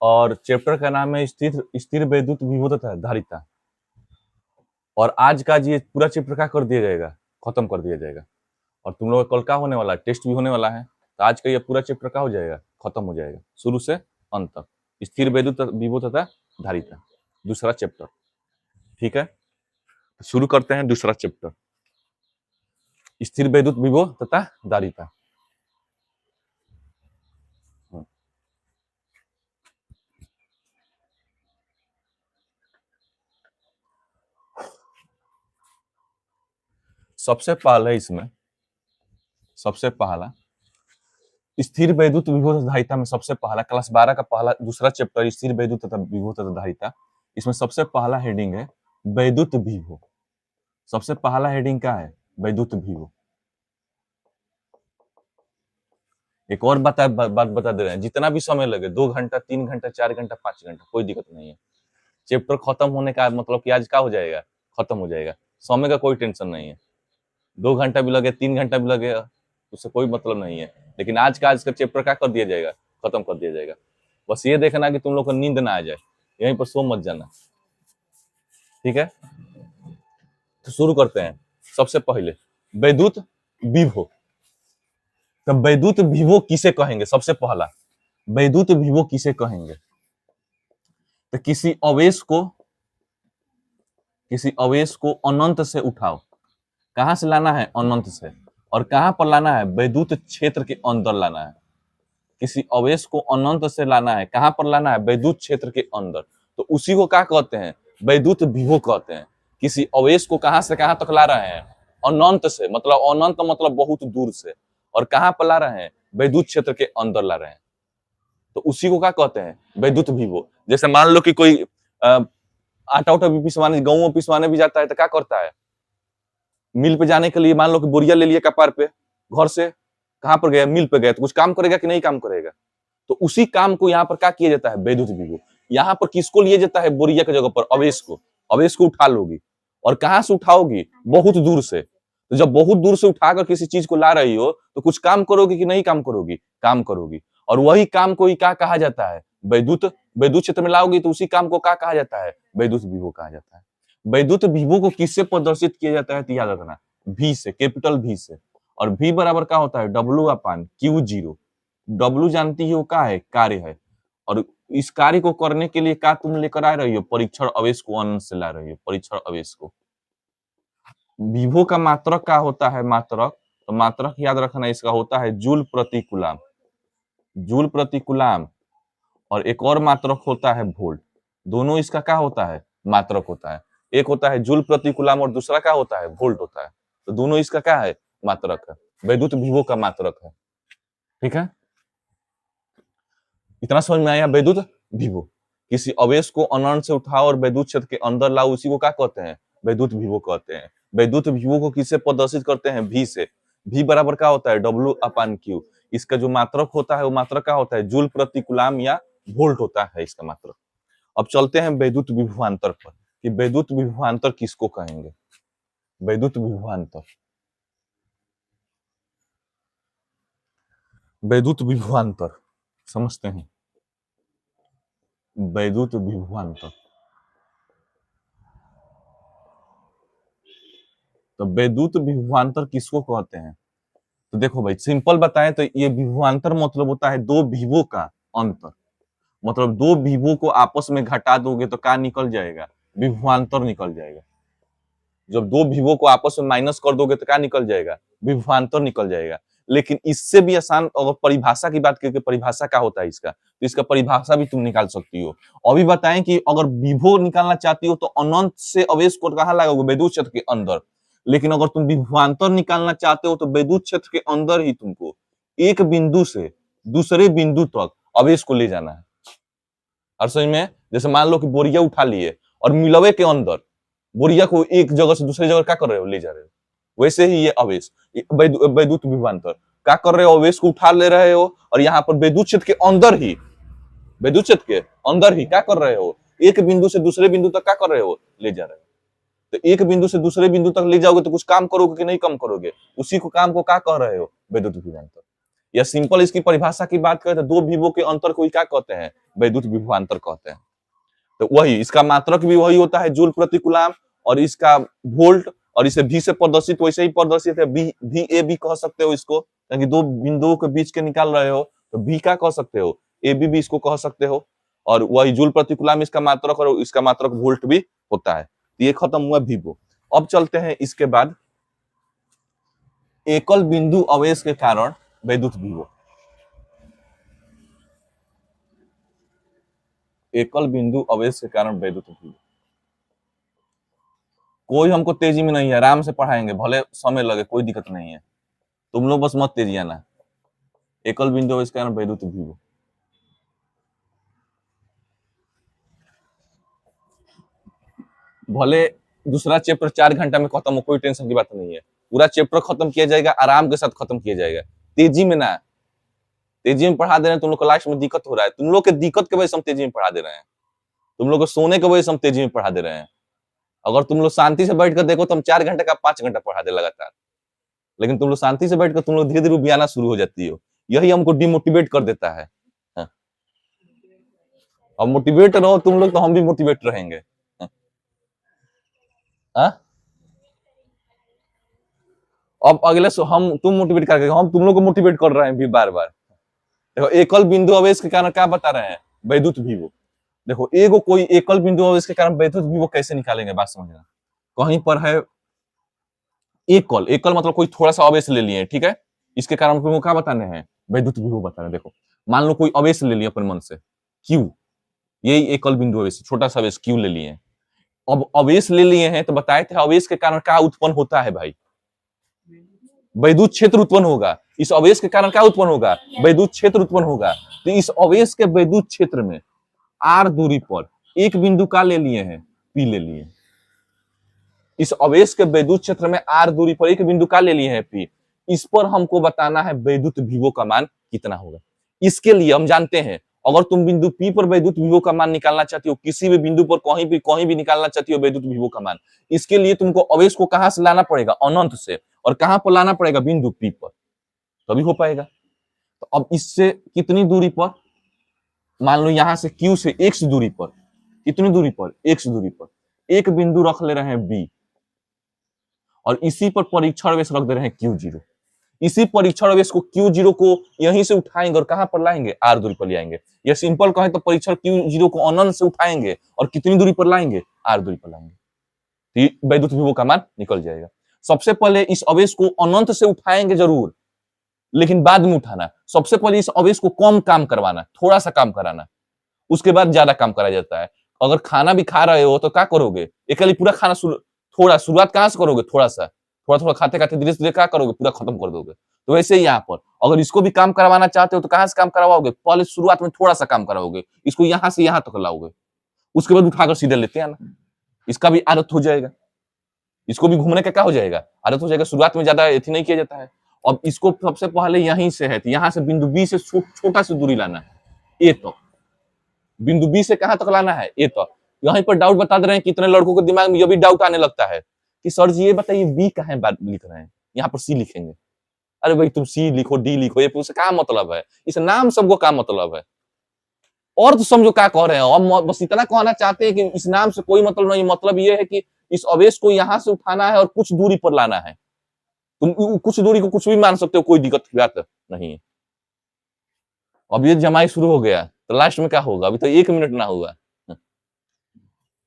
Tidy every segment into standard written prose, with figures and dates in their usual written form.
और चैप्टर का नाम है स्थिर स्थिर वैद्युत विभव तथा धारिता। और आज का ये पूरा चैप्टर क्या कर दिया जाएगा, खत्म कर दिया जाएगा। और तुम लोग का कल क्या होने वाला है, टेस्ट भी होने वाला है। तो आज का ये पूरा चैप्टर क्या हो जाएगा, खत्म हो जाएगा शुरू से अंत तक। स्थिर वैद्युत विभव तथा धारिता, दूसरा चैप्टर। ठीक है, तो शुरू करते हैं दूसरा चैप्टर, स्थिर वैद्युत विभव तथा धारिता। सबसे पहले इसमें सबसे पहला स्थिर वैद्युत विभव तथा धारिता में सबसे पहला क्लास 12 का पहला दूसरा चैप्टर स्थिर वैद्युत तथा विभव तथा धारिता। इसमें सबसे पहला हेडिंग है वैद्युत विभव। सबसे पहला हेडिंग क्या है, वैद्युत विभव। एक और बात बता दे रहे हैं, जितना भी समय लगे 2 घंटा 3 घंटा 4 घंटा 5 घंटा कोई दिक्कत नहीं है। चैप्टर खत्म होने का मतलब कि आज क्या हो जाएगा, खत्म हो जाएगा। समय का कोई टेंशन नहीं है, 2 घंटा भी लगे 3 घंटा भी लगे उससे कोई मतलब नहीं है। लेकिन आज का चैप्टर क्या कर दिया जाएगा, खत्म कर दिया जाएगा। बस ये देखना कि तुम लोग को नींद ना आ जाए, यहीं पर सो मत जाना। ठीक है, तो शुरू करते हैं। सबसे पहले वैद्युत विभव। तो वैद्युत विभव किसे कहेंगे, सबसे पहला वैद्युत विभव किसे कहेंगे। तो किसी आवेश को अनंत से उठाओ। कहां से लाना है, अनंत से। और कहां पर लाना है, वैद्युत क्षेत्र के अंदर लाना है। किसी आवेश को अनंत से लाना है, कहां पर लाना है, वैद्युत क्षेत्र के अंदर। तो उसी को क्या कहते हैं, वैद्युत विभव कहते हैं। किसी आवेश को कहां से कहां तक ला रहे हैं, अनंत से, मतलब अनंत मतलब बहुत दूर से। और कहां पर ला रहे हैं, वैद्युत क्षेत्र के अंदर ला रहे हैं। तो उसी को क्या कहते हैं, वैद्युत विभव। जैसे मान लो कि कोई आटा उटा भी पिसवाने, गेहूं में पिसवाने भी जाता है तो क्या करता है, मिल पे जाने के लिए मान लो कि बोरिया ले लिया कपार पे, घर से कहां पर गया, मिल पे गया, तो कुछ काम करेगा कि नहीं काम करेगा। तो उसी काम को यहाँ पर क्या किया जाता है, वैद्युत विभव। यहाँ पर किसको लिया जाता है, बोरिया की जगह पर आवेश को उठा लोगी। और कहां से उठाओगी, बहुत दूर से। तो जब बहुत दूर से उठाकर किसी चीज को ला रही हो तो कुछ काम करोगी कि नहीं काम करोगी, काम करोगी। और वही काम को ही क्या कहा जाता है, वैद्युत वैद्युत क्षेत्र में लाओगी तो उसी काम को क्या कहा जाता है, वैद्युत विभव कहा जाता है। वैद्युत विभव को किससे प्रदर्शित किया जाता है, तो याद रखना, V से, कैपिटल V से। और V बराबर क्या होता है, W/Q0। W जानती हो क्या है, कार्य है। और इस कार्य को करने के लिए क्या तुम लेकर आ रही हो, परीक्षण आवेश को अनंत से ला रही हो, परीक्षण आवेश को। विभव का मात्रक क्या होता है, मात्रक, तो मात्रक याद रखना इसका होता है जूल प्रति कूलाम। जूल प्रति कूलाम। और एक और मात्रक होता है वोल्ट। दोनों इसका क्या होता है, मात्रक होता है। एक होता है जूल प्रति कूलाम और दूसरा क्या होता है, वोल्ट होता है। तो दोनों इसका क्या है, मात्रक है, वैद्युत विभव का मात्रक है। ठीक है, इतना समझ में आया, वैद्युत विभव। किसी आवेश को अनंत से उठाओ और वैद्युत क्षेत्र के अंदर लाओ, उसी को क्या कहते हैं, वैद्युत विभव कहते हैं। वैद्युत विभव को किससे प्रदर्शित करते हैं, V से। V बराबर क्या होता है, W/Q। इसका जो मात्रक होता है वो मात्रक क्या होता है, जूल प्रति कूलाम या वोल्ट होता है इसका मात्रक। अब चलते हैं वैद्युत विभवांतर पर, कि वैद्युत विभवांतर किसको कहेंगे। वैद्युत विभवांतर, वैद्युत विभवांतर समझते हैं। वैद्युत विभवांतर, तो वैद्युत विभवांतर किसको कहते हैं। तो देखो भाई, सिंपल बताएं तो ये विभवांतर मतलब होता है दो विभवों का अंतर। मतलब दो विभवों को आपस में घटा दोगे तो क्या निकल जाएगा, विभवांतर निकल जाएगा। जब दो विभवों को आपस में माइनस कर दोगे तो क्या निकल जाएगा, विभवांतर निकल जाएगा। लेकिन इससे भी आसान अगर परिभाषा की बात करके, परिभाषा क्या होता है इसका, तो इसका परिभाषा भी तुम निकाल सकती हो। अभी बताएं कि अगर विभव निकालना चाहती हो तो अनंत से आवेश को कहां लगाओगे, वैद्युत क्षेत्र के अंदर। लेकिन अगर तुम विभवांतर निकालना चाहते हो तो वैद्युत क्षेत्र के अंदर ही तुमको एक बिंदु से दूसरे बिंदु तक आवेश को ले जाना है। और समझ में, जैसे मान लो कि बोरिया उठा लिए और मिलवे के अंदर बोरिया को एक जगह से दूसरी जगह क्या कर रहे हो, ले जा रहे हो। वैसे ही ये आवेश, वैद्युत विभवांतर क्या कर रहे हो, आवेश को उठा ले रहे हो और यहाँ पर वैद्युत क्षेत्र के अंदर ही, वैद्युत क्षेत्र के अंदर ही क्या कर रहे हो, एक बिंदु से दूसरे बिंदु तक क्या कर रहे हो, ले जा रहे हो। तो एक बिंदु से दूसरे बिंदु तक ले जाओगे तो कुछ काम करोगे कि नहीं काम करोगे, उसी को काम को क्या कह रहे हो, वैद्युत विभवांतर। या सिंपल इसकी परिभाषा की बात करें तो दो विभवों के अंतर को क्या कहते हैं, वैद्युत विभवांतर कहते हैं। तो वही इसका मात्रक भी वही होता है जूल प्रति कूलाम, और इसका वोल्ट, और इसे भी से प्रदर्शित वैसे ही प्रदर्शित है, भी ए भी कह सकते हो इसको, क्योंकि दो बिंदुओं के बीच के निकाल रहे हो तो भी का कह सकते हो, ए बी भी इसको कह सकते हो, और वही जूल प्रति कूलाम इसका मात्रक, और इसका मात्रक वोल्ट भी होता है। ये खत्म हुआ विभव। अब चलते हैं इसके बाद एकल बिंदु आवेश के कारण वैद्युत विभव। एकल बिंदु आवेश के कारण वैद्युत विभव कोई हमको तेजी में नहीं है, आराम से पढ़ाएंगे, भले समय लगे कोई दिक्कत नहीं है, तुम लोग बस मत तेजी आना। एकल बिंदु आवेश के कारण वैद्युत विभव, भले दूसरा चैप्टर 4 घंटा में खत्म हो, कोई टेंशन की बात नहीं है, पूरा चैप्टर खत्म किया जाएगा, आराम के साथ खत्म किया जाएगा, तेजी में ना। तेजी में पढ़ा दे रहे हैं तुम लोग को, लास्ट में दिक्कत हो रहा है, तुम लोग के दिक्कत की वजह से हम तेजी में पढ़ा दे रहे हैं, तुम लोग को सोने की वजह से हम तेजी में पढ़ा दे रहे हैं। अगर तुम लोग शांति से बैठ कर देखो तो हम 4 घंटे का 5 घंटा पढ़ा दे लगातार, लेकिन तुम लोग शांति से बैठ कर तुम लोग धीरे धीरे उबियाना शुरू हो जाती हो, यही हमको डिमोटिवेट कर देता है। हाँ। अब मोटिवेट रहो तुम लोग तो हम भी मोटिवेट रहेंगे। हाँ? अब अगले हम तुम मोटिवेट करके हम तुम लोग को मोटिवेट कर रहे हैं भी बार बार। देखो एकल बिंदु आवेश के कारण क्या बता रहे हैं, वैद्युत विभव। देखो एगो कोई एकल बिंदु आवेश के कारण वैद्युत विभव कैसे निकालेंगे, बात समझना। कहीं पर है एकल, एकल मतलब कोई थोड़ा सा आवेश ले लिए, ठीक है, इसके कारण को क्या बताने हैं, वैद्युत विभव बताना। देखो मान लो कोई आवेश ले लिया अपन मन से Q, यही एकल बिंदु आवेश, छोटा सा आवेश Q ले लिए। अब आवेश ले लिए हैं तो बताए थे आवेश के कारण क्या उत्पन्न होता है भाई, वैद्युत क्षेत्र उत्पन्न होगा। इस आवेश के कारण क्या उत्पन्न होगा, वैद्युत क्षेत्र उत्पन्न होगा। तो इस आवेश के वैद्युत क्षेत्र में r दूरी पर एक बिंदु का ले लिए हैं, P ले लिए। इस आवेश के वैद्युत क्षेत्र में r दूरी पर एक बिंदु का ले लिए हैं, P। इस पर हमको बताना है वैद्युत विभव का मान कितना होगा। इसके लिए हम जानते हैं अगर तुम बिंदु P पर वैद्युत विभव का मान निकालना चाहती हो, किसी भी बिंदु पर कहीं भी निकालना चाहती हो वैद्युत विभव का मान, इसके लिए तुमको आवेश को कहां से लाना पड़ेगा, अनंत से, और कहां पर लाना पड़ेगा, बिंदु P पर, तभी हो पाएगा। तो अब इससे कितनी दूरी पर, मान लो यहां से Q से x दूरी पर, कितनी दूरी पर, x दूरी पर एक बिंदु रख ले रहे हैं B, और इसी पर परीक्षण आवेश रख दे रहे हैं Q0। इसी परीक्षण आवेश को Q0 को यहीं से उठाएंगे और कहां पर लाएंगे, r दूरी पर ले आएंगे। या सिंपल कहें तो परीक्षण Q0 को अनंत से उठाएंगे और कितनी दूरी पर लाएंगे, r दूरी पर लाएंगे, तो वैद्युत विभव का मान निकल जाएगा। सबसे पहले इस आवेश को अनंत से उठाएंगे जरूर, लेकिन बाद में उठाना। सबसे पहले इस आवेश को कम काम करवाना, थोड़ा सा काम कराना, उसके बाद ज्यादा काम कराया जाता है। अगर खाना भी खा रहे हो तो क्या करोगे, एक पूरा खाना थोड़ा शुरुआत कहां से करोगे, थोड़ा सा, थोड़ा थोड़ा खाते खाते धीरे धीरे क्या करोगे, पूरा खत्म कर दोगे। तो वैसे ही यहाँ पर अगर इसको भी काम करवाना चाहते हो तो कहां से काम करवाओगे, पहले शुरुआत में थोड़ा सा काम कराओगे, इसको यहां से यहां तक लाओगे, उसके बाद उठाकर सीधे लेते आना, इसका भी आदत हो जाएगा, इसको भी घूमने का क्या हो जाएगा, आदत हो जाएगा। शुरुआत में ज्यादा एथी नहीं किया जाता है। अब इसको सबसे पहले यहीं से है, यहां से बिंदु बी से छोटा सी दूरी लाना है, ए तक, बिंदु बी से कहां तक लाना है, ए तक। यहीं पर डाउट बता दे रहे हैं, कितने लड़कों के दिमाग में ये भी डाउट आने लगता है कि सर जी ये बताइए बी कहां बात लिख रहे हैं, यहाँ पर सी लिखेंगे। अरे भाई तुम सी लिखो, डी लिखो, ये उससे क्या मतलब है, इस नाम सबको क्या मतलब है, और तो समझो क्या कह रहे हैं। हम बस इतना कहना चाहते हैं कि इस नाम से कोई मतलब नहीं, मतलब ये है कि इस आवेश को यहां से उठाना है और कुछ दूरी पर लाना है। तुम कुछ दूरी को कुछ भी मान सकते हो, कोई दिक्कत की बात नहीं है। अब ये जमाई शुरू हो गया तो लास्ट में क्या होगा, अभी तो 1 मिनट ना हुआ।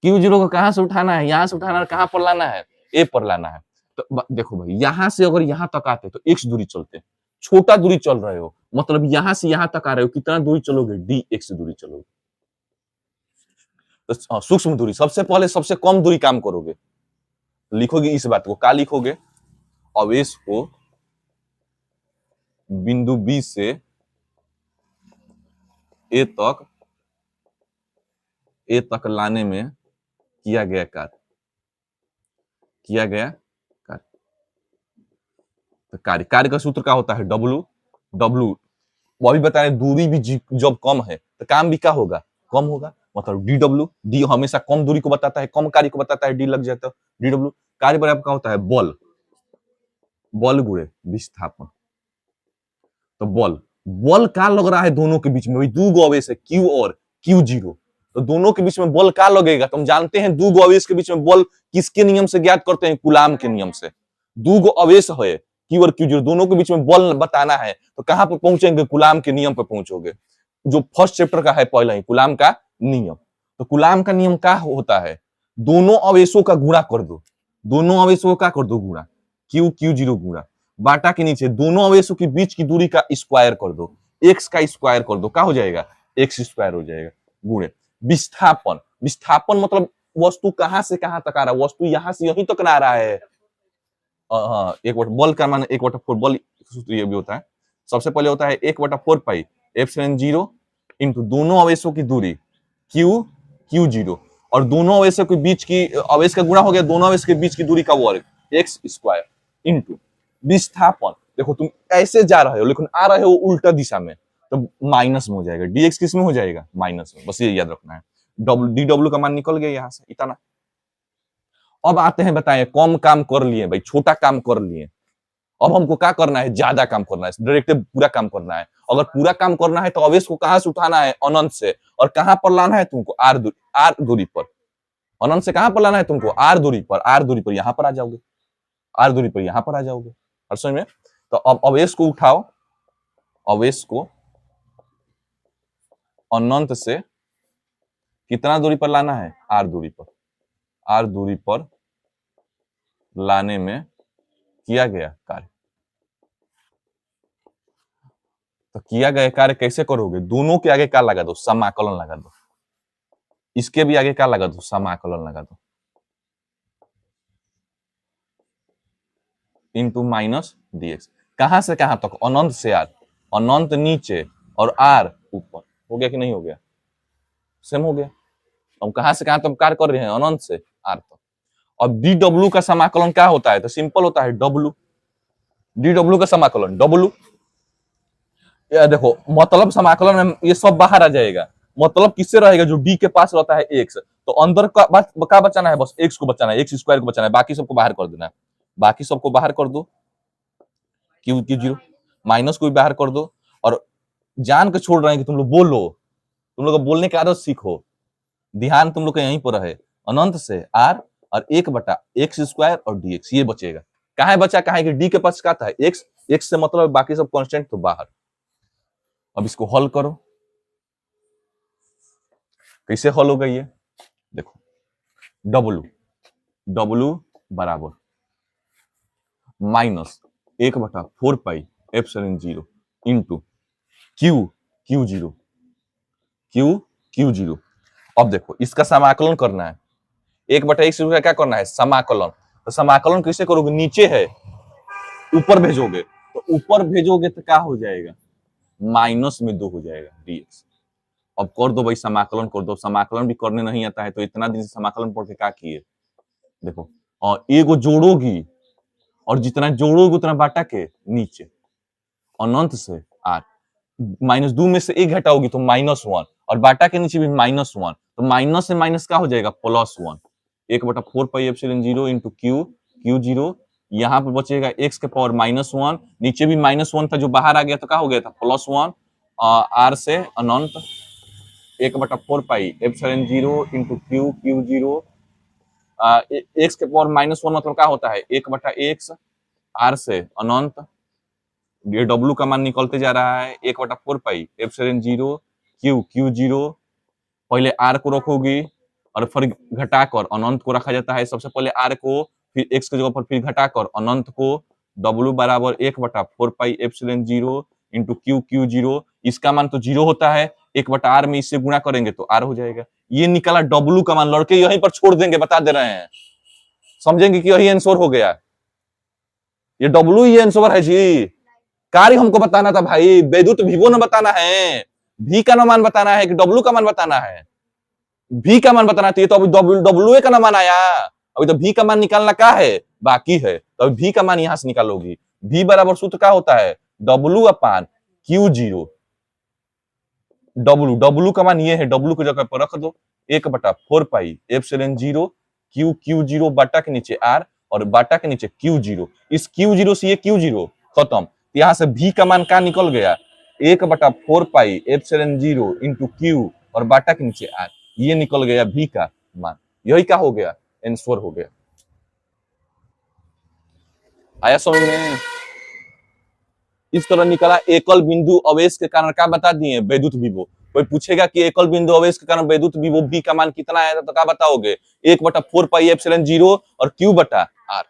Q0 को कहां से उठाना है, यहां से उठाना है, कहां पर लाना है, ए पर लाना है। तो देखो भाई यहां से अगर यहां तक आते तो x दूरी चलते, छोटा दूरी चल रहे हो, मतलब यहां से यहां तक आ रहे हो, कितना दूरी चलोगे, dx दूरी चलोगे। तो सूक्ष्म दूरी, सबसे पहले सबसे कम दूरी काम करोगे, लिखोगे इस बात को, क्या लिखोगे, आवेश को बिंदु बी से ए तक लाने में किया गया कार्य, किया गया कार्य। तो कार्य का सूत्र क्या होता है, W। वो भी बता रहे दूरी भी जब कम है तो काम भी क्या होगा, कम होगा, मतलब DW, डी हमेशा कम दूरी को बताता है, कम कार्य को बताता है, डी लग जाता है, DW। कार्य बराबर क्या होता है, बल गुणे विस्थापन। तो बल क्या लग रहा है दोनों के बीच में, वही दो आवेश है Q और क्यू जीरो। तो दोनों के बीच में बल क्या लगेगा? तुम जानते हैं दो गो आवेश के बीच में बल किसके नियम से ज्ञात करते हैं? कूलाम के नियम से। दो गो आवेश है क्यू और क्यू जीरो, दोनों के बीच में बल बताना है तो कहां पर पहुंचेंगे? कूलाम के नियम पर पहुंचोगे, जो फर्स्ट चैप्टर का है पहला ही, कूलाम का नियम। तो कूलाम का नियम क्या होता है? दोनों आवेशों का गुणा कर दो, दोनों आवेशों का कर दो गुणा, क्यू क्यू जीरो गुणा बाटा के नीचे दोनों आवेशों के बीच की दूरी का स्क्वायर कर दो, एक्स का स्क्वायर कर दो, क्या हो जाएगा? एक्स स्क्वायर हो जाएगा गुणे विस्थापन। विस्थापन मतलब वस्तु कहां से कहां तक आ रहा है? वस्तु यहां से यहीं तक ना आ रहा है। हाँ, एक बटा बल का मान 1/4 बल सूत्र ये भी होता है। सबसे पहले होता है 1/4 पाई एप्सिलॉन जीरो इंटू दोनों आवेशों की दूरी क्यू क्यू जीरो, और दोनों आवेशों के बीच की आवेश का गुणा हो गया दोनों आवेश के बीच की दूरी का वर्ग एक्स स्क्वायर इंटू विस्थापन। देखो तुम ऐसे जा रहे हो लेकिन आ रहे हो उल्टा दिशा में, तो माइनस में हो जाएगा। डीएक्स किस में हो जाएगा? माइनस में। बस ये याद रखना है। डब्ल्यू डी डब्ल्यू का मान निकल गया यहाँ से इतना। अब आते हैं, बताएं, कम काम कर लिए भाई, छोटा काम कर लिए, अब हमको क्या करना है? ज्यादा काम करना है, डायरेक्ट पूरा काम करना है। अगर पूरा काम करना है तो आवेश को कहां से उठाना है? अनंत से। और कहां पर लाना है तुमको? आर दूरी पर। अनंत से कहां पर लाना है तुमको? आर दूरी पर। आर दूरी पर यहां पर आ जाओगे, आर दूरी पर यहां पर आ जाओगे। और समझ में? तो अब आवेश को उठाओ, आवेश को अनंत से कितना दूरी पर लाना है? आर दूरी पर। आर दूरी पर लाने में किया गया कार्य। तो किया गया कार्य कैसे करोगे? दोनों के आगे क्या लगा दो? समाकलन लगा दो। इसके भी आगे क्या लगा दो? समाकलन लगा दो, इंटू माइनस डीएक्स। कहां से कहां तक? अनंत से आर। अनंत नीचे और आर ऊपर। हो गया कि नहीं हो गया? सेम हो गया। हम कहां से कहां तक कार्य कर रहे हैं? अनंत से आर तक। अब डी डब्ल्यू का समाकलन क्या होता है? तो सिंपल होता है डब्ल्यू, डी डब्ल्यू का समाकलन डब्ल्यू। देखो मतलब समाकलन में ये सब बाहर आ जाएगा। मतलब किससे रहेगा? जो डी के पास रहता है एक्स। तो अंदर का बात क्या बचाना है? बस एक्स को बचाना है, एक्स स्क्वायर को बचाना है, बाकी सबको बाहर कर देना है। बाकी सबको बाहर कर दो, क्यू क्यू जीरो, माइनस को भी बाहर कर दो। और जान के छोड़ रहे हैं कि तुम लोग बोलो, तुम लोग बोलने की आदत सीखो, ध्यान तुम लोग का यहीं पर रहे। अनंत से आर और 1/x स्क्वायर और dx ये बचेगा। कहा है बचा? कहा है कि डी के पास क्या था? एक्स। एक्स से मतलब बाकी सब कांस्टेंट तो बाहर। अब इसको हल करो, कैसे हल होगा ये? देखो डब्लू, डब्लू बराबर minus 1/4 pi epsilon zero into Q Q zero, Q Q zero. अब देखो इसका समाकलन करना है, 1/x का क्या करना है? समाकलन। तो समाकलन कैसे करोगे? नीचे है, ऊपर भेजोगे, तो ऊपर भेजोगे तो क्या हो जाएगा? माइनस में 2 हो जाएगा dx। अब कर दो भाई, समाकलन कर दो। समाकलन भी करने नहीं आता है तो इतना दिन से समाकलन पढ़ के क्या किए? देखो, और एगो जोड़ोगी और जितना जोड़ोगे उतना बाटा के नीचे, अनंत से आर, -2 में से 1 घटाओगी तो -1, और बाटा के नीचे भी -1, तो माइनस से माइनस क्या हो जाएगा? +1। 1/4 pi epsilon zero into Q Q zero. यहाँ पर बचेगा x के पावर -1, नीचे भी -1 था जो बाहर आ गया तो क्या हो गया था? +1। आर से अनंत 1/4 pi epsilon zero into Q Q zero. X के पावर -1 मतलब क्या होता है? 1/x। आर से अनंत, ये डब्ल्यू का मान निकलते जा रहा है 1/4 pi epsilon zero Q Q zero. पहले आर को रखोगी और फिर घटाकर अनंत को रखा जाता है। सबसे पहले आर को, फिर एक्स की जगह पर फिर घटाकर अनंत को। डब्ल्यू बराबर 1/4 pi epsilon zero into Q Q zero. इसका मान तो जीरो होता है, 1/r में इससे गुणा करेंगे तो आर हो जाएगा। ये निकला डब्ल्यू का मान। लड़के यहीं पर छोड़ देंगे, बता दे रहे हैं, समझेंगे कि यही आंसर हो गया। ये डब्ल्यू ही आंसर है जी। कार्य हमको बताना था भाई, वैद्युत विभव न बताना है, भी का मान बताना है कि डब्ल्यू का मान बताना है? भी का मान बताना चाहिए, तो अभी डब्ल्यू का मान आया। अभी तो भी का मान निकालना क्या है? बाकी है। तो अभी भी का मान यहां से निकालोगी। भी बराबर सूत्र क्या होता है? डब्ल्यू अपान क्यू जीरो। डब्ल्यू, डब्ल्यू का मान ये है, डब्ल्यू की जगह पर रख दो 1/4 pi epsilon zero Q Q zero, बाटा के नीचे आर और बाटा के नीचे क्यू जीरो। इस क्यू जीरो से ये क्यू जीरो खत्म। यहां से भी का मान क्या निकल गया? 1/4 pi epsilon zero into Q और बाटा के नीचे आर, ये निकल गया भी का मान। यही क्या हो गया, आंसर हो गया। आया समझ में? इस तरह निकला एकल बिंदु आवेश के कारण, क्या बता दिए, वैद्युत विभव। कोई पूछेगा कि एकल बिंदु आवेश के कारण वैद्युत विभव भी का मान कितना आया था, तो क्या बताओगे, 1/4πε0 और Q/R,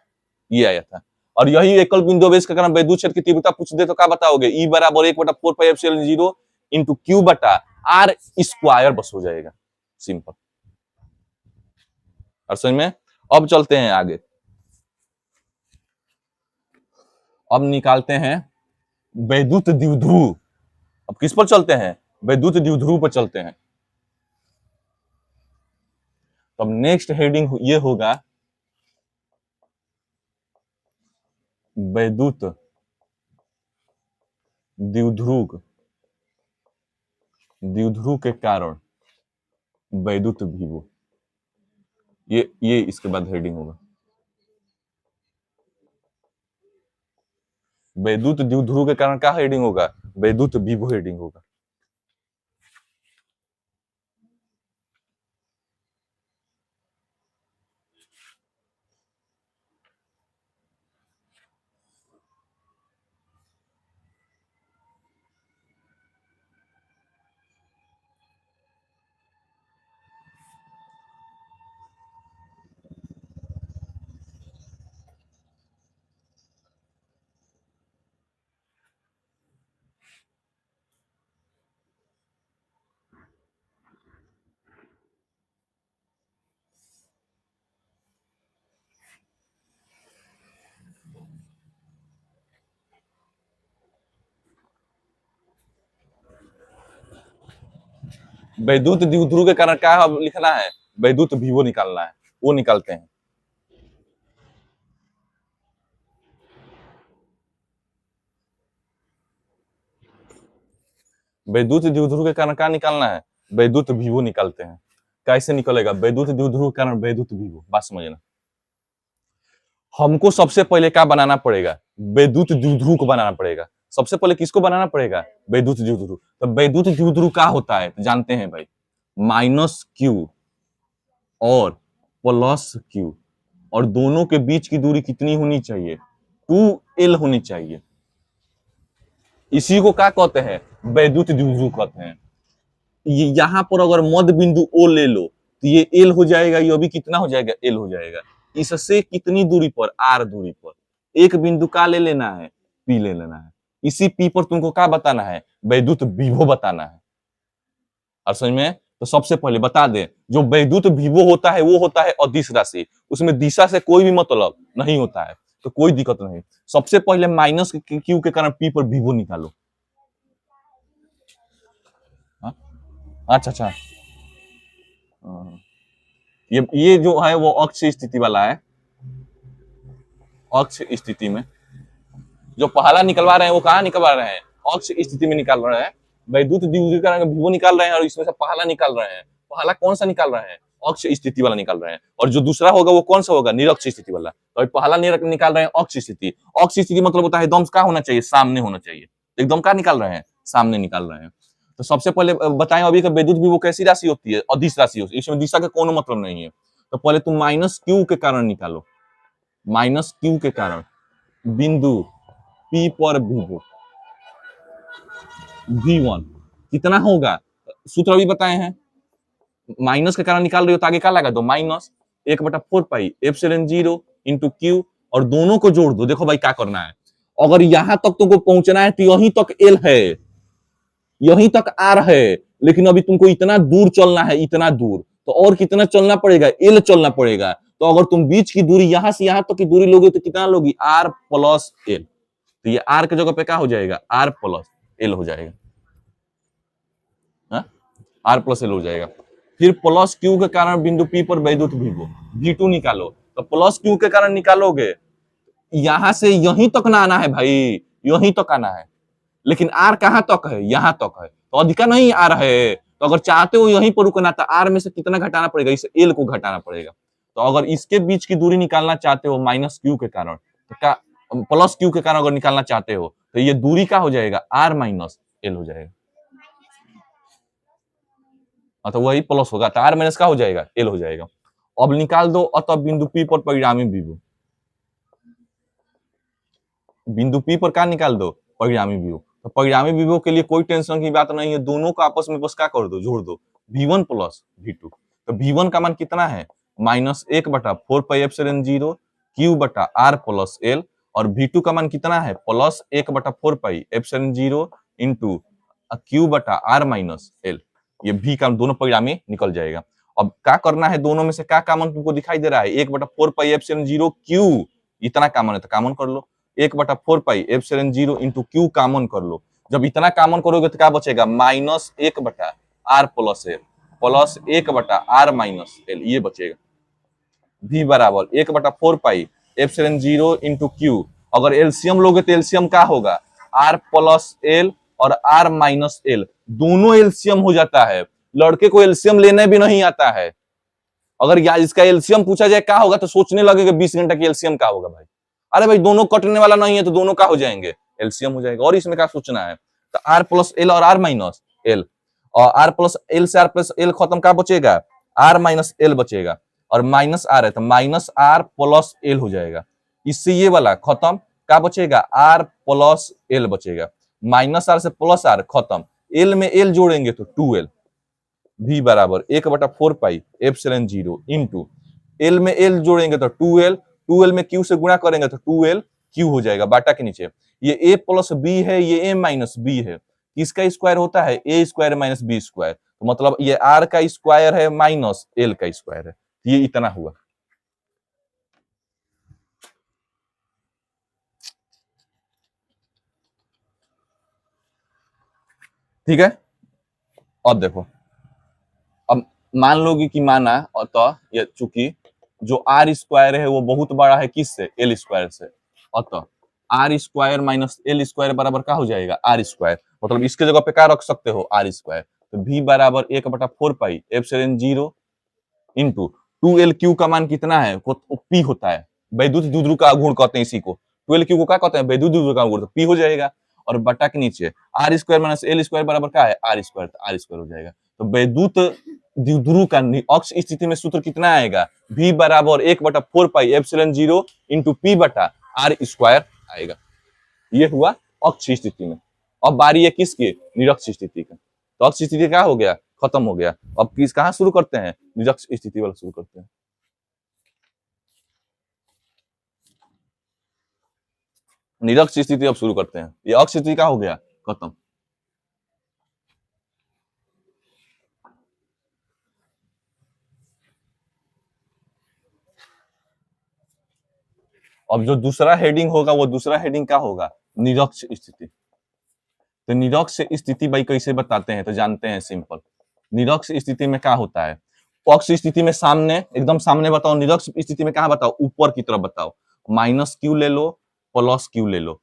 ये आया था। और यही एकल बिंदु आवेश के कारण वैद्युत क्षेत्र की तीव्रता पूछ दे तो क्या बताओगे, E बराबर 1/4πε0 इंटू Q/R स्क्वायर बस हो जाएगा, सिंपल। और समझ में? अब चलते हैं आगे, अब निकालते हैं वैद्युत द्विध्रुव। अब किस पर चलते हैं, वैद्युत द्विध्रुव पर चलते हैं। तो अब नेक्स्ट हेडिंग ये होगा वैद्युत द्विध्रुव, द्विध्रुव के कारण वैद्युत विभव। ये इसके बाद हेडिंग होगा, वैद्युत द्विध्रुव के कारण क्या हेडिंग होगा, वैद्युत विभव हेडिंग होगा। वैद्युत द्विध्रुव के कारण क्या लिखना है, वैद्युत विभव निकालना है, वो निकालते हैं। वैद्युत द्विध्रुव के कारण क्या निकालना है, वैद्युत विभव निकालते हैं। कैसे निकलेगा वैद्युत द्विध्रुव के कारण वैद्युत विभव, बात समझना। हमको सबसे पहले क्या बनाना पड़ेगा, वैद्युत द्विध्रुव को बनाना पड़ेगा। सबसे पहले किसको बनाना पड़ेगा, वैद्युत द्विध्रुव। तो वैद्युत द्विध्रुव क्या होता है, तो जानते हैं भाई, -Q और +Q, और दोनों के बीच की दूरी कितनी होनी चाहिए, 2L होनी चाहिए। इसी को क्या कहते हैं, वैद्युत द्विध्रुव कहते हैं। यहाँ पर अगर मध्य बिंदु O ले लो तो ये L हो जाएगा, ये अभी कितना हो जाएगा, L हो जाएगा। इससे कितनी दूरी पर, R दूरी पर एक बिंदु का ले लेना है, P ले लेना है। इसी P पर तुमको क्या बताना है, वैद्युत विभव बताना है। और समझ में? तो सबसे पहले बता दें, जो वैद्युत विभव होता है वो होता है अदिश राशि, उसमें दिशा से कोई भी मतलब नहीं होता है, तो कोई दिक्कत नहीं। सबसे पहले -Q के कारण P पर विभव निकालो। अच्छा, ये जो है वो अक्ष स्थिति वाला है। अक्ष स्थिति में जो पहला निकलवा रहे हैं वो कहाँ निकलवा रहे हैं, अक्ष स्थिति में निकाल रहे हैं। वैद्युत द्विध्रुवीकरण विभव निकाल रहे हैं और इसमें से पहला निकाल रहे हैं। पहला कौन सा निकाल रहे हैं, अक्ष स्थिति वाला निकाल रहे हैं। और जो दूसरा होगा वो कौन सा होगा, निरक्ष स्थिति वाला। तो पहला निकाल रहे हैं अक्ष स्थिति। अक्ष स्थिति मतलब होता है एकदम क्या होना चाहिए, सामने होना चाहिए। एकदम क्या निकाल रहे हैं, सामने निकाल रहे हैं। तो सबसे पहले बताएं अभी का वैद्युत विभव कैसी राशि होती है, अदिश राशि होती है, इसमें दिशा का कोनो मतलब नहीं है। तो पहले तुम -Q के कारण निकालो, -Q के कारण बिंदु P पर विभव V1 कितना होगा, सूत्र अभी बताए हैं। माइनस के कारण निकाल रहे हो तो आगे क्या लगा दो, -1/4πε0 इंटू Q, और दोनों को जोड़ दो। देखो भाई क्या करना है, अगर यहां तक तुमको पहुंचना है तो यहीं तक L है, यहीं तक R है, लेकिन अभी तुमको इतना दूर चलना है, इतना दूर, तो और कितना चलना पड़ेगा, L चलना पड़ेगा। तो अगर तुम बीच की दूरी यहां से यहां तक की दूरी लोगे तो कितना लोगी, R प्लस L। तो ये R के जगह पे क्या हो जाएगा, R प्लस L हो जाएगा, R प्लस L हो जाएगा। फिर +Q के कारण बिंदु P पर वैद्युत विभव V2 निकालो। तो +Q के कारण निकालोगे, यहां से यहीं तक ना आना है भाई, यहीं तक आना है, लेकिन R कहां तक है, यहां तक है, तो अधिका नहीं आ रहा है। तो अगर चाहते हो यहीं पर रुकना तो R में से कितना घटाना पड़ेगा, इसे L को घटाना पड़ेगा। तो अगर इसके बीच की दूरी निकालना चाहते हो -Q के कारण, तो क्या +Q के कारण अगर निकालना चाहते हो तो ये दूरी क्या हो जाएगा, R - L हो जाएगा। तो वही प्लस होगा, तो आर माइनस का हो जाएगा, एल हो जाएगा। अब निकाल दो अतः बिंदु पी पर परिणामी विभव। बिंदु पी पर क्या निकाल दो, परिणामी विभव। तो परिणामी विभव के लिए कोई टेंशन की बात नहीं है, दोनों को आपस में बस क्या कर दो, जोड़ दो, V1 प्लस V2। तो V1 का मान कितना है, -1/4πε0 Q बटा R प्लस L, और V2 का मान कितना है, +1/4πε0 इंटू Q बटा R माइनस L। ये V का दोनों परिणामी निकल जाएगा। अब क्या करना है, दोनों में से क्या कॉमन तुमको दिखाई दे रहा है, 1/4πε0 Q, इतना कॉमन है तो कॉमन कर लो, 1/4πε0 इंटू Q कॉमन कर लो। जब इतना कॉमन करोगे तो क्या बचेगा, -1/r plus L plus 1/r minus L, ये बचेगा। V बराबर 1/4πε0 इंटू Q। अगर एलसीएम लोगे तो एलसीएम क्या होगा, R प्लस एल और R माइनस एल, दोनों एलसीएम हो जाता है। लड़के को एलसीएम लेने भी नहीं आता है। अगर इसका एलसीएम पूछा जाए क्या होगा तो सोचने लगेगा 20 घंटा की एलसीएम क्या होगा भाई। अरे भाई दोनों कटने वाला नहीं है तो दोनों क्या हो जाएंगे, एलसीएम हो जाएगा। और इसमें क्या सोचना है, तो आर प्लस एल और आर माइनस एल, और आर प्लस एल से आर प्लस एल खत्म, क्या बचेगा, आर माइनस एल बचेगा, और माइनस आर है तो माइनस आर प्लस एल हो जाएगा। इससे ये वाला खत्म, क्या बचेगा, आर प्लस एल बचेगा। माइनस आर से प्लस आर खत्म, एल में एल जोड़ेंगे तो 2l। V बराबर 1/4πε0 इंटू एल में एल जोड़ेंगे तो 2l, 2l में Q से गुणा करेंगे तो 2l Q हो जाएगा बाटा के नीचे। ये a प्लस b है, ये a माइनस b है, किसका स्क्वायर होता है, a square minus b square, तो मतलब ये r का स्क्वायर है माइनस l का स्क्वायर है, ये इतना हुआ। ठीक है, अब देखो, अब मान लोगे कि माना, अतः ये चूंकि जो आर स्क्वायर है वो बहुत बड़ा है किससे, एल स्क्वायर से, अतः r square minus l square बराबर क्या हो जाएगा, आर स्क्वायर। मतलब इसके जगह पे क्या रख सकते हो, आर स्क्वायर। तो V बराबर 1/4πε0 इंटू 2l Q का मान कितना है, P होता है, वैद्युत द्विध्रुव का गुण कहते हैं इसी को। 2l Q को क्या कहते हैं, वैद्युत द्विध्रुव का गुण, तो P हो जाएगा। और बटा के नीचे r square minus l square बराबर क्या है, आर स्क्वायर, तो आर स्क्वायर हो जाएगा। तो वैद्युत द्विध्रुव का अक्ष स्थिति में सूत्र कितना आएगा, V बराबर 1/4πε0 इंटू P बटा आर स्क्वायर आएगा। ये हुआ अक्ष स्थिति में। अब बारी है किसकी, निरक्ष स्थिति का। तो अक्ष स्थिति क्या हो गया, खत्म हो गया। अब किस कहां शुरू करते हैं, निरक्ष स्थिति वाला शुरू करते हैं। निरक्ष स्थिति अब शुरू करते हैं। ये अक्ष स्थिति क्या हो गया, खत्म। अब जो दूसरा हेडिंग होगा वो दूसरा हेडिंग क्या होगा, निरक्ष स्थिति। तो निरक्ष स्थिति भाई कैसे बताते हैं, तो जानते हैं सिंपल। निरक्ष स्थिति में क्या होता है, अक्ष स्थिति में सामने, एकदम सामने बताओ, निरक्ष स्थिति में कहां बताओ, ऊपर की तरफ बताओ। माइनस क्यू ले लो, प्लस क्यू ले लो,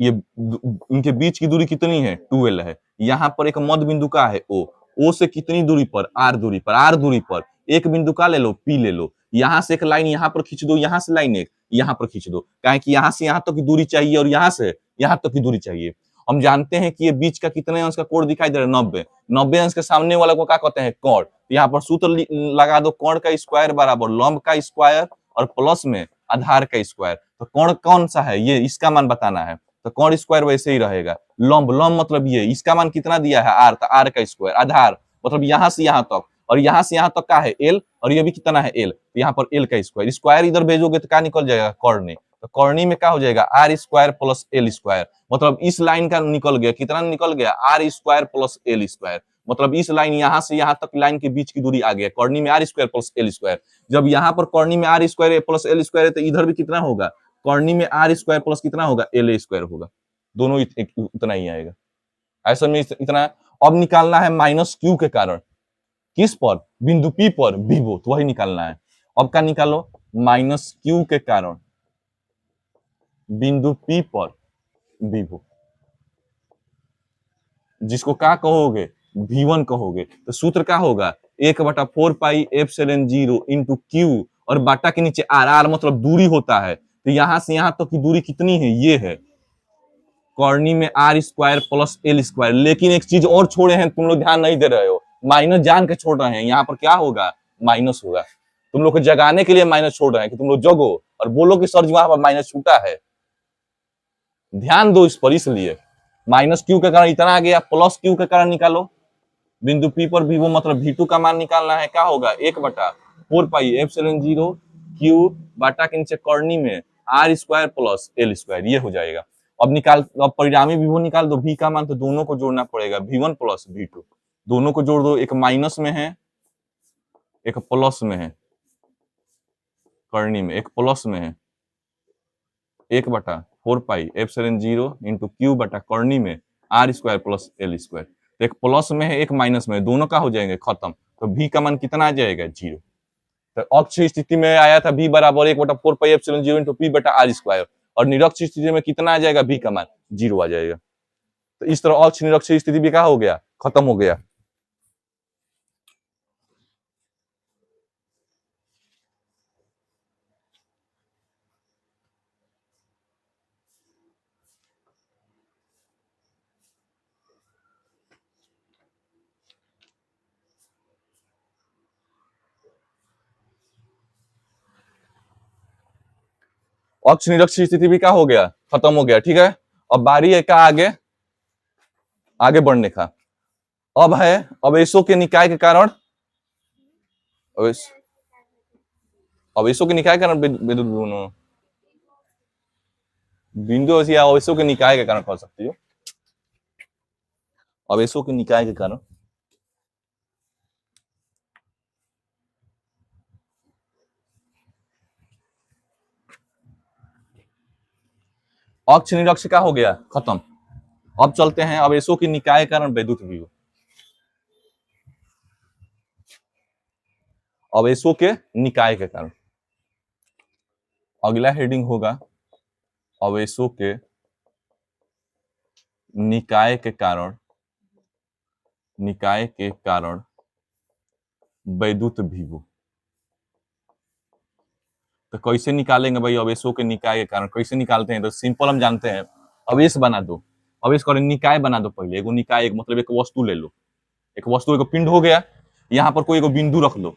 ये इनके बीच की दूरी कितनी है, 2l है। यहाँ पर एक मध्य बिंदु का है O से कितनी दूरी पर, r दूरी पर, r दूरी पर एक बिंदु का ले लो, P ले लो। यहाँ से एक लाइन यहाँ पर खींच दो, यहाँ से लाइन एक यहाँ पर खींच दो, काहे कि यहाँ से यहाँ तक की दूरी चाहिए और यहाँ से यहाँ तक की दूरी चाहिए। हम जानते हैं कि ये बीच का कितने अंश का कोण दिखाई दे रहा है, 90। 90 अंश के सामने वाला को क्या कहते हैं, कोण। यहाँ पर सूत्र लगा दो, कोण का स्क्वायर बराबर लंब का स्क्वायर और प्लस में आधार का स्क्वायर। तो कोण कौन सा है, ये इसका मान बताना है, तो कोण स्क्वायर वैसे ही रहेगा। लंब, लंब मतलब ये, इसका मान कितना दिया है, आर, तो आर का स्क्वायर। आधार मतलब यहाँ से यहाँ तक, और यहाँ से यहाँ तक का है एल, और ये भी कितना है एल, तो यहाँ पर एल का स्क्वायर। स्क्वायर इधर भेजोगे तो क्या निकल जाएगा, कर्णी। तो कर्णी में क्या हो जाएगा, r square plus l square. मतलब इस लाइन का निकल गया, कितना निकल गया, r square plus l square. मतलब इस लाइन यहाँ से यहाँ तक लाइन के बीच की दूरी आ गया, कर्णी में r square plus l square. जब यहाँ पर कर्णी में r square plus l square है तो इधर भी कितना होगा, कर्णी में आर स्क्वायर प्लस कितना होगा, एल स्क्वायर होगा। दोनों इतना ही आएगा। ऐसा में इतना। अब निकालना है माइनस क्यू के कारण, किस पर, बिंदु पी पर विभव, तो वही निकालना है। अब क्या निकालो, माइनस क्यू के कारण बिंदु पी पर विभव, जिसको क्या कहोगे, V1 कहोगे। तो सूत्र क्या होगा, 1/4πε0 इंटू क्यू और बाटा के नीचे आर, आर मतलब दूरी होता है। तो यहां से यहां तक की दूरी कितनी है, ये है, कर्णी में r square plus l square. लेकिन एक चीज और छोड़े हैं, तुम लोग ध्यान नहीं दे रहे हो, माइनस जान के छोड़ रहे हैं, यहाँ पर क्या होगा, माइनस होगा। तुम लोग को जगाने के लिए माइनस छोड़ रहे हैं कि तुम लोग जगो और बोलो कि सर जी वहां पर माइनस छूटा है। ध्यान दो इस पर, इसलिए माइनस क्यू के कारण इतना आ गया, प्लस क्यू के कारण निकालो। बिंदु पी पर भी वो मतलब V2 का मान निकालना है, क्या होगा 1/4 एप्सिलॉन 0 क्यू बाटा के नीचे करनी में r² प्लस l², ये हो जाएगा। अब परिणामी विभव निकाल दो, v का मान तो दोनों को जोड़ना पड़ेगा, v1 प्लस v2, दोनों को जोड़ दो, एक माइनस में है एक प्लस में है, करनी में एक प्लस में है, 1/4 एप्सिलॉन 0 इंटू क्यू बटा करनी में r² प्लस l²। तो एक प्लस में है एक माइनस में है, दोनों का हो जाएंगे खत्म, तो v का मान कितना आ जाएगा 0। तो अक्ष स्थिति में आया था v बराबर 1/4 एप्सिलॉन 0 इंटू p बटा r², और निरक्ष स्थिति में कितना आ जाएगा, v का मान 0 आ जाएगा। तो इस तरह अक्ष निरक्ष स्थिति भी क्या हो गया, खत्म हो गया। अक्ष निरक्ष स्थिति भी क्या हो गया, खत्म हो गया। ठीक है, अब बारी है क्या आगे आगे बढ़ने का। अब है अवेशों के निकाय के कारण, अवेशों के निकाय के कारण विद्युत गुणों, बिंदु या अवेशों के निकाय के कारण कह सकती हो, अवेशों के निकाय के कारण। अक्ष निरक्ष का हो गया खत्म। अब चलते हैं अवेशों की निकाय के कारण वैद्युत विभव। अवेशों के निकाय के कारण अगला हेडिंग होगा अवेशों के निकाय के कारण, निकाय के कारण वैद्युत विभव। तो कैसे निकालेंगे भाई अवेशों के निकाय के कारण, कैसे निकालते हैं, तो सिंपल हम जानते हैं, अवेश बना दो, अवेश का निकाय बना दो पहले। एगो निकाय, एक मतलब एक वस्तु ले लो, एक वस्तु एगो पिंड हो गया, यहाँ पर कोई एगो बिंदु रख लो,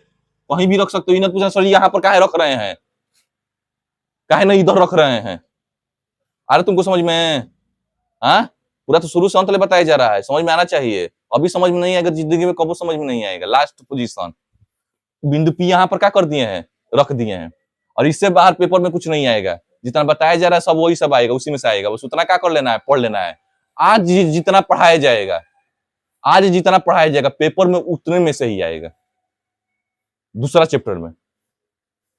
कहीं भी रख सकते हो। इन्हें पूछा सर यहाँ पर काहे रख रहे हैं, काहे ना इधर रख रहे हैं। अरे तुमको समझ में, हाँ पूरा तो शुरू से अंत तक बताया जा रहा है, समझ में आना चाहिए। अभी समझ में नहीं आएगा, जिंदगी में कबो समझ में नहीं आएगा। लास्ट पोजीशन बिंदु पी यहाँ पर क्या कर दिए हैं, रख दिए हैं, और इससे बाहर पेपर में कुछ नहीं आएगा। जितना बताया जा रहा है सब वही सब आएगा, उसी में से आएगा, बस उतना क्या कर लेना है, पढ़ लेना है। आज जितना पढ़ाया जाएगा, आज जितना पढ़ाया जाएगा पेपर में उतने में से ही आएगा, दूसरा चैप्टर में,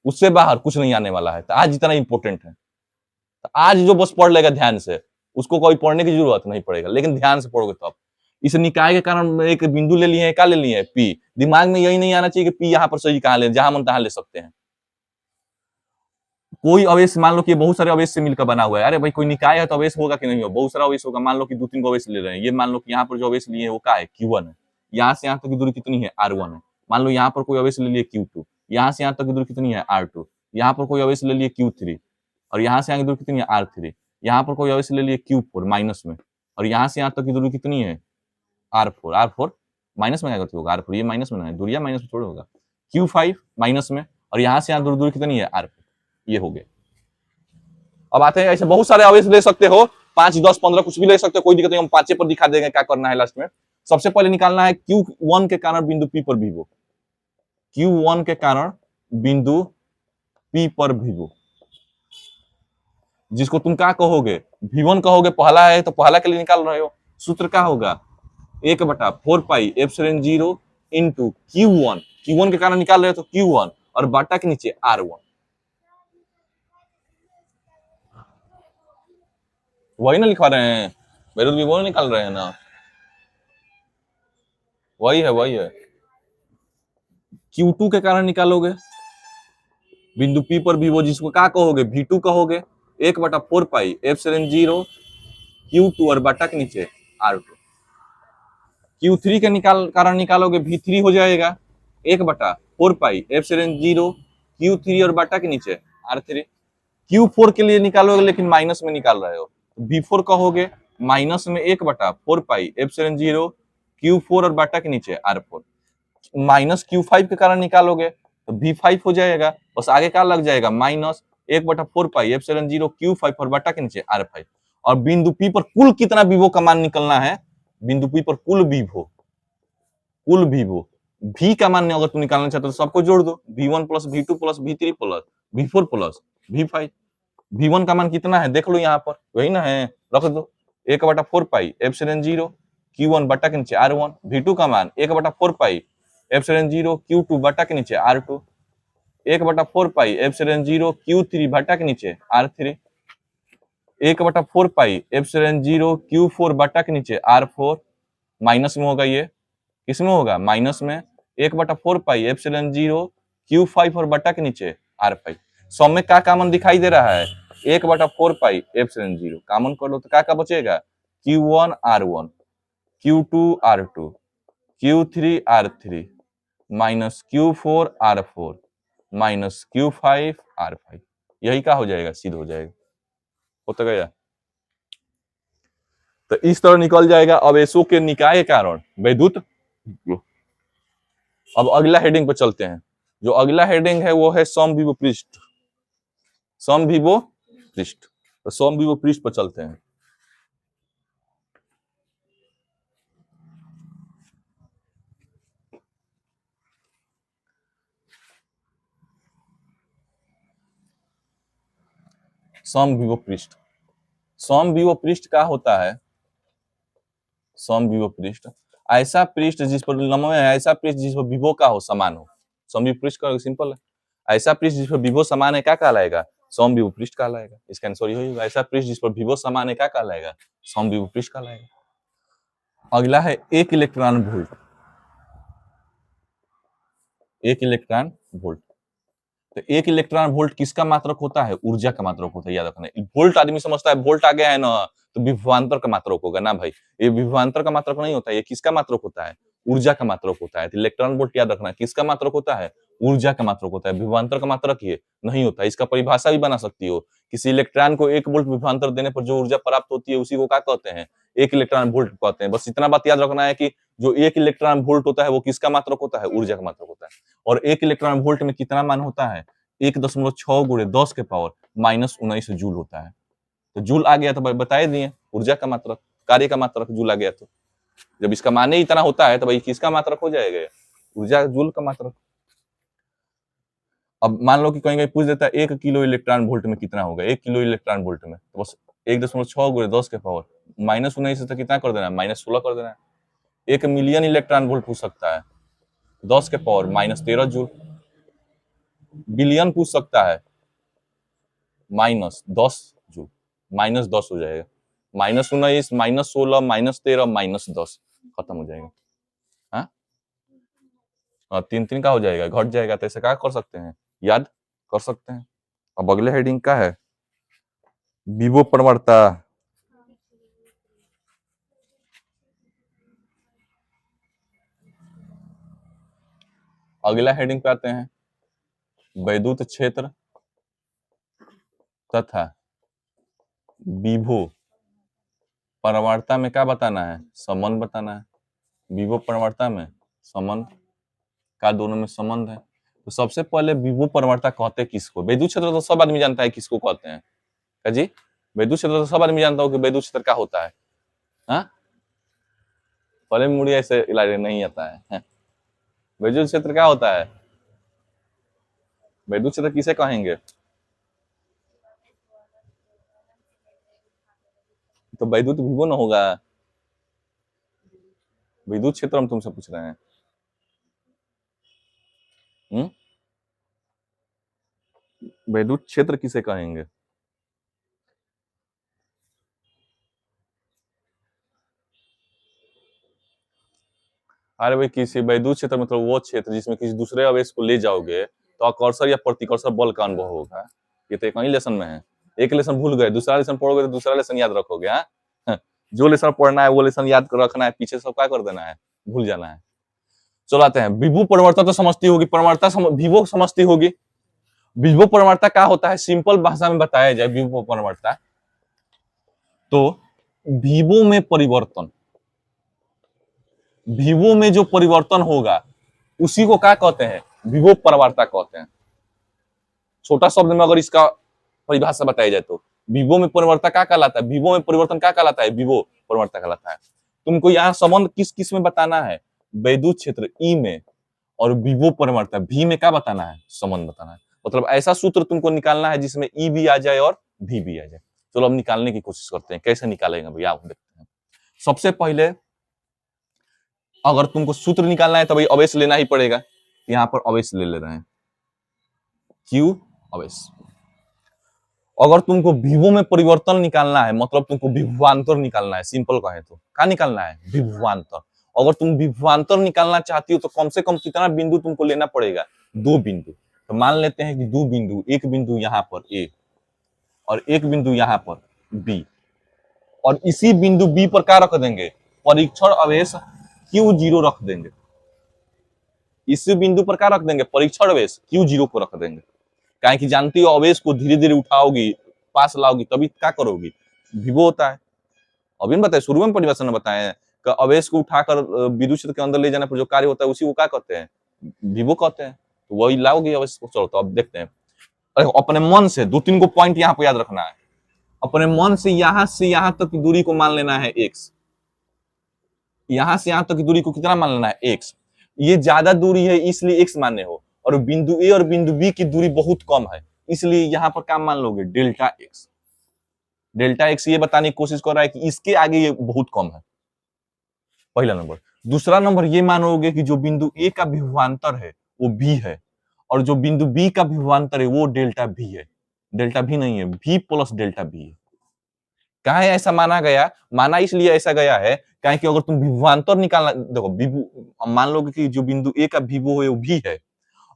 उससे बाहर कुछ नहीं आने वाला है। तो आज जितना इंपॉर्टेंट है, तो आज जो बस पढ़ लेगा ध्यान से, उसको कोई पढ़ने की जरूरत नहीं पड़ेगा, लेकिन ध्यान से पढ़ोगे तब। इस निकाय के कारण एक बिंदु ले लिए हैं, क्या ले लिए हैं, पी। दिमाग में यही नहीं आना चाहिए कि पी यहाँ पर सही कहाँ ले, जहां मन तहां ले सकते हैं। कोई अवेश मान लो कि बहुत सारे अवेश से मिलकर बना हुआ है, अरे भाई कोई निकाय है तो अवेश होगा कि नहीं होगा, बहुत सारा अवेश होगा। मान लो कि 2-3 अवेश ले रहे हैं, ये मान लो कि यहाँ पर जो अवेश लिए हैं वो क्या है, Q1 है, यहाँ से यहाँ तक की दूरी कितनी है, R1 है। मान लो यहाँ पर कोई अवेश ले लिए Q2, यहाँ से यहाँ तक की दूरी कितनी है, R2। यहाँ पर कोई अवेश ले लिए Q3, और यहाँ से यहाँ की दूरी कितनी है, R3। यहाँ पर कोई अवेश ले लिए Q4 माइनस में, और यहाँ से यहाँ तक की दूरी कितनी है, R4 माइनस में क्या होगा, R4 ये माइनस में है, दूरिया माइनस में थोड़ा होगा, Q5 माइनस में, और यहाँ से यहाँ दूरी कितनी है, R4। ये हो गया। अब आते हैं, ऐसे बहुत सारे अवेश ले सकते हो, 5, 10, 15 कुछ भी ले सकते हो, कोई दिक्कत नहीं। हम 5 पर दिखा देंगे क्या करना है लास्ट में। सबसे पहले निकालना है Q1 के कारण बिंदु P पर विभव, Q1 के कारण बिंदु P पर विभव, जिसको तुम क्या कहोगे, V1 कहोगे। पहला है तो पहला के लिए निकाल रहे हो, सूत्र क्या होगा, 1/4 एप्सिलॉन 0 इंटू Q1 के कारण निकाल रहे हो तो Q1, और बाटा के नीचे R1। वही ना लिखवा रहे हैं, मेरे भी वो निकाल रहे हैं ना, वही है। Q2 के कारण निकालोगे बिंदु P पर विभव, जिसको क्या कहोगे, V2 कहोगे। 1/4 एप्सिलॉन 0 Q2 और बाटा के नीचे R2। Q3 के कारण निकालोगे V3 हो जाएगा 1/4 एप्सिलॉन 0 Q3 और बाटा के नीचे R3। Q4 के लिए निकालोगे लेकिन माइनस में निकाल रहे हो, V4 कहोगे माइनस में 1/4 एप्सिलॉन 0 Q4 और बाटा के नीचे R4। माइनस Q5 के कारण निकालोगे तो V5 हो जाएगा, बस आगे क्या लग जाएगा माइनस 1/4 पाई एप्सिलॉन 0 Q5 और बटा के नीचे R5। और बिंदु P पर कुल कितना विभव का मान निकलना है, बिंदु P पर कुल विभव, कुल विभव V का मान अगर तुम निकालना चाहते हो तो सबको जोड़ दो, V1 plus V2 plus V3 plus V4 plus V5। V1 का मान कितना है देख लो यहाँ पर, वही ना है, रख दो 1/4 पाई एप्सिलॉन 0 Q1 बटा के नीचे R1। V2 का मान 1/4 पाई एप्सिलॉन 0 Q2 बटा के नीचे R2, 1/4 पाई एप्सिलॉन 0 Q3 बटा के नीचे R3, 1/4 पाई एप्सिलॉन 0 Q4 बटा के नीचे R4। माइनस में होगा ये, किसमें होगा माइनस में, 1/4 पाई एप्सिलॉन 0 Q5 और बटा के नीचे R5। सब में क्या कॉमन दिखाई दे रहा है, 1/4 पाई एप्सिलॉन 0 कॉमन कर लो तो क्या बचेगा, Q1 R1 Q2 R2 Q3 R3 minus Q4 R4 minus Q5 R5। यही क्या हो जाएगा, सिद्ध हो जाएगा, होता गया। तो इस तरह निकल जाएगा अवेशों के निकाय के कारण वैद्युत। अब अगला हेडिंग पर चलते हैं, जो अगला हेडिंग है वो है समविभव पृष्ठ, समविभव पृष्ठ। तो समविभव पृष्ठ पर चलते हैं। समविभव पृष्ठ, समविभव पृष्ठ क्या होता है, समविभव पृष्ठ ऐसा पृष्ठ जिस पर लंब है, ऐसा पृष्ठ जिस पर विभव का हो समान हो। समविभव पृष्ठ का सिंपल है, ऐसा पृष्ठ जिस पर विभव समान है क्या कहलाएगा, समविभव पृष्ठ कहलाएगा। इसका आंसर यही होगा, ऐसा पृष्ठ जिस पर विभव समान है क्या कहलाएगा, समविभव पृष्ठ कहलाएगा। अगला है एक इलेक्ट्रॉन वोल्ट, एक इलेक्ट्रॉन वोल्ट। तो एक इलेक्ट्रॉन वोल्ट किसका मात्रक होता है, ऊर्जा का मात्रक होता है, याद रखना। वोल्ट आदमी समझता है वोल्ट आ गया है ना तो विभवांतर का मात्रक होगा, ना भाई, ये विभवांतर का मात्रक नहीं होता है, ये किसका मात्रक होता है, ऊर्जा का मात्रक होता है। तो इलेक्ट्रॉन वोल्ट याद रखना किसका मात्रक होता है, ऊर्जा का मात्रक होता है, विभवांतर का मात्रक ये नहीं होता है। इसका परिभाषा भी बना सकती हो, किसी इलेक्ट्रॉन को 1 वोल्ट विभवांतर देने पर जो ऊर्जा प्राप्त होती है उसी को क्या कहते हैं, एक इलेक्ट्रॉन वोल्ट कहते हैं। बस इतना बात याद रखना है कि जो एक इलेक्ट्रॉन वोल्ट होता है वो किसका मात्रक होता है, ऊर्जा का मात्रक होता है। और एक इलेक्ट्रॉन वोल्ट में कितना मान होता है, 1.6 गुणे 10 के पावर -19 जूल होता है। तो जूल आ गया तो बता दिए, ऊर्जा का मात्रक, कार्य का मात्रक जूल आ गया। तो जब इसका मान ही इतना होता है तो भाई किसका मात्रक हो जाएगा, ऊर्जा, जूल का मात्रक। अब मान लो कि कहीं कहीं पूछ देता है 1 किलो इलेक्ट्रॉन वोल्ट में कितना होगा, 1 किलो इलेक्ट्रॉन वोल्ट में, तो बस 1.6 गुणे 10 के पावर -19 से कितना कर देना है, -16 कर देना है। 1 मिलियन इलेक्ट्रॉन वोल्ट पूछ सकता है, 10 के पावर -13 जूल। बिलियन पूछ सकता है, -10 जूल, -10 हो जाएगा, -19 -16 -13 -10 खत्म हो जाएगा। हाँ, 3 का हो जाएगा, घट जाएगा। तो ऐसे क्या कर सकते हैं, याद कर सकते हैं। अब अगले हेडिंग का है विभव प्रवणता। अगला हेडिंग पे आते हैं वैद्युत क्षेत्र तथा विभव प्रवणता में क्या बताना है, संबंध बताना है। विभव प्रवणता में संबंध का, दोनों में संबंध है। तो सबसे पहले विभव प्रवणता कहते हैं किसको, वैद्युत क्षेत्र तो सब आदमी जानता है किसको कहते हैं, क्या जी, वैद्युत क्षेत्र तो सब आदमी जानता हो कि वैद्युत क्षेत्र क्या होता है। हाँ, पहले मुड़िया ऐसे इलाज नहीं आता है। वैद्युत क्षेत्र क्या होता है, वैद्युत क्षेत्र किसे कहेंगे, तो वैद्युत विभव न होगा, विद्युत क्षेत्र हम तुमसे पूछ रहे हैं। वैद्युत क्षेत्र किसे कहेंगे, अरे भाई किसी वैद्युत क्षेत्र मतलब वो क्षेत्र जिसमें किसी दूसरे आवेश को ले जाओगे तो आकर्षण या प्रतिकर्षण बल का अनुभव होगा। ये तो एक ही लेसन में है, एक लेसन भूल गए, दूसरा लेसन पढ़ोगे तो दूसरा लेसन याद रखोगे। हाँ, जो लेसन पढ़ना है वो लेसन याद कर रखना है, पीछे सब क्या कर देना है, भूल जाना है। चलो आते हैं, विभव प्रवणता तो समझती होगी, प्रवणता विभव समझती होगी। विभव प्रवणता क्या होता है, सिंपल भाषा में बताया जाए विभव प्रवणता, तो विभव में परिवर्तन, विभव में जो परिवर्तन होगा उसी को क्या कहते हैं, विभव प्रवणता कहते हैं। छोटा शब्द में अगर इसका परिभाषा बताई जाए तो विभव में परिवर्तन क्या कहलाता है, विभव में परिवर्तन क्या कहलाता है, विभव परिवर्तन कहलाता है। तुमको यहाँ संबंध किस किस में बताना है, वैद्युत क्षेत्र ई में, और विभव परिवर्तन भी में क्या बताना है, संबंध बताना है। मतलब ऐसा सूत्र तुमको निकालना है जिसमें ई भी आ जाए और भी आ जाए। चलो अब निकालने की कोशिश करते हैं, कैसे निकालेंगे भैया आप देखते हैं। सबसे पहले अगर तुमको सूत्र निकालना है तो भाई अवेश लेना ही पड़ेगा। यहाँ पर अवेश ले रहे हैं, क्यू अवेश। अगर तुमको विभव में परिवर्तन निकालना है, मतलब तुमको विभवांतर निकालना है, सिंपल कहे तो क्या निकालना है, विभवांतर। अगर तुम विभवांतर निकालना चाहती हो तो कम से कम कितना बिंदु तुमको लेना पड़ेगा, 2 बिंदु। तो मान लेते हैं कि 2 बिंदु, एक बिंदु यहाँ पर ए और एक बिंदु यहाँ पर बी, और इसी बिंदु बी पर क्या रख देंगे, परीक्षण अवेश Q0 रख देंगे। इसी बिंदु पर क्या रख देंगे, परीक्षण अवेश Q0 को रख देंगे। काहे कि जानती हो अवेश को धीरे धीरे उठाओगी, पास लाओगी, तभी क्या करोगी, विभव होता है। अभी बताए, शुरू में परिभाषा में बताए हैं कि अवेश को उठाकर विद्युत क्षेत्र के अंदर ले जाने पर जो कार्य होता है उसी को क्या कहते हैं, विभव कहते हैं। तो वही लाओगे अवेश को। चलो तो अब देखते हैं। अपने मन से 2-3 को पॉइंट यहाँ पे याद रखना है। अपने मन से यहाँ तक की दूरी को मान लेना है x, यहाँ से यहाँ तक की दूरी को कितना मान लेना है, x। ये ज्यादा दूरी है इसलिए x माने हो, और बिंदु ए और बिंदु बी की दूरी बहुत कम है इसलिए यहाँ पर क्या मान लोगे, डेल्टा x। डेल्टा x ये बताने की कोशिश कर रहा है कि इसके आगे ये बहुत कम है, पहला नंबर। दूसरा नंबर ये मानोगे कि जो बिंदु ए का विभवांतर है वो b है, और जो बिंदु बी का विभवांतर है वो डेल्टा v है। डेल्टा v नहीं है, v प्लस डेल्टा v है। काहे ऐसा माना गया, माना इसलिए ऐसा गया है काहे कि अगर तुम विभवांतर निकालना, देखो विभव मान लोगे कि जो बिंदु ए का विभव है वो v है,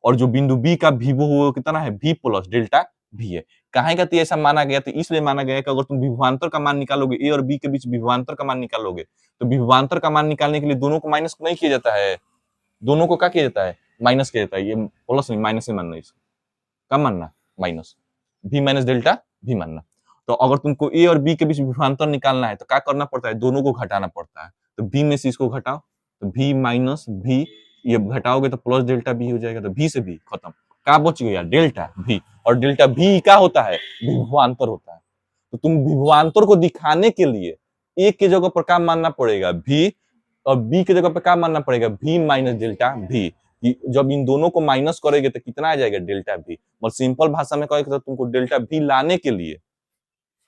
और जो बिंदु बी का विभव है वो कितना है, v प्लस डेल्टा v है। काहे का ऐसा माना गया, तो इसलिए माना गया कि अगर तुम विभवांतर का मान निकालोगे, ए और बी के बीच विभवांतर का मान निकालोगे, तो विभवांतर का मान निकालने के लिए दोनों को माइनस नहीं किया जाता है, दोनों को क्या किया जाता है, माइनस किया जाता है। ये प्लस नहीं, माइनस ही मानना, इसको कम मानना, minus v minus delta v मानना। तो अगर तुमको ए और बी के बीच विभवांतर निकालना है तो क्या करना पड़ता है, दोनों को घटाना पड़ता है। तो b में से इसको घटाओ, तो v माइनस v, ये घटाओगे तो प्लस डेल्टा v हो जाएगा। तो v से v खत्म, क्या बच गया, डेल्टा v। और डेल्टा v क्या होता है, विभवांतर होता है। तो तुम विभवांतर को दिखाने के लिए a की जगह पर क्या मानना पड़ेगा, v, और b की जगह पर क्या मानना पड़ेगा, v माइनस डेल्टा v। जब इन दोनों को माइनस करेंगे तो कितना आ जाएगा, डेल्टा v। और सिंपल भाषा में कहेगा तो तुमको डेल्टा v लाने के लिए,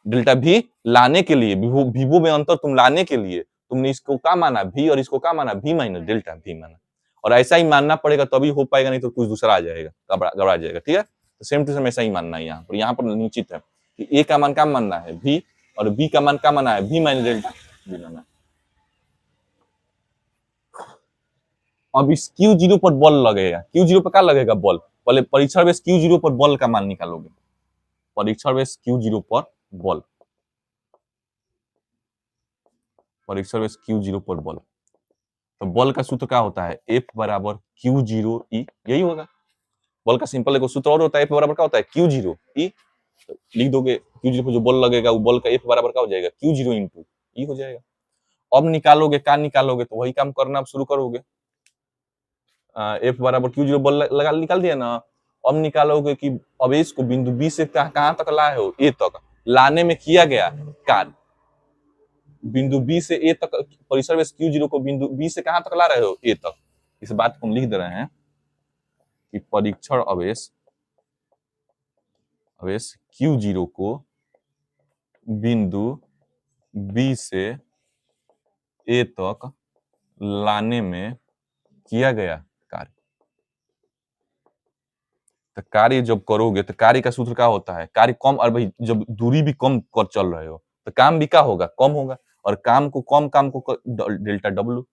डेल्टा v लाने के लिए, विभव में अंतर तुम लाने के लिए तुमने इसको क्या माना, v, और इसको क्या माना, v माइनस डेल्टा v माना। और ऐसा ही मानना पड़ेगा तभी हो पाएगा, नहीं तो कुछ दूसरा आ जाएगा, गड़बड़ा जाएगा। ठीक है, तो सेम टू सेम ऐसा ही मानना है। यहाँ पर निश्चित है कि a का मान क्या मानना है, v, और b का मान क्या माना है, v माइनस डेल्टा v माना। अब इस Q0 पर बल लगेगा, Q0 पर क्या लगेगा, बल। पहले परीक्षण बेस Q0 पर बल का मान निकालोगे, परीक्षण बेस Q0 पर बल, परीक्षण बेस Q0 पर बल। तो बल का सूत्र क्या होता है, F बराबर Q0 E, यही होगा। बल का सिंपल एक सूत्र और होता है, F बराबर क्या होता है, Q0 E। तो लिख दोगे Q0 पर जो बल लगेगा वो बल का F बराबर क्या हो जाएगा, Q0 इंटू E हो जाएगा। अब निकालोगे, क्या निकालोगे, तो वही काम करना शुरू करोगे। F बराबर Q0 बल लगा निकाल दिया ना। अब निकालोगे कि आवेश को बिंदु बी से कहां तक लाए हो, ए तक। लाने में किया गया कार्य, बिंदु बी से ए तक, परिसर में Q0 को बिंदु बी से कहां तक ला रहे हो, ए तक। इस बात को हम लिख दे रहे हैं कि परीक्षण आवेश, आवेश Q0 को बिंदु बी से ए तक लाने में किया गया कार्य। तो कार्य जब करोगे तो कार्य का सूत्र क्या होता है, कार्य कम, और भाई जब दूरी भी कम कर चल रहे हो तो काम भी क्या होगा, कम होगा। और काम को डेल्टा डब्ल्यू,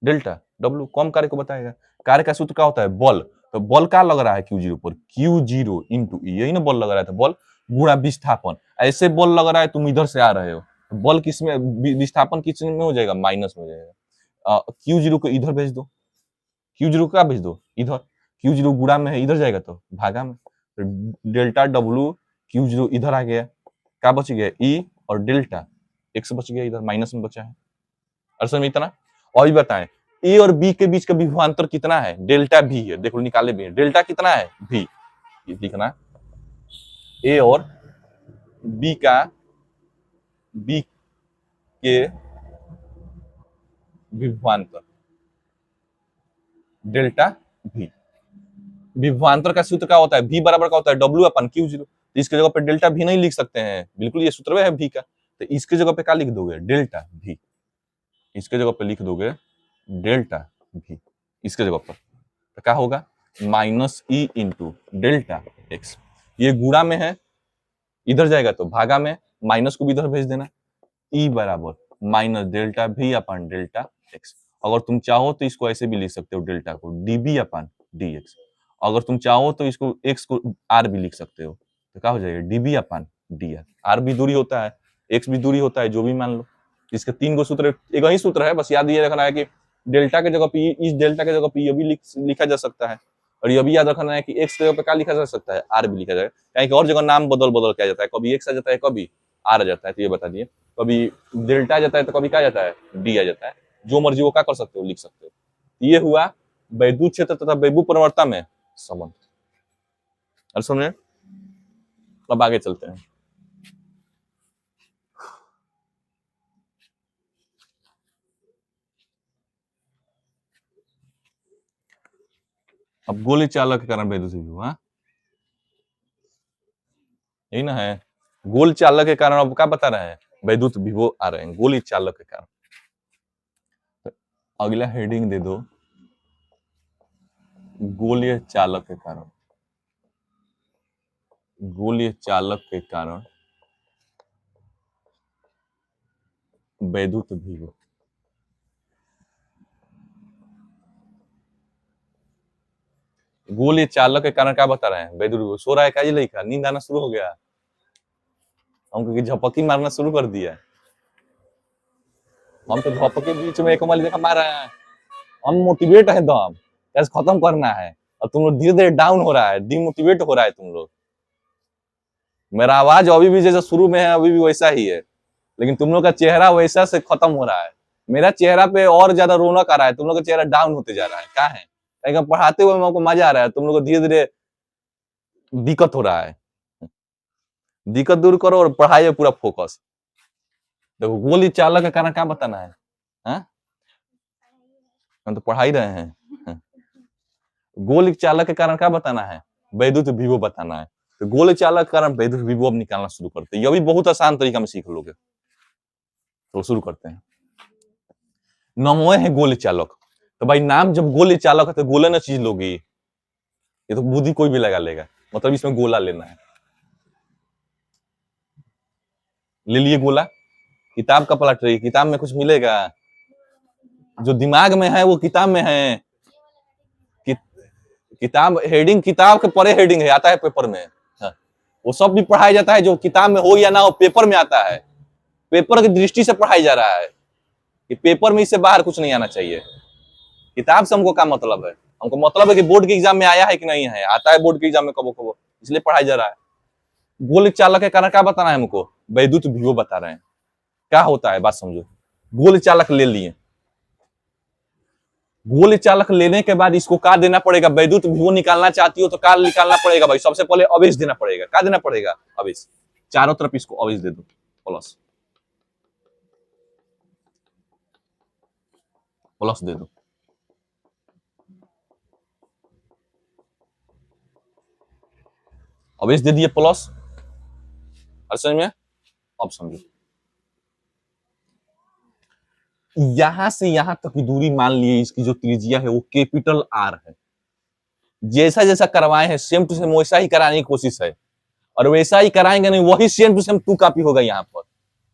डेल्टा डब्ल्यू कम कार्य को बताएगा। कार्य का सूत्र क्या होता है, बल। तो बल क्या लग रहा है Q0 पर, Q0 इंटू ई, यही ना बल लग रहा है। तो बल गुणा विस्थापन, ऐसे बल लग रहा है तुम इधर से आ रहे हो, बल किस में, विस्थापन किस में हो जाएगा, माइनस में हो जाएगा। Q0 को इधर भेज दो, Q0 का भेज दो इधर, Q0 गुणा में है, इधर जाएगा तो भागा में। तो डेल्टा डब्ल्यू, Q0 इधर आ गया, क्या बच गया, ई, और डेल्टा x बच गया, इधर माइनस में बचा है। और समझ में इतना। और भी बताएं, ए और बी के बीच का विभवांतर कितना है, डेल्टा भी है, देखो निकाले भी है, डेल्टा कितना है भी, ये लिखना ए और बी के विभवांतर डेल्टा भी। विभवांतर का सूत्र क्या होता है, v बराबर का होता है W अपन Q0। तो इसके जगह पे डेल्टा भी नहीं लिख सकते हैं, बिल्कुल ये सूत्र है v का, तो इसके जगह पे क्या लिख दोगे, डेल्टा v, इसके जगह पे लिख दोगे डेल्टा v, इसके जगह पर तो क्या होगा, minus E into delta x. ये गुणा में है, इधर जाएगा तो भागा में, माइनस को भी इधर भेज देना, ई बराबर माइनस डेल्टा v अपन डेल्टा एक्स। अगर तुम चाहो तो इसको ऐसे भी लिख सकते हो, डेल्टा को db अपन dx। अगर तुम चाहो तो इसको x को r भी लिख सकते हो, तो क्या हो जाएगा, db अपन dr। r भी दूरी होता है, x भी दूरी होता है, जो भी मान लो। इसके 3 गो सूत्र, एक ही सूत्र है, बस याद ये रखना है कि डेल्टा के जगह पे, इस डेल्टा के जगह पे ये भी लिखा जा सकता है, और ये भी याद रखना है कि x के जगह पे क्या लिखा जा सकता है, r भी लिखा जाएगा। कहीं और जगह नाम बदल बदल किया जाता है, कभी x आ जाता है, कभी r आ जाता है, तो ये बता दिए, कभी डेल्टा आ जाता है तो कभी क्या आ जाता है, d आ जाता है, जो मर्जी वो क्या कर सकते हो, लिख सकते हो। ये हुआ वैद्युत क्षेत्र तथा वैभव परिवर्तन में संबंध। और समझे, अब आगे चलते हैं। अब गोली चालक के कारण वैद्युत विभव, हाँ यही ना है, गोल चालक के कारण अब क्या बता रहे हैं, वैद्युत विभव आ रहे हैं गोली चालक के कारण। तो अगला हेडिंग दे दो, गोलीय चालक के कारण, गोलीय चालक के कारण वैद्युत विभव। गोलीय चालक के कारण क्या बता रहे हैं, वैद्युत विभव। सो रहा है क्या, ये लिखा, नींद आना शुरू हो गया, हमको झपकी मारना शुरू कर दिया। हम तो झपकी बीच में एक माली देखा मार रहे हैं, हम मोटिवेट है दम, कैसे खत्म करना है, और तुम लोग धीरे धीरे डाउन हो रहा है, डिमोटिवेट हो रहा है तुम लोग। मेरा आवाज अभी भी जैसा शुरू में है अभी भी वैसा ही है, लेकिन तुम लोग का चेहरा वैसा से खत्म हो रहा है। मेरा चेहरा पे और ज्यादा रौनक आ रहा है, तुम लोग का चेहरा डाउन होते जा रहा है। क्या है, कहीं पढ़ाते हुए मेरे को मजा आ रहा है, तुम लोग को धीरे धीरे दिक्कत हो रहा है। दिक्कत दूर करो और पढ़ाई में पूरा फोकस। देखो गोली चालक का कारण क्या बताना है, हाँ? हम तो पढ़ा ही रहे हैं। गोली चालक के कारण क्या बताना है, वैद्युत विभव बताना है। तो गोली चालक के कारण वैद्युत विभव निकालना शुरू करते हैं, ये भी बहुत आसान तरीका में सीख लोगे। तो शुरू करते हैं। नमोए है गोली चालक, तो भाई नाम जब गोली चालक है तो गोले ना चीज लोगी, ये तो बुद्धि कोई भी लगा लेगा, मतलब इसमें गोला लेना है। ले लिए गोला, किताब का पलट रही, किताब में कुछ मिलेगा, जो दिमाग में है वो किताब में है। कि, किताब हेडिंग, किताब के परे हेडिंग है, आता है पेपर में, हाँ। वो सब भी पढ़ाया जाता है जो किताब में हो या ना हो, पेपर में आता है, पेपर की दृष्टि से पढ़ाई जा रहा है कि पेपर में इससे बाहर कुछ नहीं आना चाहिए। किताब से हमको क्या मतलब है, हमको मतलब है कि बोर्ड के एग्जाम में आया है कि नहीं है, आता है बोर्ड के एग्जाम में कबो कबो, इसलिए पढ़ाया जा रहा है। गोली चालक के कारण क्या बताना है हमको, वैद्युत विभव बता रहे हैं। क्या होता है बात समझो, गोली चालक ले लिए, गोली चालक लेने के बाद इसको क्या देना पड़ेगा, वैद्युत विभव निकालना चाहती हो तो क्या निकालना पड़ेगा भाई, सबसे पहले आवेश देना पड़ेगा। क्या देना पड़ेगा, आवेश, चारों तरफ इसको आवेश दे दो, प्लस प्लस दे दो। आवेश दे दिए प्लस, और समझ में, अब समझो, यहां से यहां तक की दूरी मान लिए, इसकी जो त्रिज्या है वो कैपिटल आर है। जैसा जैसा करवाए हैं सेम टू सेम वैसा ही कराने की कोशिश है, और वैसा ही कराएंगे नहीं, वही same to same to copy होगा यहाँ पर,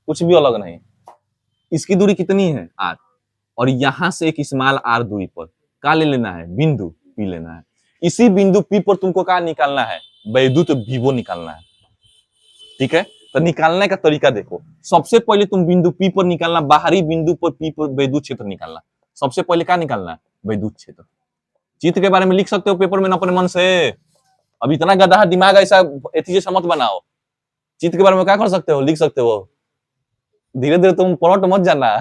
कुछ भी अलग नहीं। इसकी दूरी कितनी है, आर, और यहां से एक स्मॉल आर दूरी पर क्या ले लेना है, बिंदु पी लेना है। इसी बिंदु पी पर तुमको क्या निकालना है, वैद्युत विभव निकालना है। ठीक है, तो निकालने का तरीका देखो, सबसे पहले तुम बिंदु पी पर निकालना, बाहरी बिंदु पर पी पर वैद्युत क्षेत्र निकालना। सबसे पहले क्या निकालना है, वैद्युत क्षेत्र। चित्र के बारे में लिख सकते हो पेपर में अपने मन से, अब इतना गधा दिमाग ऐसा जैसा मत बनाओ। चित्र के बारे में क्या कर सकते हो, लिख सकते हो, धीरे धीरे तुम पलट मत जाना।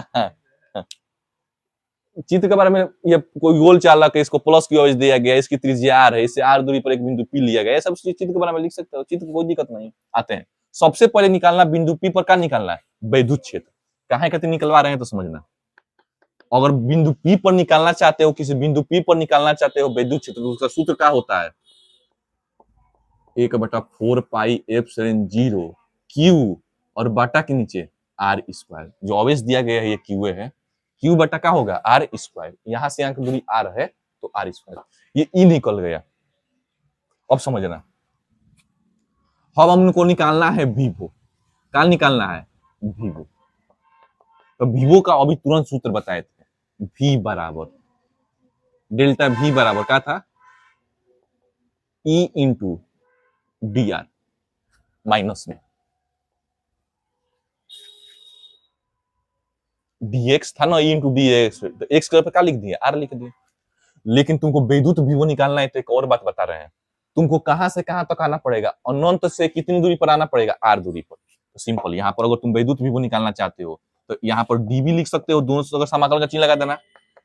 चित्र के बारे में ये कोई गोल चालक है, इसको प्लस की वजह दिया गया, इसकी त्रिज्या आर है, इससे आर दूरी पर एक बिंदु पी लिया गया, ये सब चित्र के बारे में लिख सकते हो, चित्र की कोई दिक्कत नहीं। आते हैं, सबसे पहले निकालना बिंदु पी पर क्या निकालना है, वैद्युत क्षेत्र। कहाँ कहते निकलवा रहे हैं तो समझना, अगर बिंदु पी पर निकालना चाहते हो, किसी बिंदु पी पर निकालना चाहते हो वैद्युत क्षेत्र, तो उसका सूत्र क्या होता है, 1/4 पाई एप्सिलॉन 0 क्यू और बटा के नीचे आर स्क्वायर, जो ऑब्वियस दिया गया है ये क्यू है, क्यू बटा क्या होगा आर स्क्वायर, यहां से यहाँ की दूरी आर है तो आर स्क्वायर, ये ई निकल गया। अब समझना, अब हमको निकालना है वीवो, क्या निकालना है वीवो, तो वीवो का अभी तुरंत सूत्र बताए थे, वी बराबर डेल्टा वी बराबर क्या था, E into D R minus में dx था ना, e इंटू डी एक्स, तो एक्स के क्या लिख दिया आर लिख दिया। लेकिन तुमको वैद्युत वीवो निकालना है तो एक और बात बता रहे हैं, तुमको कहां से कहां तक आना पड़ेगा, अनंत से कितनी दूरी पर आना पड़ेगा, आर दूरी पर। तो सिंपल, यहाँ पर अगर तुम वैद्युत वीवो निकालना चाहते हो तो यहाँ पर डी भी लिख सकते हो, दोनों अगर समाकलन का चिन्ह लगा देना,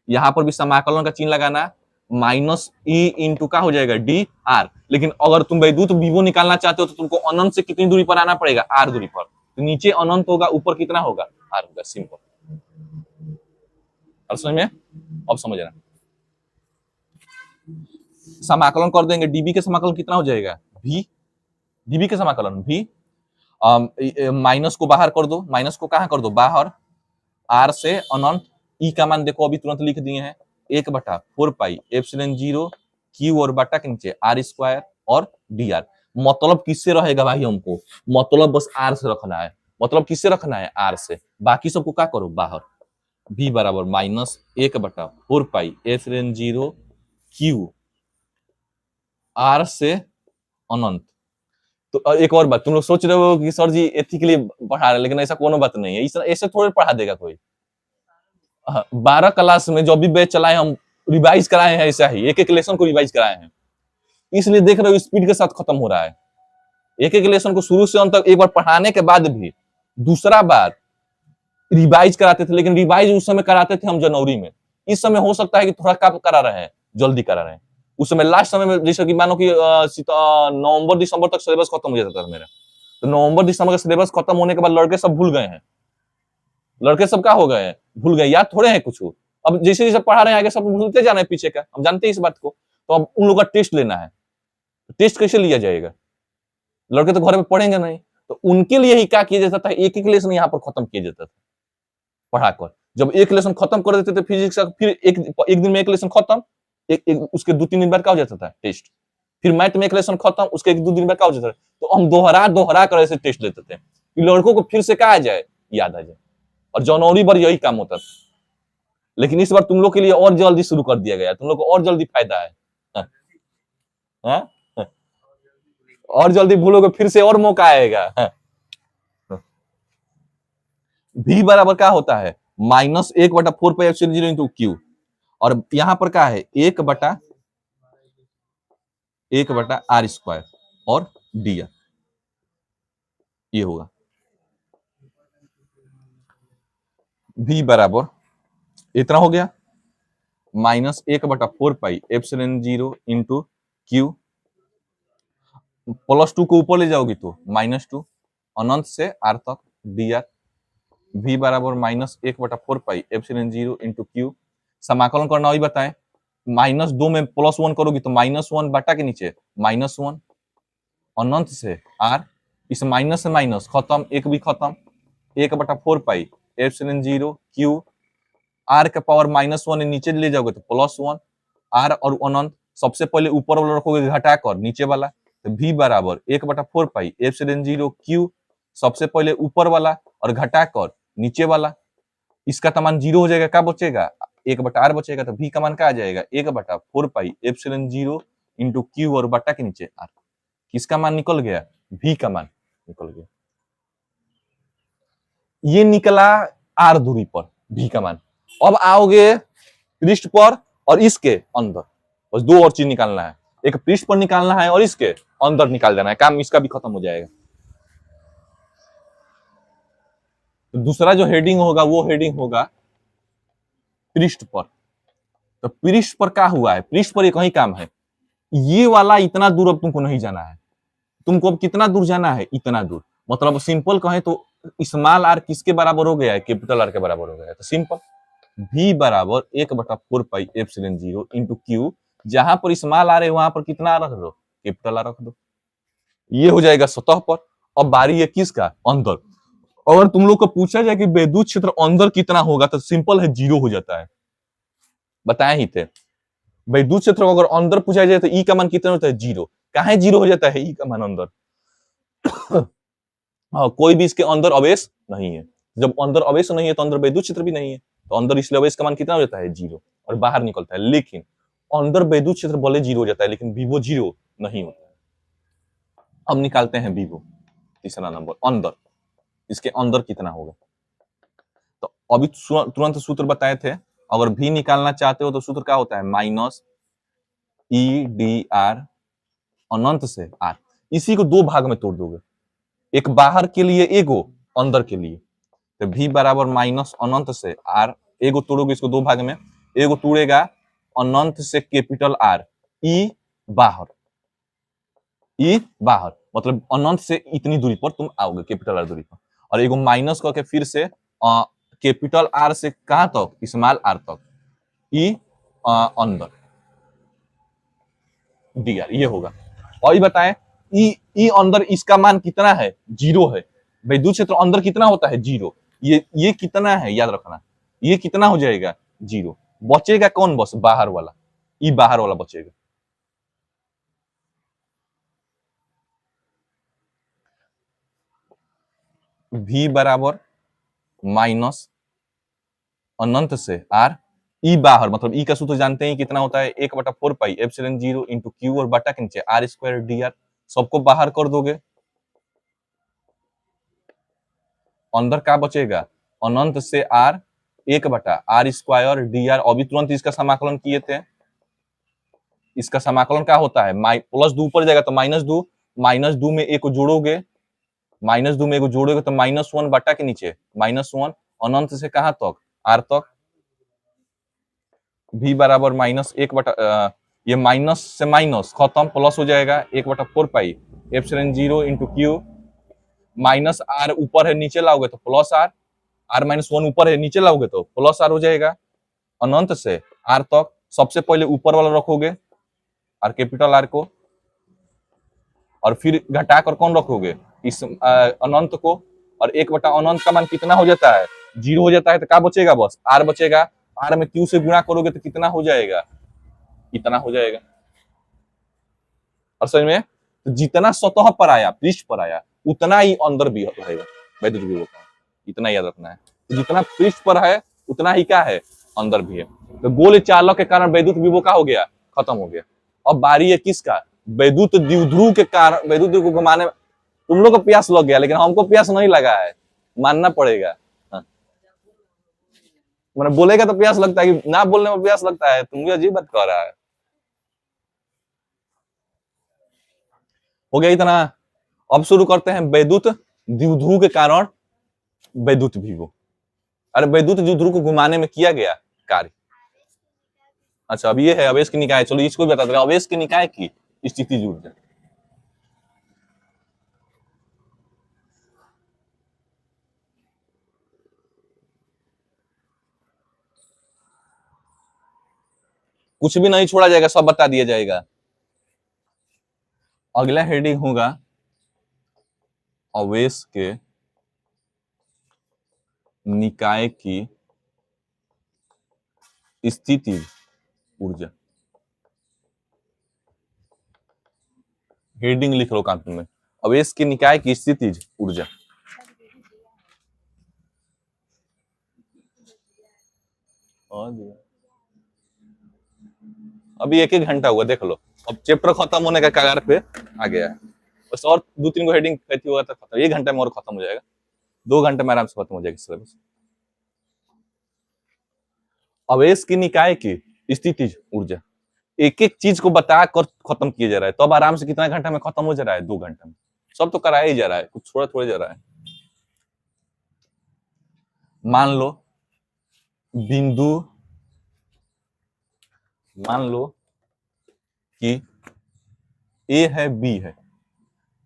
यहाँ पर भी समाकलन का चिन्ह लगाना, माइनस ई इंटू का हो जाएगा डी आर। लेकिन अगर तुम वैद्युत वीवो निकालना चाहते हो तो तुमको अनंत से कितनी दूरी पर आना पड़ेगा, आर दूरी पर। तो नीचे अनंत होगा, ऊपर कितना होगा, आर होगा, सिंपल। और समझ में, अब समझना, समाकलन कर देंगे, डीबी के समाकलन कितना हो जाएगा, भी डीबी के समाकलन भी, माइनस को बाहर कर दो, माइनस को कहां कर दो, बाहर, आर से अनंत, ई का मान देखो अभी तुरंत लिख दिए हैं, 1/4 पाई एप्सिलॉन 0 क्यू और बटा के नीचे आर स्क्वायर और डी आर। मतलब किससे रहेगा भाई, हमको मतलब बस आर से रखना है, मतलब किससे रखना है, आर से, बाकी सबको क्या करो बाहर। v बराबर -1/4 पाई एप्सिलॉन 0 क्यू आर से अनंत। तो एक और बात, तुम लोग सोच रहे हो कि सर जी एथी के लिए पढ़ा रहे हैं, लेकिन ऐसा कोनो बात नहीं है, ऐसे थोड़े पढ़ा देगा कोई। 12 क्लास में जो भी बैच चलाए हम रिवाइज कराए हैं, ऐसा ही एक एक लेसन को रिवाइज कराए हैं, इसलिए देख रहे हो स्पीड के साथ खत्म हो रहा है। एक एक लेसन को शुरू से अंत तक एक बार पढ़ाने के बाद भी दूसरा बार रिवाइज कराते थे, लेकिन रिवाइज उस समय कराते थे हम जनवरी में, इस समय हो सकता है कि थोड़ा कम करा रहे हैं, जल्दी करा रहे हैं। उस समय लास्ट समय में जैसे कि मानो कि नवंबर दिसंबर तक सिलेबस खत्म हो जाता था मेरा, तो नवंबर दिसंबर का सिलेबस खत्म होने के बाद लड़के सब भूल गए हैं, लड़के सब क्या हो गए हैं, भूल गए, याद थोड़े हैं कुछ। अब जैसे जैसे पढ़ा रहे हैं आगे सब भूलते जाना है पीछे का, हम जानते हैं इस बात को। तो अब उन लोग का टेस्ट लेना है, टेस्ट कैसे लिया जाएगा, लड़के तो घर में पढ़ेंगे नहीं, तो उनके लिए ही क्या किया जाता था, एक एक लेसन यहाँ पर खत्म किया जाता था पढ़ाकर। जब एक लेसन खत्म कर देते थे फिजिक्स का, फिर एक दिन में एक लेसन खत्म, उसके 2-3 दिन बाद क्या हो जाता था टेस्ट, फिर मैथ में एक लेसन खत्म, उसके 1-2 दिन बाद क्या हो जाता था। तो हम दोहरा दोहरा कर ऐसे टेस्ट लेते थे कि लड़कों को फिर से क्या आ जाए, याद आ जाए, और जनवरी भर यही काम होता था। लेकिन इस बार तुम लोग के लिए और जल्दी शुरू कर दिया गया, तुम लोग को और जल्दी फायदा है, हाँ? और जल्दी भूलोगे फिर से और मौका आएगा। v बराबर क्या होता है, -1/4 पाई एप्सिलॉन 0 इंटू क्यू, और यहां पर क्या है 1/1/r स्क्वायर और डी आर, ये होगा v बराबर इतना हो गया, -1/4 पाई एप्सिलॉन 0 इंटू क्यू, +2 को ऊपर ले जाओगी तो -2, अनंत से आर तक डी आर, v बराबर -1/4 पाई एप्सिलॉन 0 इंटू क्यू, समाकलन करना वही बताएं, -2 में +1 करोगी तो -1 बटा के नीचे -1, अनंत से आर, इस माइनस से माइनस खत्म, एक भी खत्म, 1/4 पाई एप्सिलॉन 0 क्यू, आर का पावर -1 नीचे ले जाओगे तो +1, आर और अनंत, सबसे पहले ऊपर वाला रखोगे घटाकर नीचे वाला, तो v बराबर 1/4 पाई एप्सिलॉन 0 क्यू, सबसे पहले ऊपर वाला और घटाकर नीचे वाला, इसका तो मान 0 हो जाएगा, क्या बचेगा 1/r बचेगा, तो v का मान क्या आ जाएगा 1/4 पाई एप्सिलॉन 0 इंटू क्यू और बटा के नीचे आर, किसका मान निकल गया, v का मान निकल गया, ये निकला आर दूरी पर v का मान। अब आओगे पृष्ठ पर और इसके अंदर, बस 2 और चीज निकालना है, एक पृष्ठ पर निकालना है और इसके अंदर निकाल देना है, काम इसका भी खत्म हो जाएगा। तो दूसरा जो हेडिंग होगा वो हेडिंग होगा पृष्ठ पर, तो पृष्ठ पर क्या हुआ है, पृष्ठ पर एक ही काम है, ये वाला इतना दूर अब तुमको नहीं जाना है, तुमको अब कितना दूर जाना है, इतना दूर। मतलब सिंपल कहें तो स्मॉल आर किसके बराबर हो गया है, कैपिटल आर के बराबर हो गया है। तो सिंपल v बराबर 1/4 पाई एप्सिलॉन 0 इंटू क्यू, जहां पर स्मॉल आर है वहां पर कितना रख दो, कैपिटल आर रख दो। ये हो जाएगा सतह पर। अब बारी है किसका, अंदर। अगर तुम लोग को पूछा जाए कि विद्युत क्षेत्र अंदर कितना होगा, तो सिंपल है, 0 हो जाता है। बताए ही थे, विद्युत क्षेत्र को अगर अंदर पूछा जाए तो ई का मान कितना होता है, 0। काहे 0 हो जाता है ई का मान अंदर? हाँ, कोई भी इसके अंदर अवेश नहीं है। जब अंदर अवेश नहीं है तो अंदर विद्युत क्षेत्र भी नहीं है, तो अंदर इसलिए अवेश का मान कितना हो जाता है, 0, और बाहर निकलता है। लेकिन अंदर विद्युत क्षेत्र भले 0 हो जाता है, लेकिन विवो 0 नहीं होता है। अब निकालते हैं विवो, तीसरा नंबर, अंदर, इसके अंदर कितना होगा। तो अभी तुरंत सूत्र बताए थे, अगर भी निकालना चाहते हो तो सूत्र क्या होता है, माइनस ई डी आर अनंत से आर। इसी को दो भाग में तोड़ दोगे, एक बाहर के लिए, एगो अंदर के लिए। तो v बराबर माइनस अनंत से आर, एगो तोड़ोगे इसको दो भाग में, एगो तोड़ेगा अनंत से कैपिटल आर, ई बाहर, ई बाहर, मतलब अनंत से इतनी दूरी पर तुम आओगे, कैपिटल आर दूरी पर। और एगो माइनस करके फिर से कैपिटल आर से कहां तक, स्मॉल आर तक, ई अंदर डी आर, ये होगा। और ये बताएं, ई अंदर इसका मान कितना है, 0 है। विद्युत क्षेत्र अंदर कितना होता है, 0। ये कितना है याद रखना, ये कितना हो जाएगा, 0। बचेगा कौन, बस बाहर वाला, ई बाहर वाला बचेगा। v बराबर माइनस अनंत से आर, ई बाहर, मतलब ई का सूत्र जानते हैं कितना होता है, 1/4 पाई एप्सिलॉन 0 इंटू क्यू, और बटा के नीचे आर स्क्वायर डी आर। सबको बाहर कर दोगे, अंदर क्या बचेगा, अनंत से आर, 1/r² डी आर। अभी तुरंत इसका समाकलन किए थे, इसका समाकलन क्या होता है, प्लस 2 ऊपर जाएगा तो -2, -2 में एक को जोड़ोगे, -2 में एक को जोड़ोगे तो -1 बटा के नीचे -1, अनंत से कहां तक, आर तक। v बराबर ये माइनस से माइनस खत्म, प्लस हो जाएगा 1/4 pi epsilon 0 into q, minus r ऊपर है नीचे लाओगे तो प्लस आर, r-1 ऊपर है नीचे लाओगे तो प्लस आर हो जाएगा, अनंत से आर तक। सबसे पहले ऊपर वाला रखोगे, आर कैपिटल आर को, और फिर घटाकर कौन रखोगे, इस अनंत को। और 1/अनंत का मान कितना हो जाता है, 0 हो जाता है। तो क्या बचेगा, बस आर बचेगा। आर में क्यू से गुणा करोगे तो कितना हो जाएगा, इतना हो जाएगा। और समझ में, तो जितना सतह पर आया, पृष्ठ पर आया, उतना ही अंदर भी रहेगा वैद्युत विभव का, इतना याद रखना है। तो जितना पृष्ठ पर है उतना ही क्या है, अंदर भी है। तो गोल चालक के कारण वैद्युत विभव का हो गया, खत्म हो गया। अब बारी है किसका, वैद्युत द्विध्रुव के कारण, वैद्युत को घुमाने में तुम लोग को प्यास लग गया, लेकिन हमको प्यास नहीं लगा है, मानना पड़ेगा। हाँ। मैंने बोलेगा तो प्यास लगता है, कि ना बोलने में प्यास लगता है, तुम भी अजीब बात कह रहा है। हो गया इतना। अब शुरू करते हैं वैद्युत द्विध्रुव के कारण वैद्युत विभव। अरे वैद्युत द्विध्रुव को घुमाने में किया गया कार्य। अच्छा, अब ये है अवेश की निकाय, चलो इसको भी बता देगा, अवेश की निकाय की स्थितिज ऊर्जा। कुछ भी नहीं छोड़ा जाएगा, सब बता दिया जाएगा। अगला हेडिंग होगा अवेश के निकाय की स्थितिज ऊर्जा। हेडिंग लिख लो कॉपी में, अवेश के निकाय की स्थितिज ऊर्जा। अभी 1-1 घंटा हुआ, देख लो। अब चैप्टर खत्म होने का कगार पे आ गया है, बस और 2-3 को हेडिंग कहती होगा तो खत्म, 1 घंटे में और खत्म हो जाएगा, 2 घंटे में आराम से खत्म हो जाएगी सिलेबस। अवेश की निकाय की स्थितिज ऊर्जा, एक एक चीज को बता कर खत्म किया जा रहा है, तो अब आराम से कितना घंटा में खत्म हो जा रहा है, 2 घंटे में। सब तो कराया ही जा रहा है, कुछ थोड़ा थोड़ा जा रहा है। मान लो बिंदु मान लो कि ए है बी है,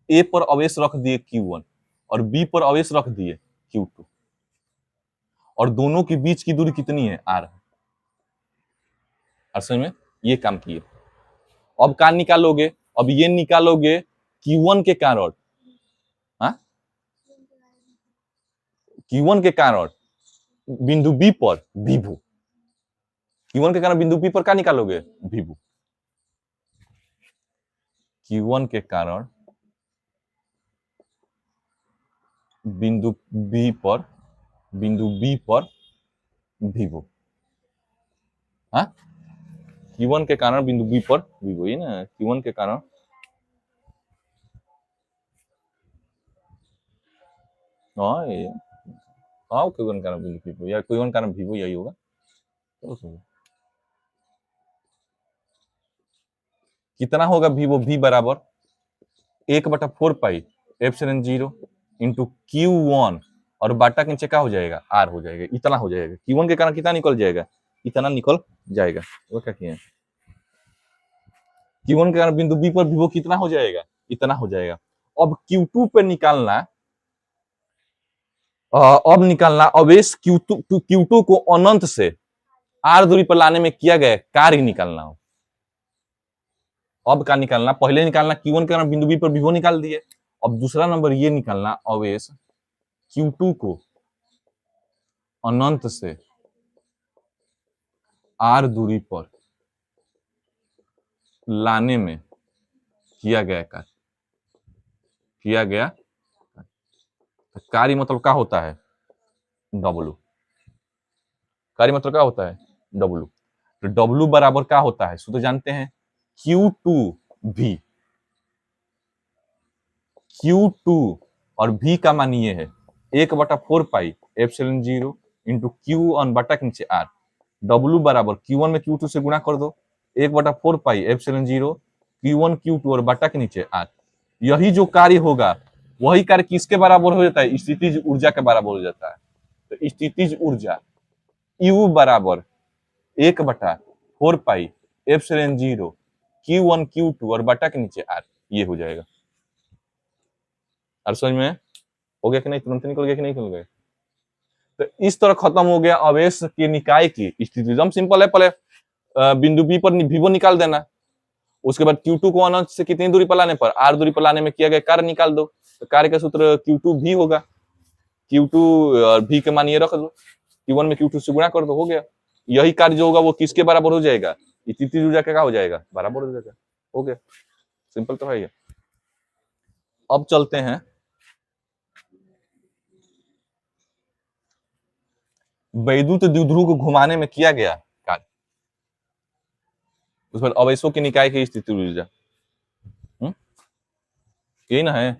ए पर आवेश रख दिए Q1 और बी पर आवेश रख दिए Q2 और दोनों के बीच की दूरी कितनी है R है। असल में ये काम किए। अब क्या निकालोगे? अब ये निकालोगे Q1 के कारण, हाँ Q1 के कारण बिंदु बी पर विभव, Q1 के कारण बिंदु बी पर क्या निकालोगे? विभव। Q1 के कारण बिंदु बी पर विभव, हाँ Q1 के कारण बिंदु बी पर विभव, ये ना Q1 के कारण हाँ ये हाँ Q1 कारण बिंदु विभव या Q1 कारण विभव यही होगा। कितना होगा विभव? V बराबर 1/4 पाई एप्सिलॉन 0 इंटू Q1 और बाटा के नीचे क्या हो जाएगा? R हो जाएगा। इतना हो जाएगा। Q1 के कारण कितना निकल जाएगा? इतना निकल जाएगा। वो क्या किए? Q1 के कारण बिंदु B पर विभव कितना हो जाएगा? इतना हो जाएगा। अब Q2 पे निकालना, अब निकालना आवेश Q2 को अनंत से R दूरी पर लाने में किया गया कार्य निकालना हो। अब क्या निकालना? पहले निकालना Q1 के कारण बिंदु B पर विभव निकाल दिए। अब दूसरा नंबर ये निकालना आवेश Q2 को अनंत से R दूरी पर लाने में किया गया कार्य, कार्य मतलब क्या होता है? W। कार्य मतलब क्या होता है? W। तो W बराबर क्या होता है? सूत्र जानते हैं, Q2V। Q2 और V का मान ये है 1/4 पाई एप्सिलॉन 0 इंटू Q1 बटा के नीचे R। W बराबर Q1 में Q2 से गुणा कर दो, 1/4 पाई एप्सिलॉन 0 Q1 Q2 और बटा के नीचे R। यही जो कार्य होगा वही कार्य किसके बराबर हो जाता है? स्थितिज ऊर्जा के बराबर हो जाता है। तो स्थितिज ऊर्जा U बराबर 1/4 पाई एप्सिलॉन 0 Q1 Q2 और बटा के नीचे R, ये हो जाएगा। और समझ में हो गया कि नहीं? तुरंत निकल गया कि नहीं निकल गया? तो इस तरह खत्म हो गया आवेश के निकाय की स्थिति। एकदम सिंपल है। पहले बिंदु बी पर विभव निकाल देना, उसके बाद Q2 को अनंत से कितनी दूरी पर लाने पर? R दूरी पर लाने में किया गया कार्य निकाल दो। तो कार्य का सूत्र Q2V होगा। Q2 और V के मान ये रख दो, Q1 में Q2 से गुणा कर दो, हो गया। यही कार्य जो होगा वो किसके बराबर हो जाएगा? स्थितिज ऊर्जा क्या हो जाएगा? बराबर हो जाएगा। हो गया, सिंपल तो है ये। अब चलते हैं वैद्युत द्विध्रुव को घुमाने में किया गया कार्य, उस पर अवयवों की निकाय की स्थिति ऊर्जा। यही ना है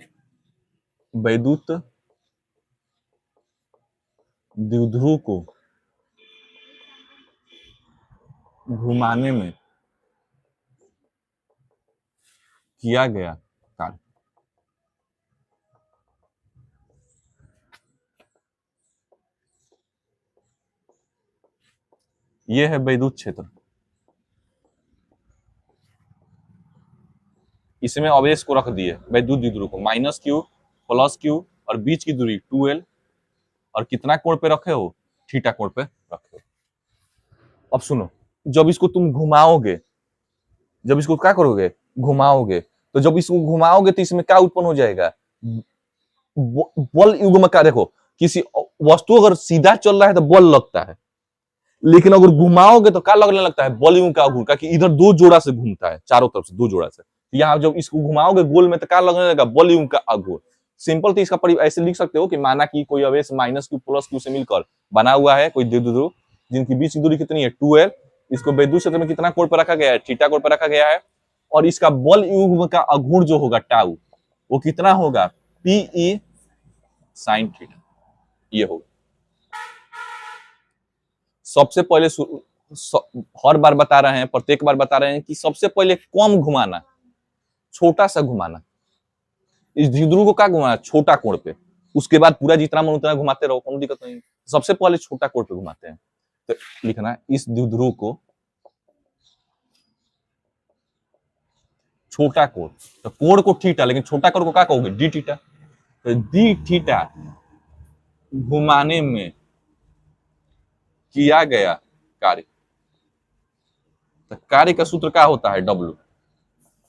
वैद्युत द्विध्रुव को घुमाने में किया गया कार्य। यह है वैद्युत क्षेत्र। इसमें आवेश को रख दिए वैद्युत द्विध्रुव को -Q +Q और बीच की दूरी 2L और कितना कोण पे रखे हो? थीटा कोण पे रखे हो। अब सुनो, जब इसको तुम घुमाओगे, जब इसको क्या करोगे? घुमाओगे, तो जब इसको घुमाओगे तो इसमें क्या उत्पन्न हो जाएगा? बल युग्म का। देखो, किसी वस्तु अगर सीधा चल रहा है तो बल लगता है, लेकिन अगर घुमाओगे तो क्या लगने लगता है? बल युग्म का अघूर, क्योंकि इधर दो जोड़ा से घूमता है, चारों तरफ से दो जोड़ा से। यहाँ जब इसको घुमाओगे गोल में तो क्या लगने लगेगा? बल युग्म का अघूर। सिंपल तो इसका ऐसे लिख सकते हो कि माना कि कोई आवेश -Q +Q से मिलकर बना हुआ है कोई द्विध्रुव, जिनकी बीच की दूरी कितनी है? 2L। इसको वैद्युत क्षेत्र में कितना कोण पर रखा गया है? थीटा कोण पर रखा गया है। और इसका बल युग्म का अघूर जो होगा टाउ, वो कितना होगा? PE sin थीटा, ये होगा। सबसे पहले हर बार बता रहे हैं, प्रत्येक बार बता रहे हैं कि सबसे पहले कम घुमाना, छोटा सा घुमाना। इस द्विध्रुव को क्या घुमाना? छोटा कोण पे। उसके बाद पूरा जितना मन उतना घुमाते रहो, कोई दिक्कत नहीं। सबसे पहले छोटा कोण पे घुमाते हैं। तो लिखना इस द्विध्रुव को छोटा कोण, तो कोण को थीटा, लेकिन छोटा कोण को क्या कहोगे, डी थीटा। तो डी थीटा घुमाने में किया गया कार्य, तो कार्य का सूत्र क्या होता है, डब्ल्यू।